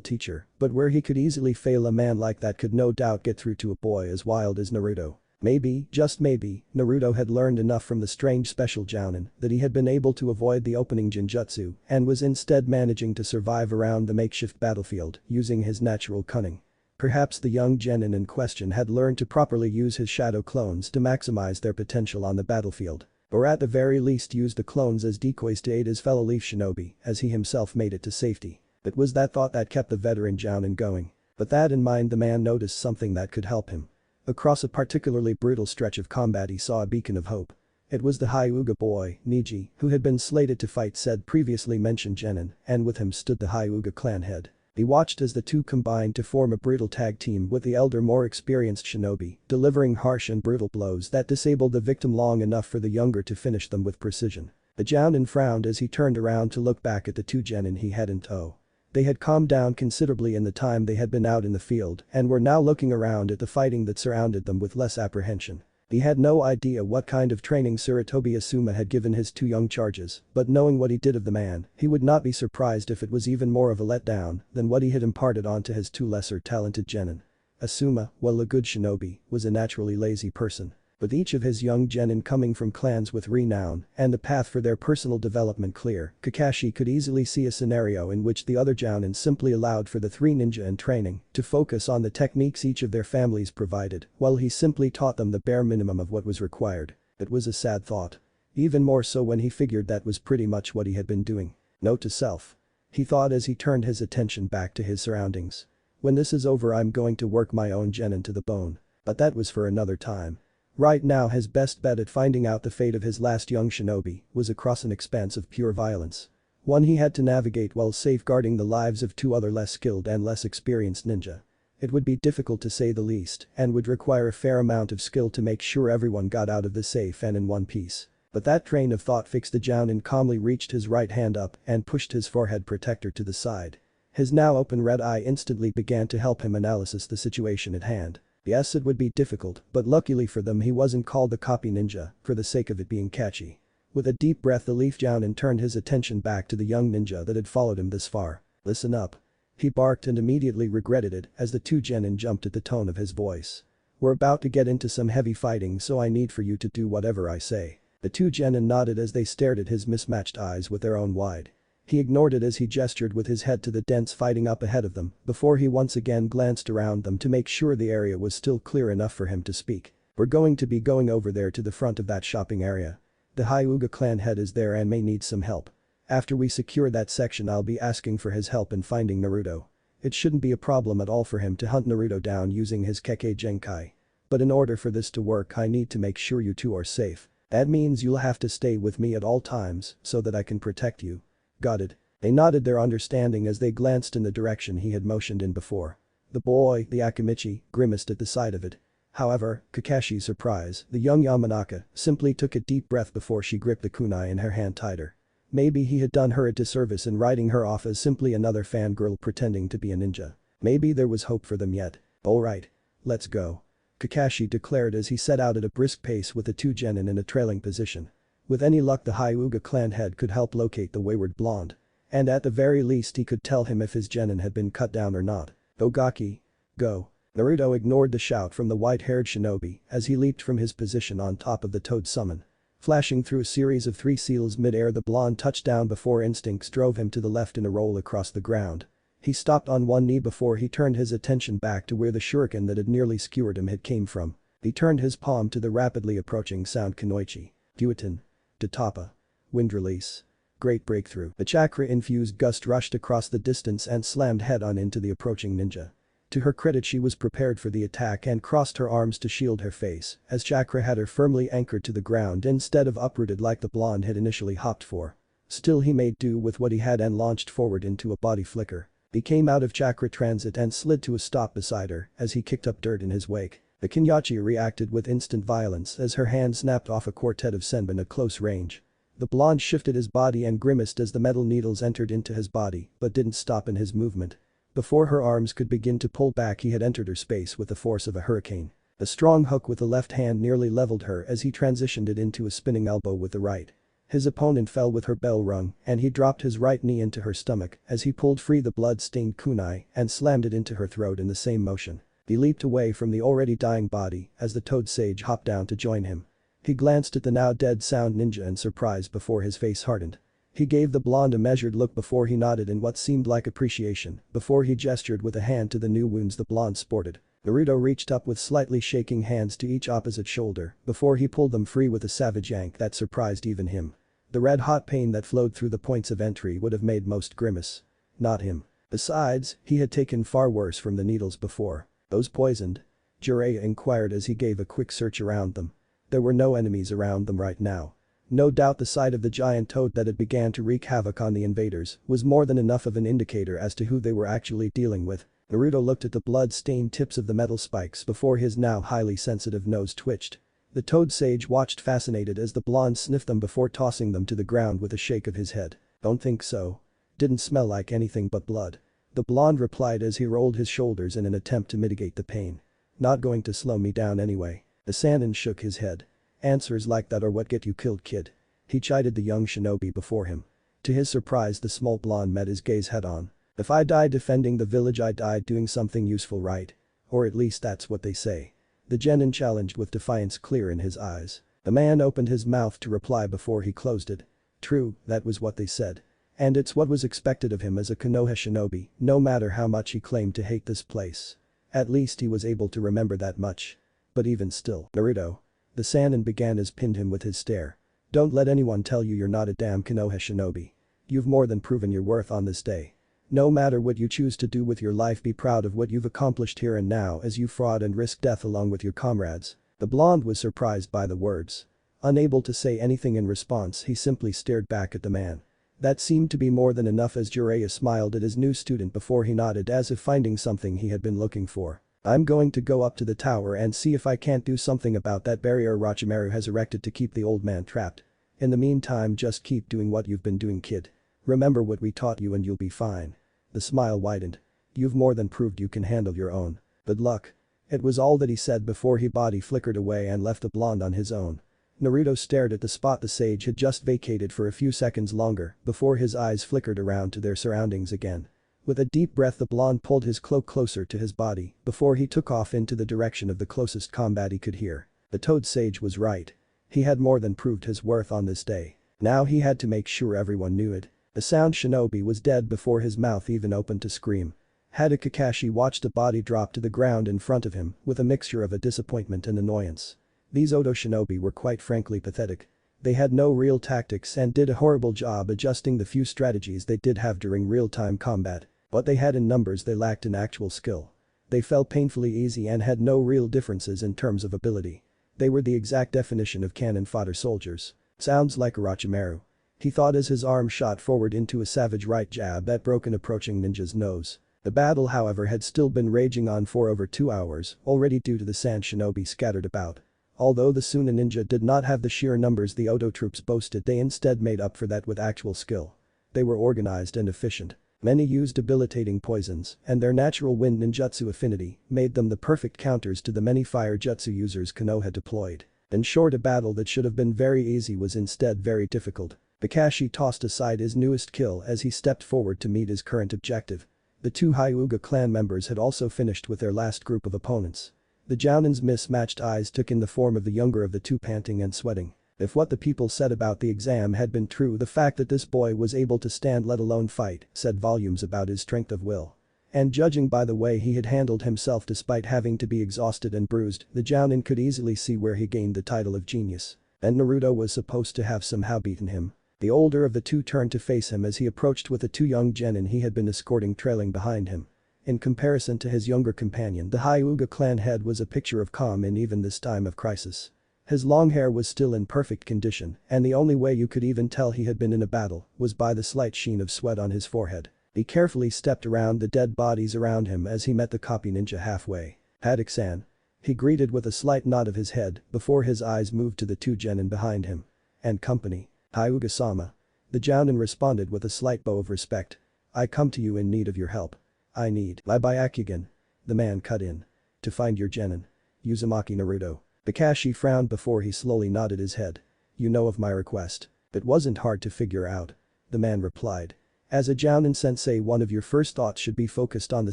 teacher, but where he could easily fail, a man like that could no doubt get through to a boy as wild as Naruto. Maybe, just maybe, Naruto had learned enough from the strange special jounin that he had been able to avoid the opening genjutsu and was instead managing to survive around the makeshift battlefield using his natural cunning. Perhaps the young genin in question had learned to properly use his shadow clones to maximize their potential on the battlefield. Or at the very least use the clones as decoys to aid his fellow leaf shinobi as he himself made it to safety. It was that thought that kept the veteran jounin going. But that in mind, the man noticed something that could help him. Across a particularly brutal stretch of combat he saw a beacon of hope. It was the Hyuga boy, Neji, who had been slated to fight said previously mentioned genin, and with him stood the Hyuga clan head. He watched as the two combined to form a brutal tag team with the elder, more experienced shinobi, delivering harsh and brutal blows that disabled the victim long enough for the younger to finish them with precision. The jounin frowned as he turned around to look back at the two genin he had in tow. They had calmed down considerably in the time they had been out in the field and were now looking around at the fighting that surrounded them with less apprehension. He had no idea what kind of training Sarutobi Asuma had given his two young charges, but knowing what he did of the man, he would not be surprised if it was even more of a letdown than what he had imparted onto his two lesser talented genin. Asuma, while a good shinobi, was a naturally lazy person. With each of his young genin coming from clans with renown and the path for their personal development clear, Kakashi could easily see a scenario in which the other jounin simply allowed for the three ninja in training to focus on the techniques each of their families provided, while he simply taught them the bare minimum of what was required. It was a sad thought. Even more so when he figured that was pretty much what he had been doing. Note to self. He thought as he turned his attention back to his surroundings. When this is over, I'm going to work my own genin to the bone. But that was for another time. Right now his best bet at finding out the fate of his last young shinobi was across an expanse of pure violence. One he had to navigate while safeguarding the lives of two other less skilled and less experienced ninja. It would be difficult to say the least and would require a fair amount of skill to make sure everyone got out of the safe and in one piece. But that train of thought fixed, the jounin calmly reached his right hand up and pushed his forehead protector to the side. His now open red eye instantly began to help him analyze the situation at hand. Yes, it would be difficult, but luckily for them he wasn't called a copy ninja for the sake of it being catchy. With a deep breath, the leaf jounin turned his attention back to the young ninja that had followed him this far. Listen up. He barked and immediately regretted it as the two genin jumped at the tone of his voice. We're about to get into some heavy fighting, so I need for you to do whatever I say. The two genin nodded as they stared at his mismatched eyes with their own wide. He ignored it as he gestured with his head to the dense fighting up ahead of them before he once again glanced around them to make sure the area was still clear enough for him to speak. We're going to be going over there to the front of that shopping area. The Hyuga clan head is there and may need some help. After we secure that section, I'll be asking for his help in finding Naruto. It shouldn't be a problem at all for him to hunt Naruto down using his Kekkei Genkai. But in order for this to work, I need to make sure you two are safe. That means you'll have to stay with me at all times so that I can protect you. Got it. They nodded their understanding as they glanced in the direction he had motioned in before. The boy, the Akamichi, grimaced at the sight of it. However, Kakashi's surprise, the young Yamanaka, simply took a deep breath before she gripped the kunai in her hand tighter. Maybe he had done her a disservice in writing her off as simply another fangirl pretending to be a ninja. Maybe there was hope for them yet. Alright. Let's go. Kakashi declared as he set out at a brisk pace with the two genin in a trailing position. With any luck, the Hyuga clan head could help locate the wayward blonde. And at the very least he could tell him if his genin had been cut down or not. Ogaki. Go. Naruto ignored the shout from the white-haired shinobi as he leaped from his position on top of the toad summon. Flashing through a series of three seals mid-air, the blonde touched down before instincts drove him to the left in a roll across the ground. He stopped on one knee before he turned his attention back to where the shuriken that had nearly skewered him had came from. He turned his palm to the rapidly approaching sound Kunoichi. Fuetin. Tatapa. Wind release. Great breakthrough. The chakra-infused gust rushed across the distance and slammed head-on into the approaching ninja. To her credit, she was prepared for the attack and crossed her arms to shield her face, as chakra had her firmly anchored to the ground instead of uprooted like the blonde had initially hopped for. Still, he made do with what he had and launched forward into a body flicker. He came out of chakra transit and slid to a stop beside her as he kicked up dirt in his wake. The Kenyachi reacted with instant violence as her hand snapped off a quartet of senbon at close range. The blonde shifted his body and grimaced as the metal needles entered into his body but didn't stop in his movement. Before her arms could begin to pull back, he had entered her space with the force of a hurricane. A strong hook with the left hand nearly leveled her as he transitioned it into a spinning elbow with the right. His opponent fell with her bell rung and he dropped his right knee into her stomach as he pulled free the blood-stained kunai and slammed it into her throat in the same motion. He leaped away from the already dying body as the Toad Sage hopped down to join him. He glanced at the now dead sound ninja in surprise before his face hardened. He gave the blonde a measured look before he nodded in what seemed like appreciation before he gestured with a hand to the new wounds the blonde sported. Naruto reached up with slightly shaking hands to each opposite shoulder before he pulled them free with a savage yank that surprised even him. The red-hot pain that flowed through the points of entry would have made most grimace. Not him. Besides, he had taken far worse from the needles before. Those poisoned? Jiraiya inquired as he gave a quick search around them. There were no enemies around them right now. No doubt the sight of the giant toad that had began to wreak havoc on the invaders was more than enough of an indicator as to who they were actually dealing with. Naruto looked at the blood-stained tips of the metal spikes before his now highly sensitive nose twitched. The Toad Sage watched fascinated as the blonde sniffed them before tossing them to the ground with a shake of his head. Don't think so. Didn't smell like anything but blood. The blonde replied as he rolled his shoulders in an attempt to mitigate the pain. Not going to slow me down anyway. The Sannin shook his head. Answers like that are what get you killed, kid. He chided the young shinobi before him. To his surprise, the small blonde met his gaze head-on. If I died defending the village, I died doing something useful, right? Or at least that's what they say. The genin challenged with defiance clear in his eyes. The man opened his mouth to reply before he closed it. True, that was what they said. And it's what was expected of him as a Konoha shinobi, no matter how much he claimed to hate this place. At least he was able to remember that much. But even still, Naruto. The Sannin began as pinned him with his stare. Don't let anyone tell you you're not a damn Konoha shinobi. You've more than proven your worth on this day. No matter what you choose to do with your life, be proud of what you've accomplished here and now as you fought and risked death along with your comrades. The blonde was surprised by the words. Unable to say anything in response, he simply stared back at the man. That seemed to be more than enough as Jiraiya smiled at his new student before he nodded as if finding something he had been looking for. I'm going to go up to the tower and see if I can't do something about that barrier Orochimaru has erected to keep the old man trapped. In the meantime, just keep doing what you've been doing, kid. Remember what we taught you and you'll be fine. The smile widened. You've more than proved you can handle your own. Good luck. It was all that he said before he body flickered away and left the blonde on his own. Naruto stared at the spot the sage had just vacated for a few seconds longer before his eyes flickered around to their surroundings again. With a deep breath, the blonde pulled his cloak closer to his body before he took off into the direction of the closest combat he could hear. The Toad Sage was right. He had more than proved his worth on this day. Now he had to make sure everyone knew it. The sound shinobi was dead before his mouth even opened to scream. Hada Kakashi watched a body drop to the ground in front of him with a mixture of a disappointment and annoyance. These Odo shinobi were quite frankly pathetic. They had no real tactics and did a horrible job adjusting the few strategies they did have during real-time combat. What they had in numbers they lacked in actual skill. They fell painfully easy and had no real differences in terms of ability. They were the exact definition of cannon fodder soldiers. Sounds like Orochimaru. He thought as his arm shot forward into a savage right jab that broke an approaching ninja's nose. The battle, however, had still been raging on for over 2 hours, already due to the sand shinobi scattered about. Although the Suna ninja did not have the sheer numbers the Odo troops boasted, they instead made up for that with actual skill. They were organized and efficient. Many used debilitating poisons, and their natural wind ninjutsu affinity made them the perfect counters to the many fire jutsu users Konoha deployed. In short, a battle that should have been very easy was instead very difficult. Kakashi tossed aside his newest kill as he stepped forward to meet his current objective. The 2 Hyuga clan members had also finished with their last group of opponents. The Jounin's mismatched eyes took in the form of the younger of the two, panting and sweating. If what the people said about the exam had been true, the fact that this boy was able to stand let alone fight said volumes about his strength of will. And judging by the way he had handled himself despite having to be exhausted and bruised, the Jounin could easily see where he gained the title of genius. And Naruto was supposed to have somehow beaten him. The older of the two turned to face him as he approached with the 2 young genin he had been escorting trailing behind him. In comparison to his younger companion, the Hyuga clan head was a picture of calm in even this time of crisis. His long hair was still in perfect condition, and the only way you could even tell he had been in a battle was by the slight sheen of sweat on his forehead. He carefully stepped around the dead bodies around him as he met the copy ninja halfway. "Haddock-san." He greeted with a slight nod of his head before his eyes moved to the two genin behind him. "And company." "Hyuga-sama." The jounin responded with a slight bow of respect. "I come to you in need of your help." "I need Byakugan." The man cut in. "To find your genin." "Uzumaki Naruto." Kakashi frowned before he slowly nodded his head. "You know of my request." "It wasn't hard to figure out." The man replied. "As a jounin sensei, one of your first thoughts should be focused on the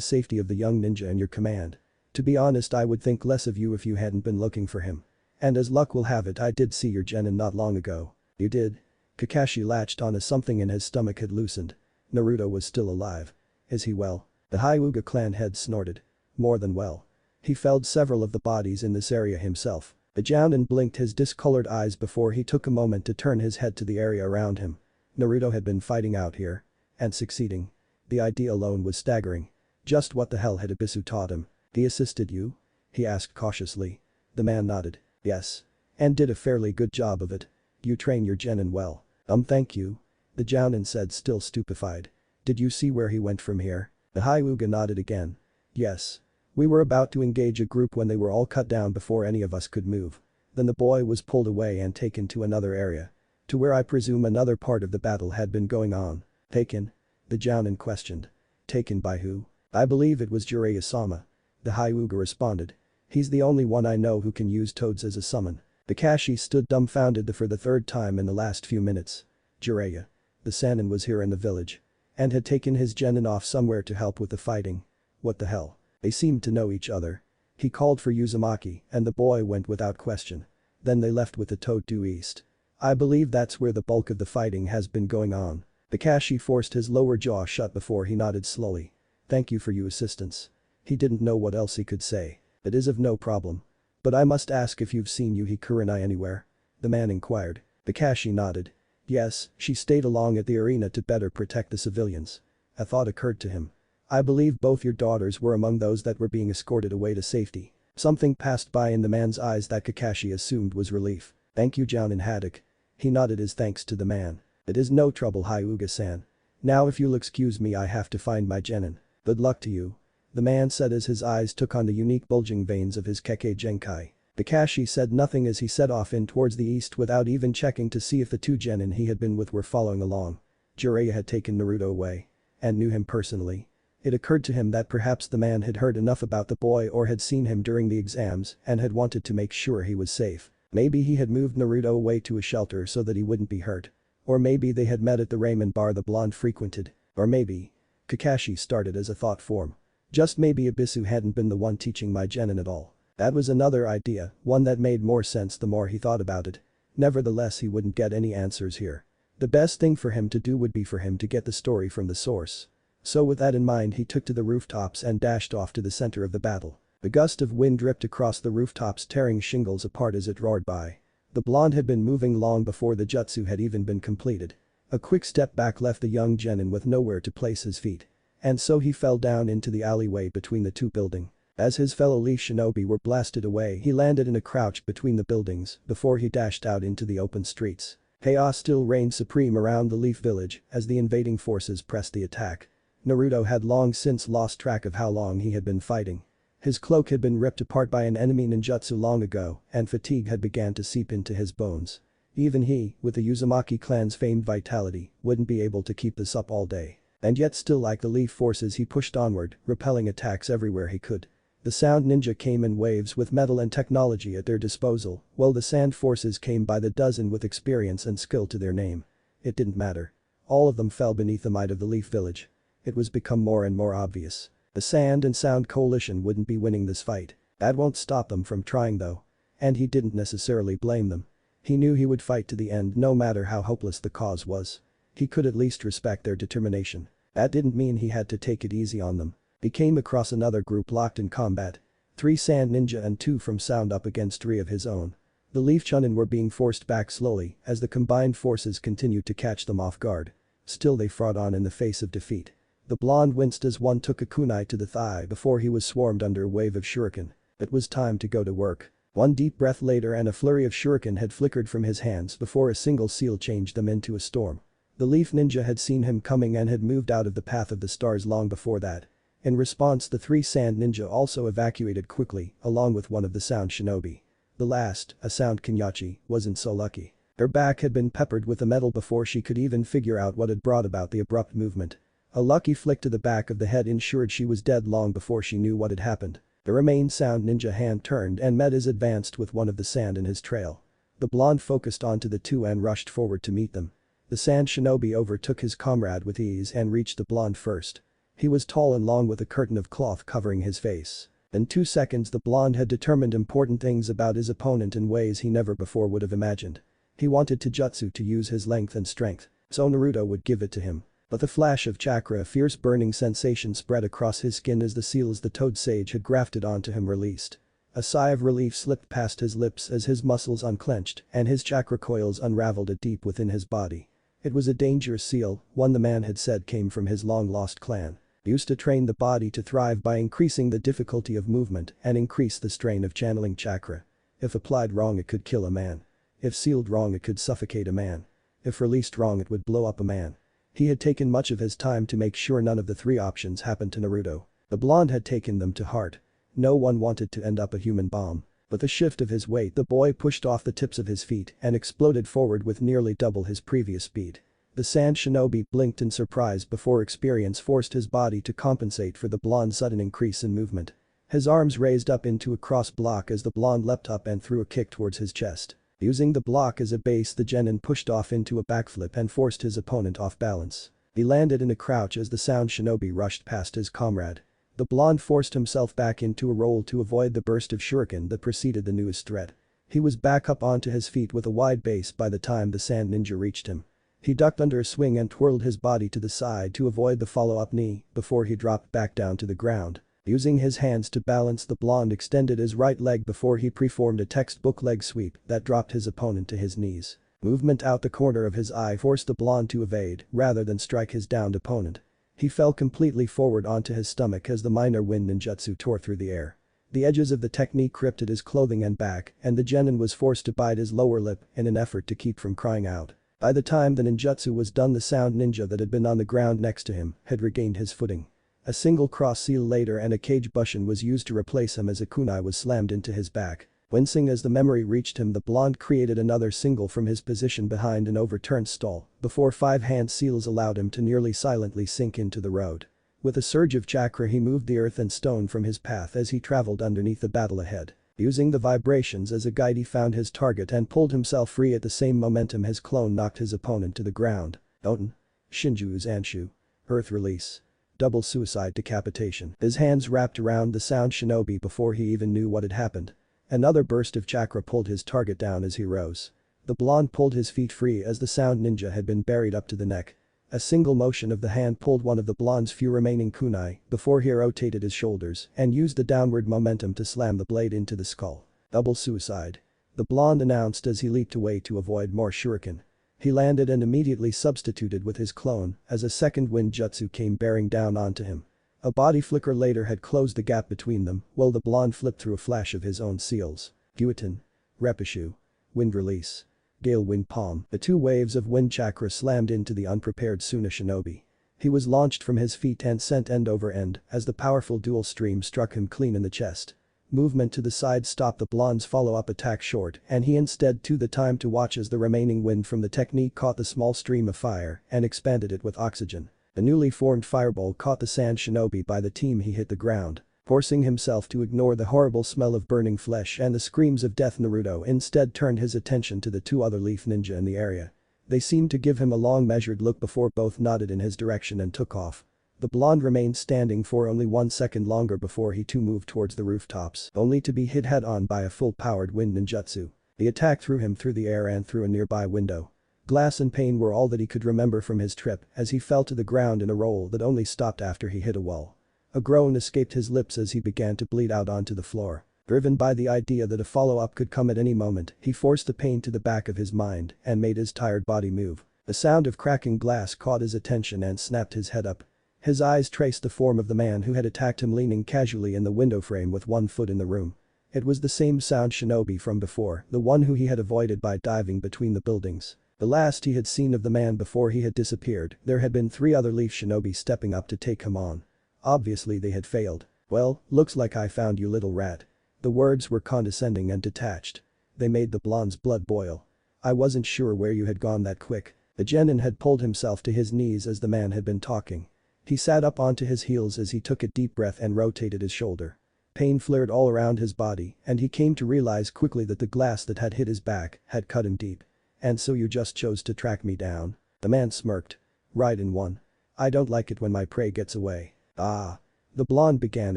safety of the young ninja in your command. To be honest, I would think less of you if you hadn't been looking for him. And as luck will have it, I did see your genin not long ago." "You did?" Kakashi latched on as something in his stomach had loosened. Naruto was still alive. "Is he well?" The Hyuga clan head snorted. "More than well. He felled several of the bodies in this area himself." The jounin blinked his discolored eyes before he took a moment to turn his head to the area around him. Naruto had been fighting out here. And succeeding. The idea alone was staggering. Just what the hell had Ibisu taught him? "He assisted you?" he asked cautiously. The man nodded. "Yes. And did a fairly good job of it. You train your genin well." Thank you." The jounin said, still stupefied. "Did you see where he went from here?" The Hyuga nodded again. "Yes. We were about to engage a group when they were all cut down before any of us could move. Then the boy was pulled away and taken to another area. To where I presume another part of the battle had been going on." "Taken?" the jounin questioned. "Taken by who?" "I believe it was Jiraiya-sama." The Hyuga responded. "He's the only one I know who can use toads as a summon." Kakashi stood dumbfounded for the third time in the last few minutes. Jiraiya. The Sannin was here in the village. And had taken his genin off somewhere to help with the fighting. What the hell? They seemed to know each other. He called for Uzumaki and the boy went without question. Then they left with the toad due east. I believe that's where the bulk of the fighting has been going on. Kakashi forced his lower jaw shut before he nodded slowly. "Thank you for your assistance." He didn't know what else he could say. "It is of no problem. But I must ask if you've seen Yuhi Kurenai anywhere?" the man inquired. Kakashi nodded. "Yes, she stayed along at the arena to better protect the civilians." A thought occurred to him. "I believe both your daughters were among those that were being escorted away to safety." Something passed by in the man's eyes that Kakashi assumed was relief. "Thank you, Jounin Haddock." He nodded his thanks to the man. "It is no trouble, Hyuga-san. Now if you'll excuse me, I have to find my genin." "Good luck to you." the man said as his eyes took on the unique bulging veins of his Kekkei Genkai. Kakashi said nothing as he set off in towards the east without even checking to see if the two genin he had been with were following along. Jiraiya had taken Naruto away. And knew him personally. It occurred to him that perhaps the man had heard enough about the boy or had seen him during the exams and had wanted to make sure he was safe. Maybe he had moved Naruto away to a shelter so that he wouldn't be hurt. Or maybe they had met at the ramen bar the blonde frequented. Or maybe. Kakashi started as a thought form. Just maybe Ibisu hadn't been the one teaching my genin at all. That was another idea, one that made more sense the more he thought about it. Nevertheless, he wouldn't get any answers here. The best thing for him to do would be for him to get the story from the source. So with that in mind, he took to the rooftops and dashed off to the center of the battle. The gust of wind ripped across the rooftops, tearing shingles apart as it roared by. The blonde had been moving long before the jutsu had even been completed. A quick step back left the young genin with nowhere to place his feet. And so he fell down into the alleyway between the two buildings. As his fellow Leaf Shinobi were blasted away, he landed in a crouch between the buildings before he dashed out into the open streets. Chaos still reigned supreme around the Leaf Village as the invading forces pressed the attack. Naruto had long since lost track of how long he had been fighting. His cloak had been ripped apart by an enemy ninjutsu long ago and fatigue had begun to seep into his bones. Even he, with the Uzumaki clan's famed vitality, wouldn't be able to keep this up all day. And yet still, like the Leaf forces, he pushed onward, repelling attacks everywhere he could. The Sound Ninja came in waves with metal and technology at their disposal, while the Sand forces came by the dozen with experience and skill to their name. It didn't matter. All of them fell beneath the might of the Leaf Village. It was become more and more obvious. The Sand and Sound coalition wouldn't be winning this fight. That won't stop them from trying though. And he didn't necessarily blame them. He knew he would fight to the end no matter how hopeless the cause was. He could at least respect their determination. That didn't mean he had to take it easy on them. He came across another group locked in combat. 3 Sand Ninja and 2 from Sound up against 3 of his own. The Leaf Chunin were being forced back slowly as the combined forces continued to catch them off guard. Still they fought on in the face of defeat. The blonde winced as one took a kunai to the thigh before he was swarmed under a wave of shuriken. It was time to go to work. One deep breath later and a flurry of shuriken had flickered from his hands before a single seal changed them into a storm. The leaf ninja had seen him coming and had moved out of the path of the stars long before that. In response, the three sand ninja also evacuated quickly, along with one of the sound shinobi. The last, a sound Kenyachi, wasn't so lucky. Her back had been peppered with the metal before she could even figure out what had brought about the abrupt movement. A lucky flick to the back of the head ensured she was dead long before she knew what had happened. The remained sound ninja hand turned and met his advanced with one of the sand in his trail. The blonde focused onto the two and rushed forward to meet them. The sand shinobi overtook his comrade with ease and reached the blonde first. He was tall and long with a curtain of cloth covering his face. In 2 seconds the blonde had determined important things about his opponent in ways he never before would have imagined. He wanted Taijutsu to use his length and strength, so Naruto would give it to him. But the flash of chakra, a fierce burning sensation spread across his skin as the seals the toad sage had grafted onto him released. A sigh of relief slipped past his lips as his muscles unclenched and his chakra coils unraveled deep within his body. It was a dangerous seal, one the man had said came from his long-lost clan. Used to train the body to thrive by increasing the difficulty of movement and increase the strain of channeling chakra. If applied wrong it could kill a man. If sealed wrong it could suffocate a man. If released wrong it would blow up a man. He had taken much of his time to make sure none of the three options happened to Naruto. The blonde had taken them to heart. No one wanted to end up a human bomb. With a shift of his weight the boy pushed off the tips of his feet and exploded forward with nearly double his previous speed. The sand shinobi blinked in surprise before experience forced his body to compensate for the blonde's sudden increase in movement. His arms raised up into a cross block as the blonde leapt up and threw a kick towards his chest. Using the block as a base, the genin pushed off into a backflip and forced his opponent off balance. He landed in a crouch as the sound shinobi rushed past his comrade. The blonde forced himself back into a roll to avoid the burst of shuriken that preceded the newest threat. He was back up onto his feet with a wide base by the time the sand ninja reached him. He ducked under a swing and twirled his body to the side to avoid the follow-up knee before he dropped back down to the ground. Using his hands to balance, the blonde extended his right leg before he performed a textbook leg sweep that dropped his opponent to his knees. Movement out the corner of his eye forced the blonde to evade rather than strike his downed opponent. He fell completely forward onto his stomach as the minor wind ninjutsu tore through the air. The edges of the technique ripped at his clothing and back, and the genin was forced to bite his lower lip in an effort to keep from crying out. By the time the ninjutsu was done, the sound ninja that had been on the ground next to him had regained his footing. A single cross seal later and a cage bushin was used to replace him as a kunai was slammed into his back. Wincing as the memory reached him, the blonde created another single from his position behind an overturned stall before 5 hand seals allowed him to nearly silently sink into the road. With a surge of chakra he moved the earth and stone from his path as he traveled underneath the battle ahead. Using the vibrations as a guide he found his target and pulled himself free at the same momentum his clone knocked his opponent to the ground. Oten. Shinju Uzanshu. Earth release. Double suicide decapitation. His hands wrapped around the sound shinobi before he even knew what had happened. Another burst of chakra pulled his target down as he rose. The blonde pulled his feet free as the sound ninja had been buried up to the neck. A single motion of the hand pulled one of the blonde's few remaining kunai before he rotated his shoulders and used the downward momentum to slam the blade into the skull. Double suicide. The blonde announced as he leaped away to avoid more shuriken. He landed and immediately substituted with his clone as a second wind jutsu came bearing down onto him. A body flicker later had closed the gap between them while the blonde flipped through a flash of his own seals. Gyuiten. Repushu. Wind release. Gale wind palm. The 2 waves of wind chakra slammed into the unprepared Suna shinobi. He was launched from his feet and sent end over end as the powerful dual stream struck him clean in the chest. Movement to the side stopped the blonde's follow-up attack short and he instead took the time to watch as the remaining wind from the technique caught the small stream of fire and expanded it with oxygen. A newly formed fireball caught the sand shinobi by the time he hit the ground. Forcing himself to ignore the horrible smell of burning flesh and the screams of death, Naruto instead turned his attention to the 2 other leaf ninja in the area. They seemed to give him a long measured look before both nodded in his direction and took off. The blonde remained standing for only 1 second longer before he too moved towards the rooftops, only to be hit head-on by a full-powered wind ninjutsu. The attack threw him through the air and through a nearby window. Glass and pain were all that he could remember from his trip as he fell to the ground in a roll that only stopped after he hit a wall. A groan escaped his lips as he began to bleed out onto the floor. Driven by the idea that a follow-up could come at any moment, he forced the pain to the back of his mind and made his tired body move. The sound of cracking glass caught his attention and snapped his head up. His eyes traced the form of the man who had attacked him leaning casually in the window frame with one foot in the room. It was the same sound shinobi from before, the one who he had avoided by diving between the buildings. The last he had seen of the man before he had disappeared, there had been 3 other leaf shinobi stepping up to take him on. Obviously they had failed. "Well, looks like I found you, little rat." The words were condescending and detached. They made the blonde's blood boil. "I wasn't sure where you had gone that quick." The genin had pulled himself to his knees as the man had been talking. He sat up onto his heels as he took a deep breath and rotated his shoulder. Pain flared all around his body, and he came to realize quickly that the glass that had hit his back had cut him deep. "And so you just chose to track me down?" The man smirked. "Right in one. I don't like it when my prey gets away." "Ah." The blonde began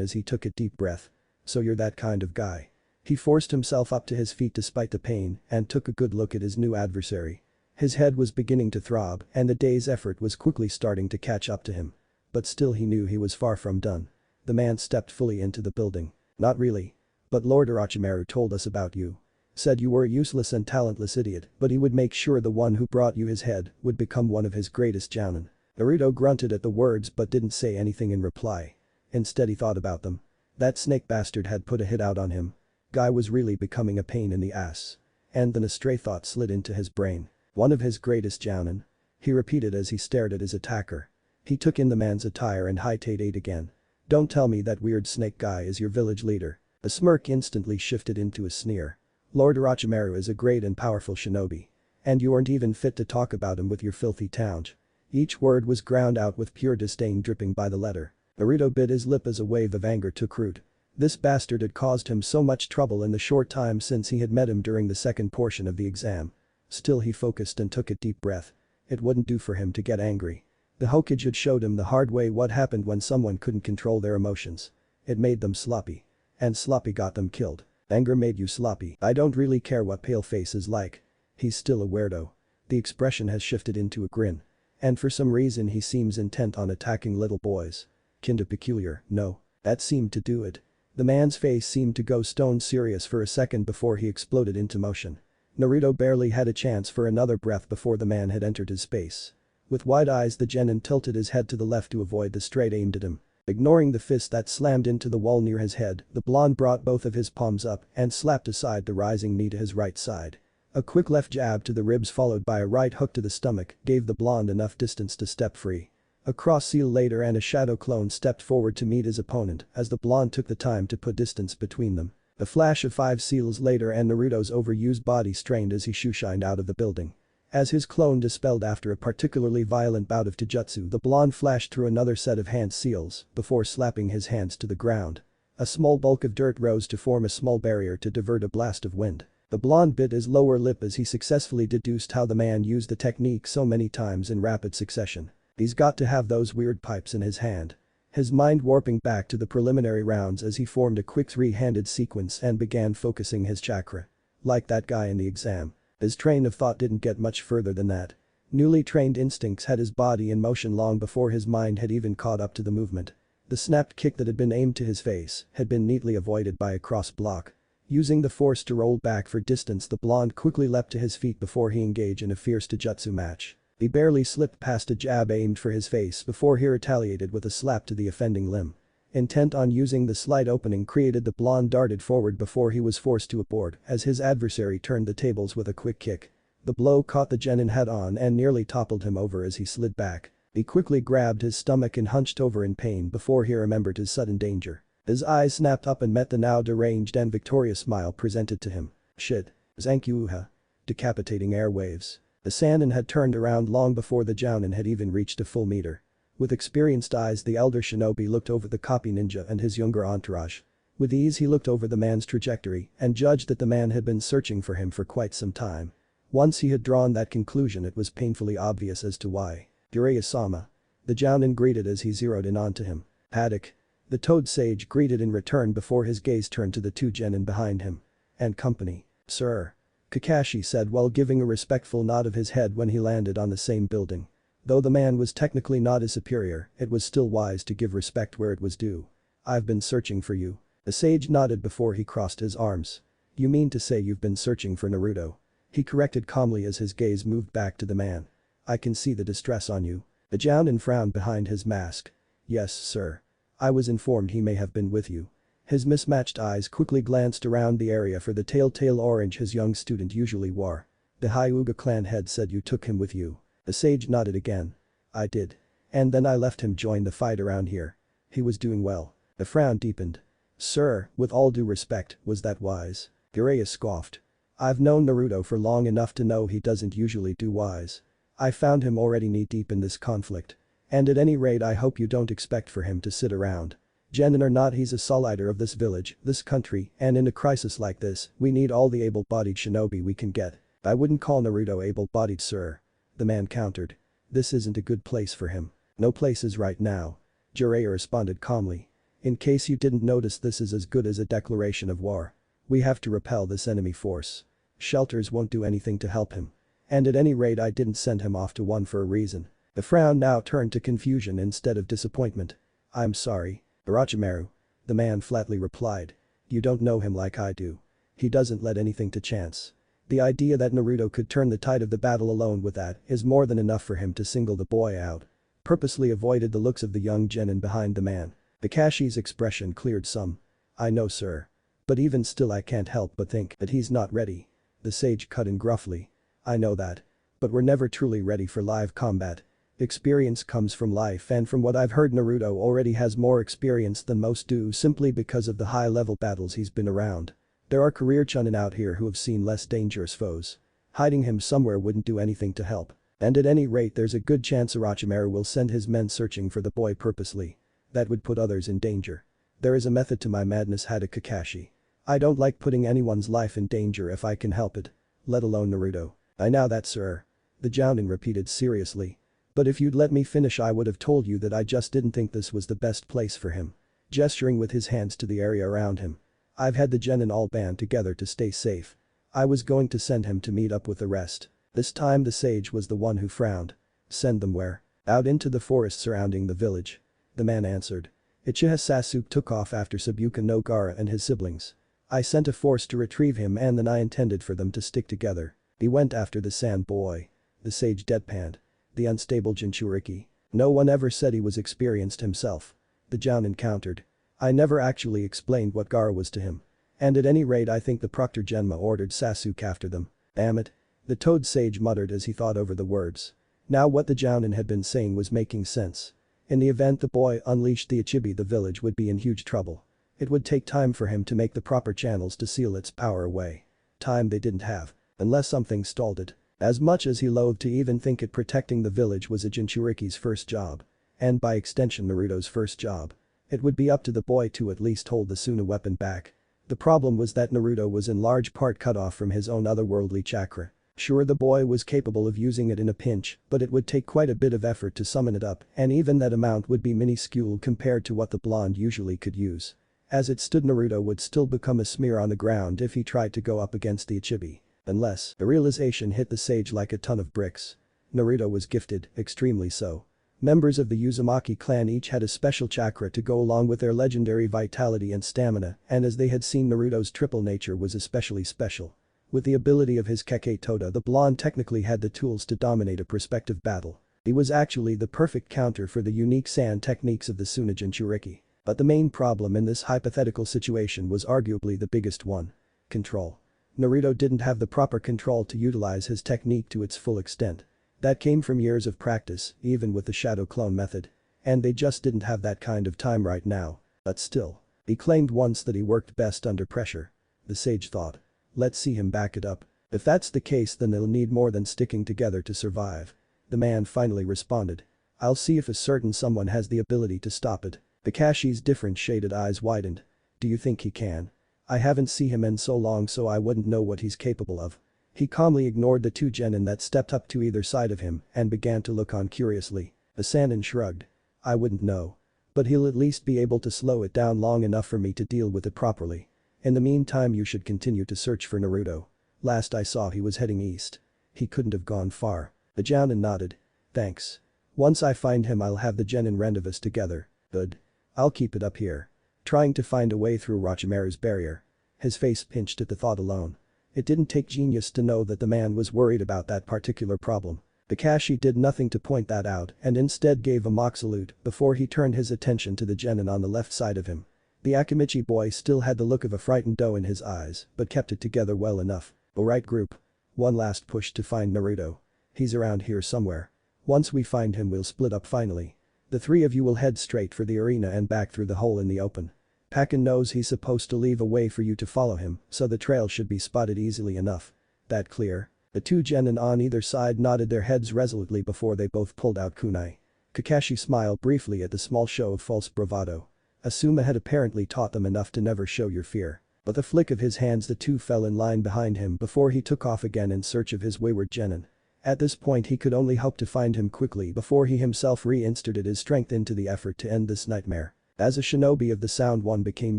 as he took a deep breath. "So you're that kind of guy." He forced himself up to his feet despite the pain and took a good look at his new adversary. His head was beginning to throb and the day's effort was quickly starting to catch up to him. But still he knew he was far from done. The man stepped fully into the building. "Not really. But Lord Orochimaru told us about you. Said you were a useless and talentless idiot, but he would make sure the one who brought you his head would become one of his greatest jounin." Naruto grunted at the words but didn't say anything in reply. Instead he thought about them. That snake bastard had put a hit out on him. Guy was really becoming a pain in the ass. And then a stray thought slid into his brain. One of his greatest jounin. He repeated as he stared at his attacker. He took in the man's attire and hightailed again. "Don't tell me that weird snake guy is your village leader." The smirk instantly shifted into a sneer. "Lord Orochimaru is a great and powerful shinobi. And you aren't even fit to talk about him with your filthy tongue." Each word was ground out with pure disdain dripping by the letter. Naruto bit his lip as a wave of anger took root. This bastard had caused him so much trouble in the short time since he had met him during the second portion of the exam. Still he focused and took a deep breath. It wouldn't do for him to get angry. The hokage had showed him the hard way what happened when someone couldn't control their emotions. It made them sloppy. And sloppy got them killed. Anger made you sloppy. "I don't really care what paleface is like. He's still a weirdo." The expression has shifted into a grin. "And for some reason he seems intent on attacking little boys. Kinda peculiar, no?" That seemed to do it. The man's face seemed to go stone serious for a second before he exploded into motion. Naruto barely had a chance for another breath before the man had entered his space. With wide eyes the genin tilted his head to the left to avoid the straight aimed at him. Ignoring the fist that slammed into the wall near his head, the blonde brought both of his palms up and slapped aside the rising knee to his right side. A quick left jab to the ribs followed by a right hook to the stomach gave the blonde enough distance to step free. A cross seal later and a shadow clone stepped forward to meet his opponent as the blonde took the time to put distance between them. A flash of 5 seals later and Naruto's overused body strained as he shoeshined out of the building. As his clone dispelled after a particularly violent bout of taijutsu, the blonde flashed through another set of hand seals before slapping his hands to the ground. A small bulk of dirt rose to form a small barrier to divert a blast of wind. The blonde bit his lower lip as he successfully deduced how the man used the technique so many times in rapid succession. He's got to have those weird pipes in his hand. His mind warping back to the preliminary rounds as he formed a quick 3-handed sequence and began focusing his chakra. Like that guy in the exam. His train of thought didn't get much further than that. Newly trained instincts had his body in motion long before his mind had even caught up to the movement. The snapped kick that had been aimed to his face had been neatly avoided by a cross block. Using the force to roll back for distance, the blonde quickly leapt to his feet before he engaged in a fierce taijutsu match. He barely slipped past a jab aimed for his face before he retaliated with a slap to the offending limb. Intent on using the slight opening created, the blonde darted forward before he was forced to abort as his adversary turned the tables with a quick kick. The blow caught the genin head-on and nearly toppled him over as he slid back. He quickly grabbed his stomach and hunched over in pain before he remembered his sudden danger. His eyes snapped up and met the now deranged and victorious smile presented to him. "Shit. Zankyuha." Decapitating airwaves. The Sannin had turned around long before the Jounin had even reached a full meter. With experienced eyes, the elder shinobi looked over the copy ninja and his younger entourage. With ease he looked over the man's trajectory and judged that the man had been searching for him for quite some time. Once he had drawn that conclusion, it was painfully obvious as to why. "Jiraiya-sama." The Jounin greeted as he zeroed in onto him. "Haddock." The Toad Sage greeted in return before his gaze turned to the 2 genin behind him. "And company, sir," Kakashi said while giving a respectful nod of his head when he landed on the same building. Though the man was technically not his superior, it was still wise to give respect where it was due. "I've been searching for you." The sage nodded before he crossed his arms. "You mean to say you've been searching for Naruto?" He corrected calmly as his gaze moved back to the man. "I can see the distress on you." The Jounin frowned behind his mask. Yes, sir. I was informed he may have been with you. His mismatched eyes quickly glanced around the area for the telltale orange his young student usually wore. The Hyuga clan head said you took him with you. The sage nodded again. I did. And then I left him join the fight around here. He was doing well. The frown deepened. Sir, with all due respect, was that wise? Jiraiya scoffed. I've known Naruto for long enough to know he doesn't usually do wise. I found him already knee-deep in this conflict. And at any rate I hope you don't expect for him to sit around. Genin or not, he's a sole leader of this village, this country, and in a crisis like this, we need all the able-bodied shinobi we can get. I wouldn't call Naruto able-bodied, sir. The man countered. This isn't a good place for him. No place is right now. Jiraiya responded calmly. In case you didn't notice, this is as good as a declaration of war. We have to repel this enemy force. Shelters won't do anything to help him. And at any rate I didn't send him off to one for a reason. The frown now turned to confusion instead of disappointment. I'm sorry. Orochimaru. The man flatly replied. You don't know him like I do. He doesn't let anything to chance. The idea that Naruto could turn the tide of the battle alone with that is more than enough for him to single the boy out. Purposely avoided the looks of the young genin behind the man. Kakashi's expression cleared some. I know, sir. But even still I can't help but think that he's not ready. The sage cut in gruffly. I know that. But we're never truly ready for live combat. Experience comes from life, and from what I've heard Naruto already has more experience than most do simply because of the high-level battles he's been around. There are career chunin out here who have seen less dangerous foes. Hiding him somewhere wouldn't do anything to help. And at any rate there's a good chance Orochimaru will send his men searching for the boy purposely. That would put others in danger. There is a method to my madness, had a Kakashi. I don't like putting anyone's life in danger if I can help it. Let alone Naruto. I know that, sir. The Jounin repeated seriously. But if you'd let me finish I would have told you that I just didn't think this was the best place for him. Gesturing with his hands to the area around him. I've had the genin all band together to stay safe. I was going to send him to meet up with the rest. This time the sage was the one who frowned. Send them where? Out into the forest surrounding the village. The man answered. Uchiha Sasuke took off after Sabuka no Gaara and his siblings. I sent a force to retrieve him and then I intended for them to stick together. He went after the sand boy. The sage deadpanned. The unstable Jinchuriki. No one ever said he was experienced himself. The Jounin countered. I never actually explained what Gaara was to him. And at any rate I think the Proctor Genma ordered Sasuke after them. Damn it. The Toad Sage muttered as he thought over the words. Now what the Jounin had been saying was making sense. In the event the boy unleashed the Ichibi, the village would be in huge trouble. It would take time for him to make the proper channels to seal its power away. Time they didn't have. Unless something stalled it. As much as he loathed to even think it, protecting the village was a Jinchuriki's first job. And by extension Naruto's first job. It would be up to the boy to at least hold the Suna weapon back. The problem was that Naruto was in large part cut off from his own otherworldly chakra. Sure, the boy was capable of using it in a pinch, but it would take quite a bit of effort to summon it up, and even that amount would be minuscule compared to what the blonde usually could use. As it stood, Naruto would still become a smear on the ground if he tried to go up against the Ichibi. Unless, the realization hit the sage like a ton of bricks. Naruto was gifted, extremely so. Members of the Uzumaki clan each had a special chakra to go along with their legendary vitality and stamina, and as they had seen, Naruto's triple nature was especially special. With the ability of his Keke Toda, the blonde technically had the tools to dominate a prospective battle. He was actually the perfect counter for the unique sand techniques of the Suna Jinchuriki. But the main problem in this hypothetical situation was arguably the biggest one. Control. Naruto didn't have the proper control to utilize his technique to its full extent. That came from years of practice, even with the shadow clone method. And they just didn't have that kind of time right now. But still. He claimed once that he worked best under pressure. The sage thought. Let's see him back it up. If that's the case, then they'll need more than sticking together to survive. The man finally responded. I'll see if a certain someone has the ability to stop it. Kakashi's different shaded eyes widened. Do you think he can? I haven't seen him in so long, so I wouldn't know what he's capable of. He calmly ignored the two genin that stepped up to either side of him and began to look on curiously. The Sannin shrugged. I wouldn't know. But he'll at least be able to slow it down long enough for me to deal with it properly. In the meantime you should continue to search for Naruto. Last I saw he was heading east. He couldn't have gone far. The Jounin nodded. Thanks. Once I find him I'll have the genin rend of us together. Good. I'll keep it up here. Trying to find a way through Orochimaru's barrier. His face pinched at the thought alone. It didn't take genius to know that the man was worried about that particular problem. Kakashi did nothing to point that out and instead gave a mock salute before he turned his attention to the genin on the left side of him. The Akamichi boy still had the look of a frightened doe in his eyes but kept it together well enough. Alright group. One last push to find Naruto. He's around here somewhere. Once we find him we'll split up finally. The three of you will head straight for the arena and back through the hole in the open. Pakken knows he's supposed to leave a way for you to follow him, so the trail should be spotted easily enough. That clear? The two genin on either side nodded their heads resolutely before they both pulled out kunai. Kakashi smiled briefly at the small show of false bravado. Asuma had apparently taught them enough to never show your fear. With a flick of his hands the two fell in line behind him before he took off again in search of his wayward genin. At this point he could only hope to find him quickly before he himself reinserted his strength into the effort to end this nightmare. As a shinobi of the sound one became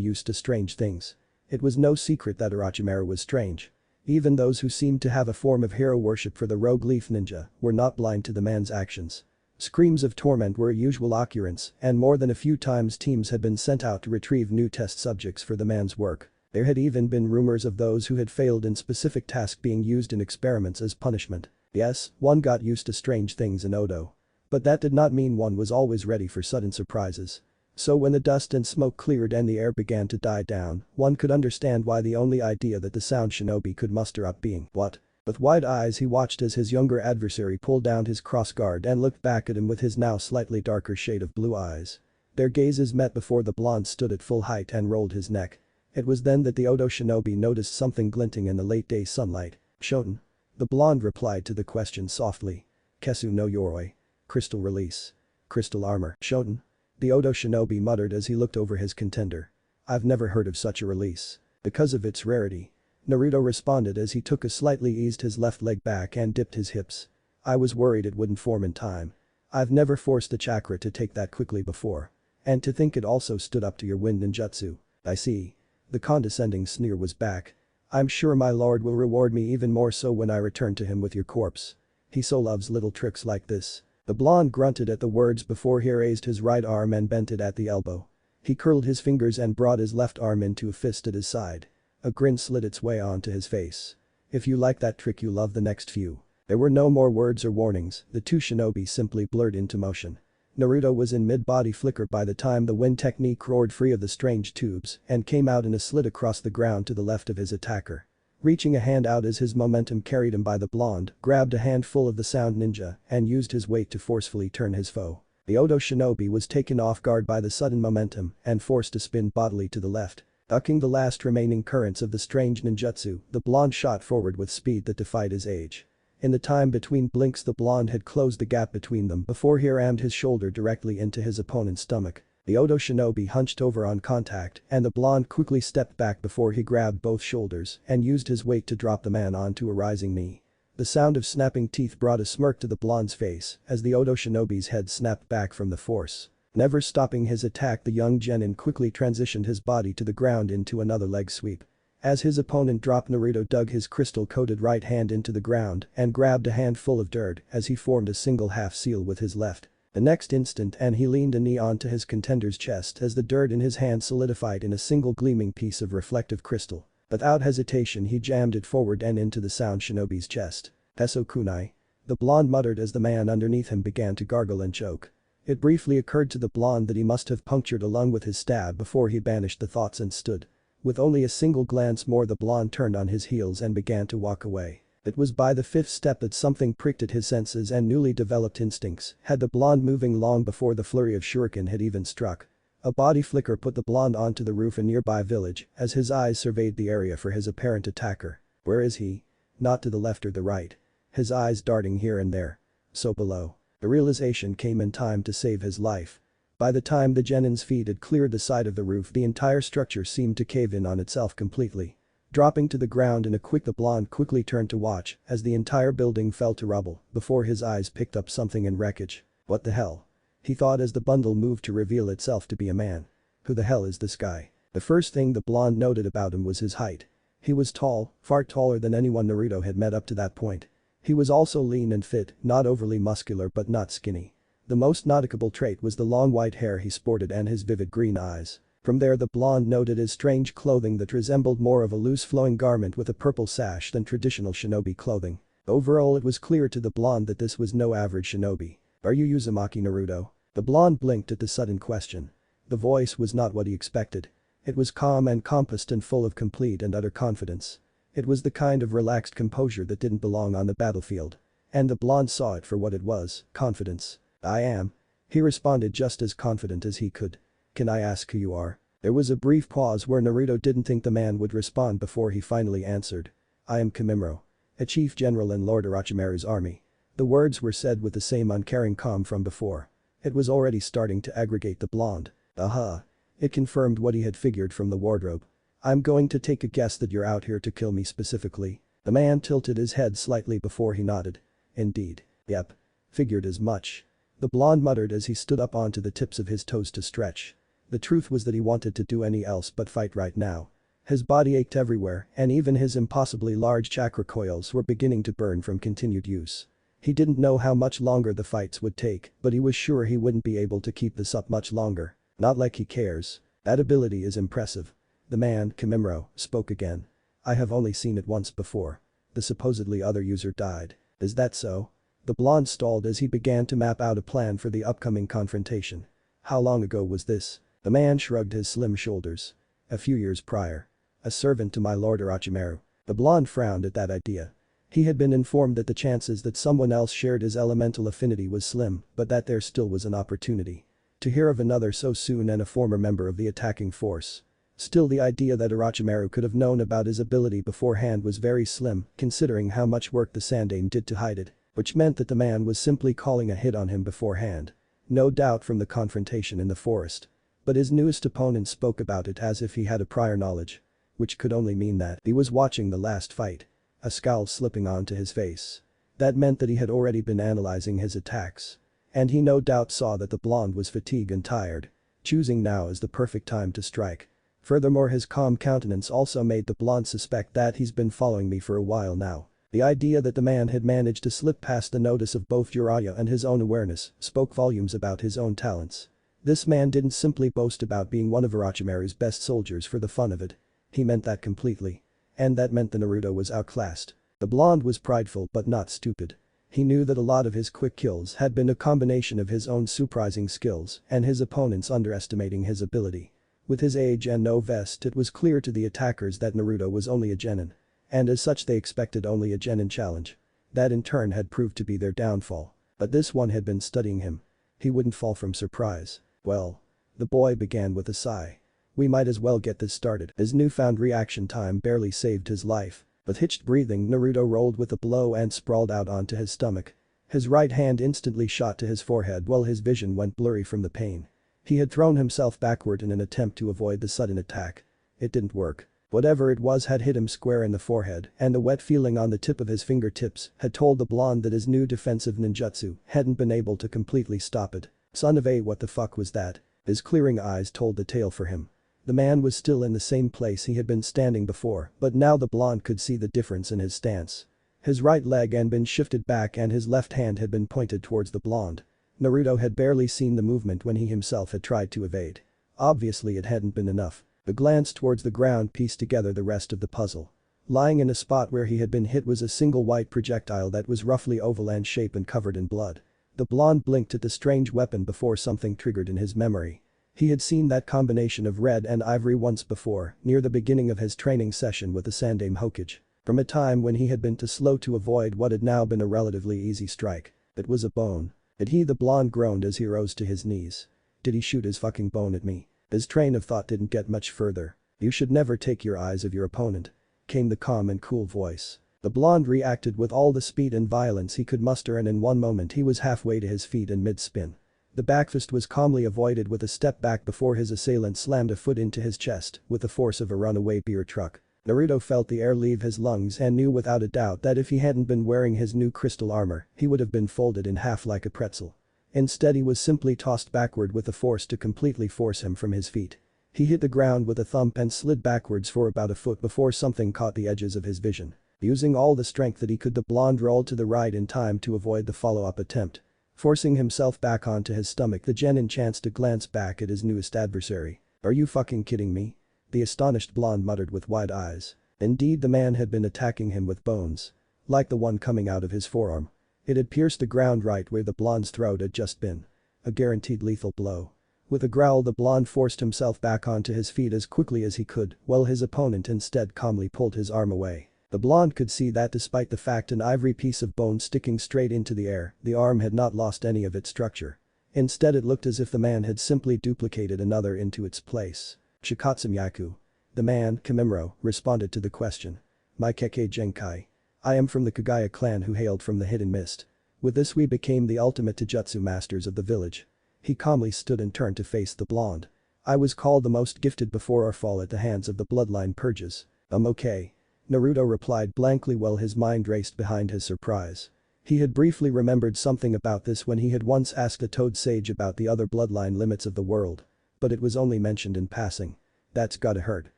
used to strange things. It was no secret that Orochimaru was strange. Even those who seemed to have a form of hero worship for the rogue leaf ninja were not blind to the man's actions. Screams of torment were a usual occurrence and more than a few times teams had been sent out to retrieve new test subjects for the man's work. There had even been rumors of those who had failed in specific tasks being used in experiments as punishment. Yes, one got used to strange things in Odo. But that did not mean one was always ready for sudden surprises. So when the dust and smoke cleared and the air began to die down, one could understand why the only idea that the sound shinobi could muster up being what? With wide eyes he watched as his younger adversary pulled down his crossguard and looked back at him with his now slightly darker shade of blue eyes. Their gazes met before the blonde stood at full height and rolled his neck. It was then that the Odo shinobi noticed something glinting in the late-day sunlight. Shoten. The blonde replied to the question softly. Kesu no Yoroi. Crystal release. Crystal armor. Shoten. The Odo shinobi muttered as he looked over his contender. I've never heard of such a release. Because of its rarity. Naruto responded as he took a slightly eased his left leg back and dipped his hips. I was worried it wouldn't form in time. I've never forced the chakra to take that quickly before. And to think it also stood up to your wind ninjutsu. I see. The condescending sneer was back. I'm sure my lord will reward me even more so when I return to him with your corpse. He so loves little tricks like this. The blonde grunted at the words before he raised his right arm and bent it at the elbow. He curled his fingers and brought his left arm into a fist at his side. A grin slid its way onto his face. If you like that trick you love the next few. There were no more words or warnings, the two shinobi simply blurred into motion. Naruto was in mid-body flicker by the time the wind technique roared free of the strange tubes and came out in a slit across the ground to the left of his attacker. Reaching a hand out as his momentum carried him by the blonde, grabbed a handful of the sound ninja and used his weight to forcefully turn his foe. The Odo shinobi was taken off guard by the sudden momentum and forced to spin bodily to the left. Ducking the last remaining currents of the strange ninjutsu, the blonde shot forward with speed that defied his age. In the time between blinks the blonde had closed the gap between them before he rammed his shoulder directly into his opponent's stomach. The Odo shinobi hunched over on contact and the blonde quickly stepped back before he grabbed both shoulders and used his weight to drop the man onto a rising knee. The sound of snapping teeth brought a smirk to the blonde's face as the Odo shinobi's head snapped back from the force. Never stopping his attack the young genin quickly transitioned his body to the ground into another leg sweep. As his opponent dropped Naruto dug his crystal-coated right hand into the ground and grabbed a handful of dirt as he formed a single half seal with his left. The next instant and he leaned a knee onto his contender's chest as the dirt in his hand solidified in a single gleaming piece of reflective crystal. Without hesitation he jammed it forward and into the sound shinobi's chest. Teso kunai. The blonde muttered as the man underneath him began to gargle and choke. It briefly occurred to the blonde that he must have punctured a lung with his stab before he banished the thoughts and stood. With only a single glance more the blonde turned on his heels and began to walk away. It was by the fifth step that something pricked at his senses and newly developed instincts had the blonde moving long before the flurry of shuriken had even struck. A body flicker put the blonde onto the roof of a nearby village as his eyes surveyed the area for his apparent attacker. Where is he? Not to the left or the right. His eyes darting here and there. So below. The realization came in time to save his life. By the time the genin's feet had cleared the side of the roof the entire structure seemed to cave in on itself completely. Dropping to the ground in a quick the blonde quickly turned to watch as the entire building fell to rubble before his eyes picked up something in wreckage. What the hell? He thought as the bundle moved to reveal itself to be a man. Who the hell is this guy? The first thing the blonde noted about him was his height. He was tall, far taller than anyone Naruto had met up to that point. He was also lean and fit, not overly muscular but not skinny. The most noticeable trait was the long white hair he sported and his vivid green eyes. From there the blonde noted his strange clothing that resembled more of a loose flowing garment with a purple sash than traditional shinobi clothing. Overall, it was clear to the blonde that this was no average shinobi. "Are you Uzumaki Naruto?" The blonde blinked at the sudden question. The voice was not what he expected. It was calm and composed and full of complete and utter confidence. It was the kind of relaxed composure that didn't belong on the battlefield. And the blonde saw it for what it was, confidence. "I am." He responded just as confident as he could. "Can I ask who you are?" There was a brief pause where Naruto didn't think the man would respond before he finally answered. "I am Kimimaro, a chief general in Lord Orochimaru's army." The words were said with the same uncaring calm from before. It was already starting to aggravate the blonde. Aha. It confirmed what he had figured from the wardrobe. "I'm going to take a guess that you're out here to kill me specifically." The man tilted his head slightly before he nodded. "Indeed. Yep. Figured as much." The blonde muttered as he stood up onto the tips of his toes to stretch. The truth was that he wanted to do any else but fight right now. His body ached everywhere and even his impossibly large chakra coils were beginning to burn from continued use. He didn't know how much longer the fights would take, but he was sure he wouldn't be able to keep this up much longer. Not like he cares. That ability is impressive. The man, Kimimaro, spoke again. "I have only seen it once before. The supposedly other user died. Is that so?" The blonde stalled as he began to map out a plan for the upcoming confrontation. "How long ago was this?" The man shrugged his slim shoulders. "A few years prior. A servant to my lord Orochimaru." The blonde frowned at that idea. He had been informed that the chances that someone else shared his elemental affinity was slim, but that there still was an opportunity. To hear of another so soon and a former member of the attacking force. Still, the idea that Orochimaru could have known about his ability beforehand was very slim, considering how much work the Sandaime did to hide it, which meant that the man was simply calling a hit on him beforehand. No doubt from the confrontation in the forest. But his newest opponent spoke about it as if he had a prior knowledge. Which could only mean that he was watching the last fight. A scowl slipping onto his face. That meant that he had already been analyzing his attacks. And he no doubt saw that the blonde was fatigued and tired. Choosing now as the perfect time to strike. Furthermore, his calm countenance also made the blonde suspect that he's been following me for a while now. The idea that the man had managed to slip past the notice of both Jiraiya and his own awareness spoke volumes about his own talents. This man didn't simply boast about being one of Orochimaru's best soldiers for the fun of it. He meant that completely. And that meant that Naruto was outclassed. The blonde was prideful but not stupid. He knew that a lot of his quick kills had been a combination of his own surprising skills and his opponents underestimating his ability. With his age and no vest, it was clear to the attackers that Naruto was only a genin. And as such they expected only a genin challenge. That in turn had proved to be their downfall. But this one had been studying him. He wouldn't fall from surprise. "Well." The boy began with a sigh. "We might as well get this started." His newfound reaction time barely saved his life. With hitched breathing, Naruto rolled with a blow and sprawled out onto his stomach. His right hand instantly shot to his forehead while his vision went blurry from the pain. He had thrown himself backward in an attempt to avoid the sudden attack. It didn't work. Whatever it was had hit him square in the forehead, and the wet feeling on the tip of his fingertips had told the blonde that his new defensive ninjutsu hadn't been able to completely stop it. Son of a, what the fuck was that? His clearing eyes told the tale for him. The man was still in the same place he had been standing before, but now the blonde could see the difference in his stance. His right leg had been shifted back and his left hand had been pointed towards the blonde. Naruto had barely seen the movement when he himself had tried to evade. Obviously it hadn't been enough. The glance towards the ground pieced together the rest of the puzzle. Lying in a spot where he had been hit was a single white projectile that was roughly oval in shape and covered in blood. The blonde blinked at the strange weapon before something triggered in his memory. He had seen that combination of red and ivory once before, near the beginning of his training session with the Sandaime hokage. From a time when he had been too slow to avoid what had now been a relatively easy strike. It was a bone. Did he? The blonde groaned as he rose to his knees. Did he shoot his fucking bone at me? His train of thought didn't get much further. "You should never take your eyes off your opponent," came the calm and cool voice. The blonde reacted with all the speed and violence he could muster, and in one moment he was halfway to his feet in mid-spin. The backfist was calmly avoided with a step back before his assailant slammed a foot into his chest with the force of a runaway beer truck. Naruto felt the air leave his lungs and knew without a doubt that if he hadn't been wearing his new crystal armor, he would have been folded in half like a pretzel. Instead, he was simply tossed backward with a force to completely force him from his feet. He hit the ground with a thump and slid backwards for about a foot before something caught the edges of his vision. Using all the strength that he could, the blonde rolled to the right in time to avoid the follow-up attempt. Forcing himself back onto his stomach, the genin chanced to glance back at his newest adversary. "Are you fucking kidding me?" The astonished blonde muttered with wide eyes. Indeed, the man had been attacking him with bones. like the one coming out of his forearm. It had pierced the ground right where the blonde's throat had just been. A guaranteed lethal blow. With a growl, the blonde forced himself back onto his feet as quickly as he could, while his opponent instead calmly pulled his arm away. The blonde could see that despite the fact an ivory piece of bone sticking straight into the air, the arm had not lost any of its structure. Instead, it looked as if the man had simply duplicated another into its place. Shikatsumiyaku. The man, Kimimuro, responded to the question. Maikeke Genkai. I am from the Kagaya clan who hailed from the hidden mist. With this we became the ultimate taijutsu masters of the village. He calmly stood and turned to face the blonde. I was called the most gifted before our fall at the hands of the bloodline purges. Okay. Naruto replied blankly while his mind raced behind his surprise. He had briefly remembered something about this when he had once asked a toad sage about the other bloodline limits of the world. But it was only mentioned in passing. That's gotta hurt.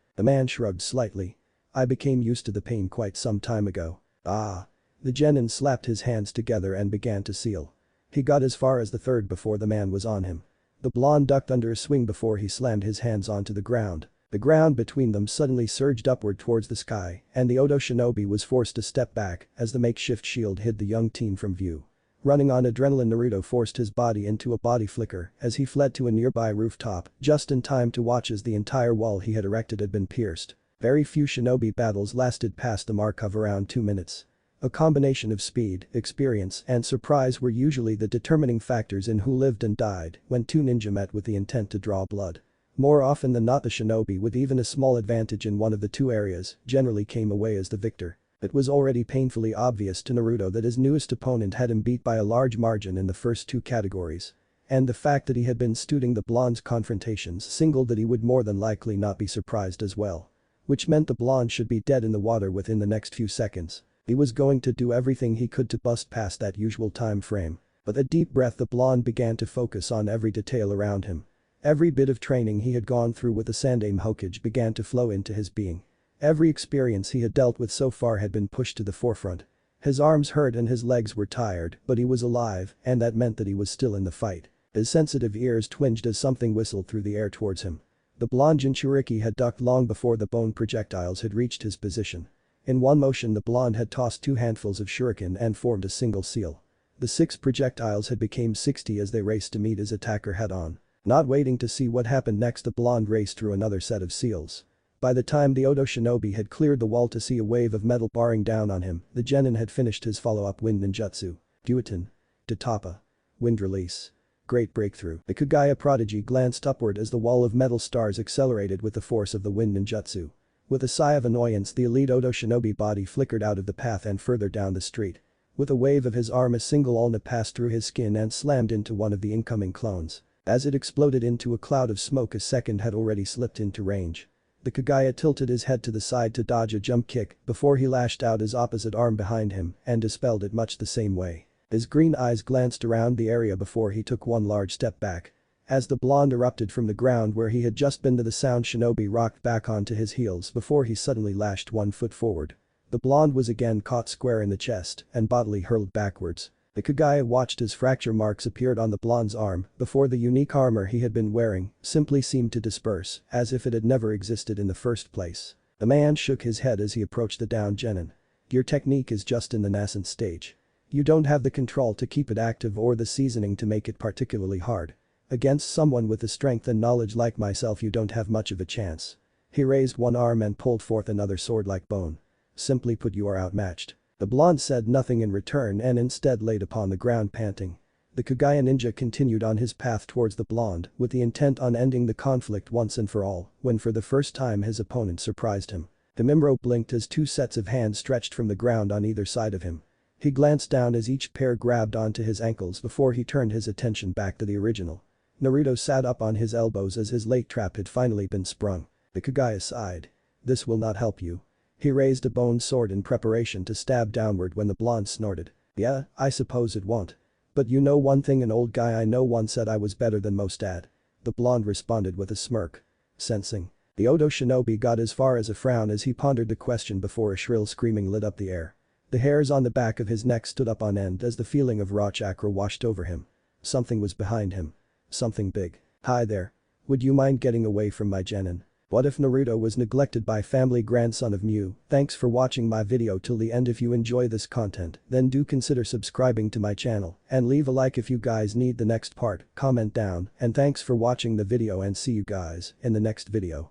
The man shrugged slightly. I became used to the pain quite some time ago. Ah. The genin slapped his hands together and began to seal. He got as far as the third before the man was on him. The blonde ducked under a swing before he slammed his hands onto the ground. The ground between them suddenly surged upward towards the sky, and the Odo shinobi was forced to step back as the makeshift shield hid the young teen from view. Running on adrenaline, Naruto forced his body into a body flicker as he fled to a nearby rooftop, just in time to watch as the entire wall he had erected had been pierced. Very few shinobi battles lasted past the mark of around 2 minutes. A combination of speed, experience, and surprise were usually the determining factors in who lived and died when two ninja met with the intent to draw blood. More often than not, the shinobi with even a small advantage in one of the two areas generally came away as the victor. It was already painfully obvious to Naruto that his newest opponent had him beat by a large margin in the first two categories. And the fact that he had been studing the blonde's confrontations signaled that he would more than likely not be surprised as well. Which meant the blonde should be dead in the water within the next few seconds. He was going to do everything he could to bust past that usual time frame. With a deep breath, the blonde began to focus on every detail around him. Every bit of training he had gone through with the Sandaime hokage began to flow into his being. Every experience he had dealt with so far had been pushed to the forefront. His arms hurt and his legs were tired, but he was alive, and that meant that he was still in the fight. His sensitive ears twinged as something whistled through the air towards him. The blonde Jinchuriki had ducked long before the bone projectiles had reached his position. In one motion, the blonde had tossed 2 handfuls of shuriken and formed a single seal. The 6 projectiles had become 60 as they raced to meet his attacker head-on. Not waiting to see what happened next, the blonde raced through another set of seals. By the time the Odo shinobi had cleared the wall to see a wave of metal barring down on him, the genin had finished his follow-up wind ninjutsu. Duaten. Tatapa. Wind release. Great breakthrough. The Kagaya prodigy glanced upward as the wall of metal stars accelerated with the force of the wind ninjutsu. With a sigh of annoyance, the elite Odo shinobi body flickered out of the path and further down the street. With a wave of his arm, a single ulna passed through his skin and slammed into one of the incoming clones. As it exploded into a cloud of smoke, a second had already slipped into range. The Kagaya tilted his head to the side to dodge a jump kick before he lashed out his opposite arm behind him and dispelled it much the same way. His green eyes glanced around the area before he took one large step back. As the blonde erupted from the ground where he had just been, the sound shinobi rocked back onto his heels before he suddenly lashed 1 foot forward. The blonde was again caught square in the chest and bodily hurled backwards. The Kagaya watched as fracture marks appeared on the blonde's arm before the unique armor he had been wearing simply seemed to disperse as if it had never existed in the first place. The man shook his head as he approached the downed genin. Your technique is just in the nascent stage. You don't have the control to keep it active or the seasoning to make it particularly hard. Against someone with the strength and knowledge like myself, you don't have much of a chance. He raised one arm and pulled forth another sword-like bone. Simply put, you are outmatched. The blonde said nothing in return and instead laid upon the ground panting. The Kagaya ninja continued on his path towards the blonde with the intent on ending the conflict once and for all when for the first time his opponent surprised him. The Mimro blinked as 2 sets of hands stretched from the ground on either side of him. He glanced down as each pair grabbed onto his ankles before he turned his attention back to the original. Naruto sat up on his elbows as his late trap had finally been sprung. The Kagaya sighed. This will not help you. He raised a bone sword in preparation to stab downward when the blonde snorted. Yeah, I suppose it won't. But you know one thing, an old guy I know once said I was better than most at. The blonde responded with a smirk. Sensing. The Odo shinobi got as far as a frown as he pondered the question before a shrill screaming lit up the air. The hairs on the back of his neck stood up on end as the feeling of raw chakra washed over him. Something was behind him. Something big. Hi there. Would you mind getting away from my genin? What if Naruto was neglected by family grandson of Mew? Thanks for watching my video till the end. If you enjoy this content, then do consider subscribing to my channel and leave a like if you guys need the next part, comment down, and thanks for watching the video and see you guys in the next video.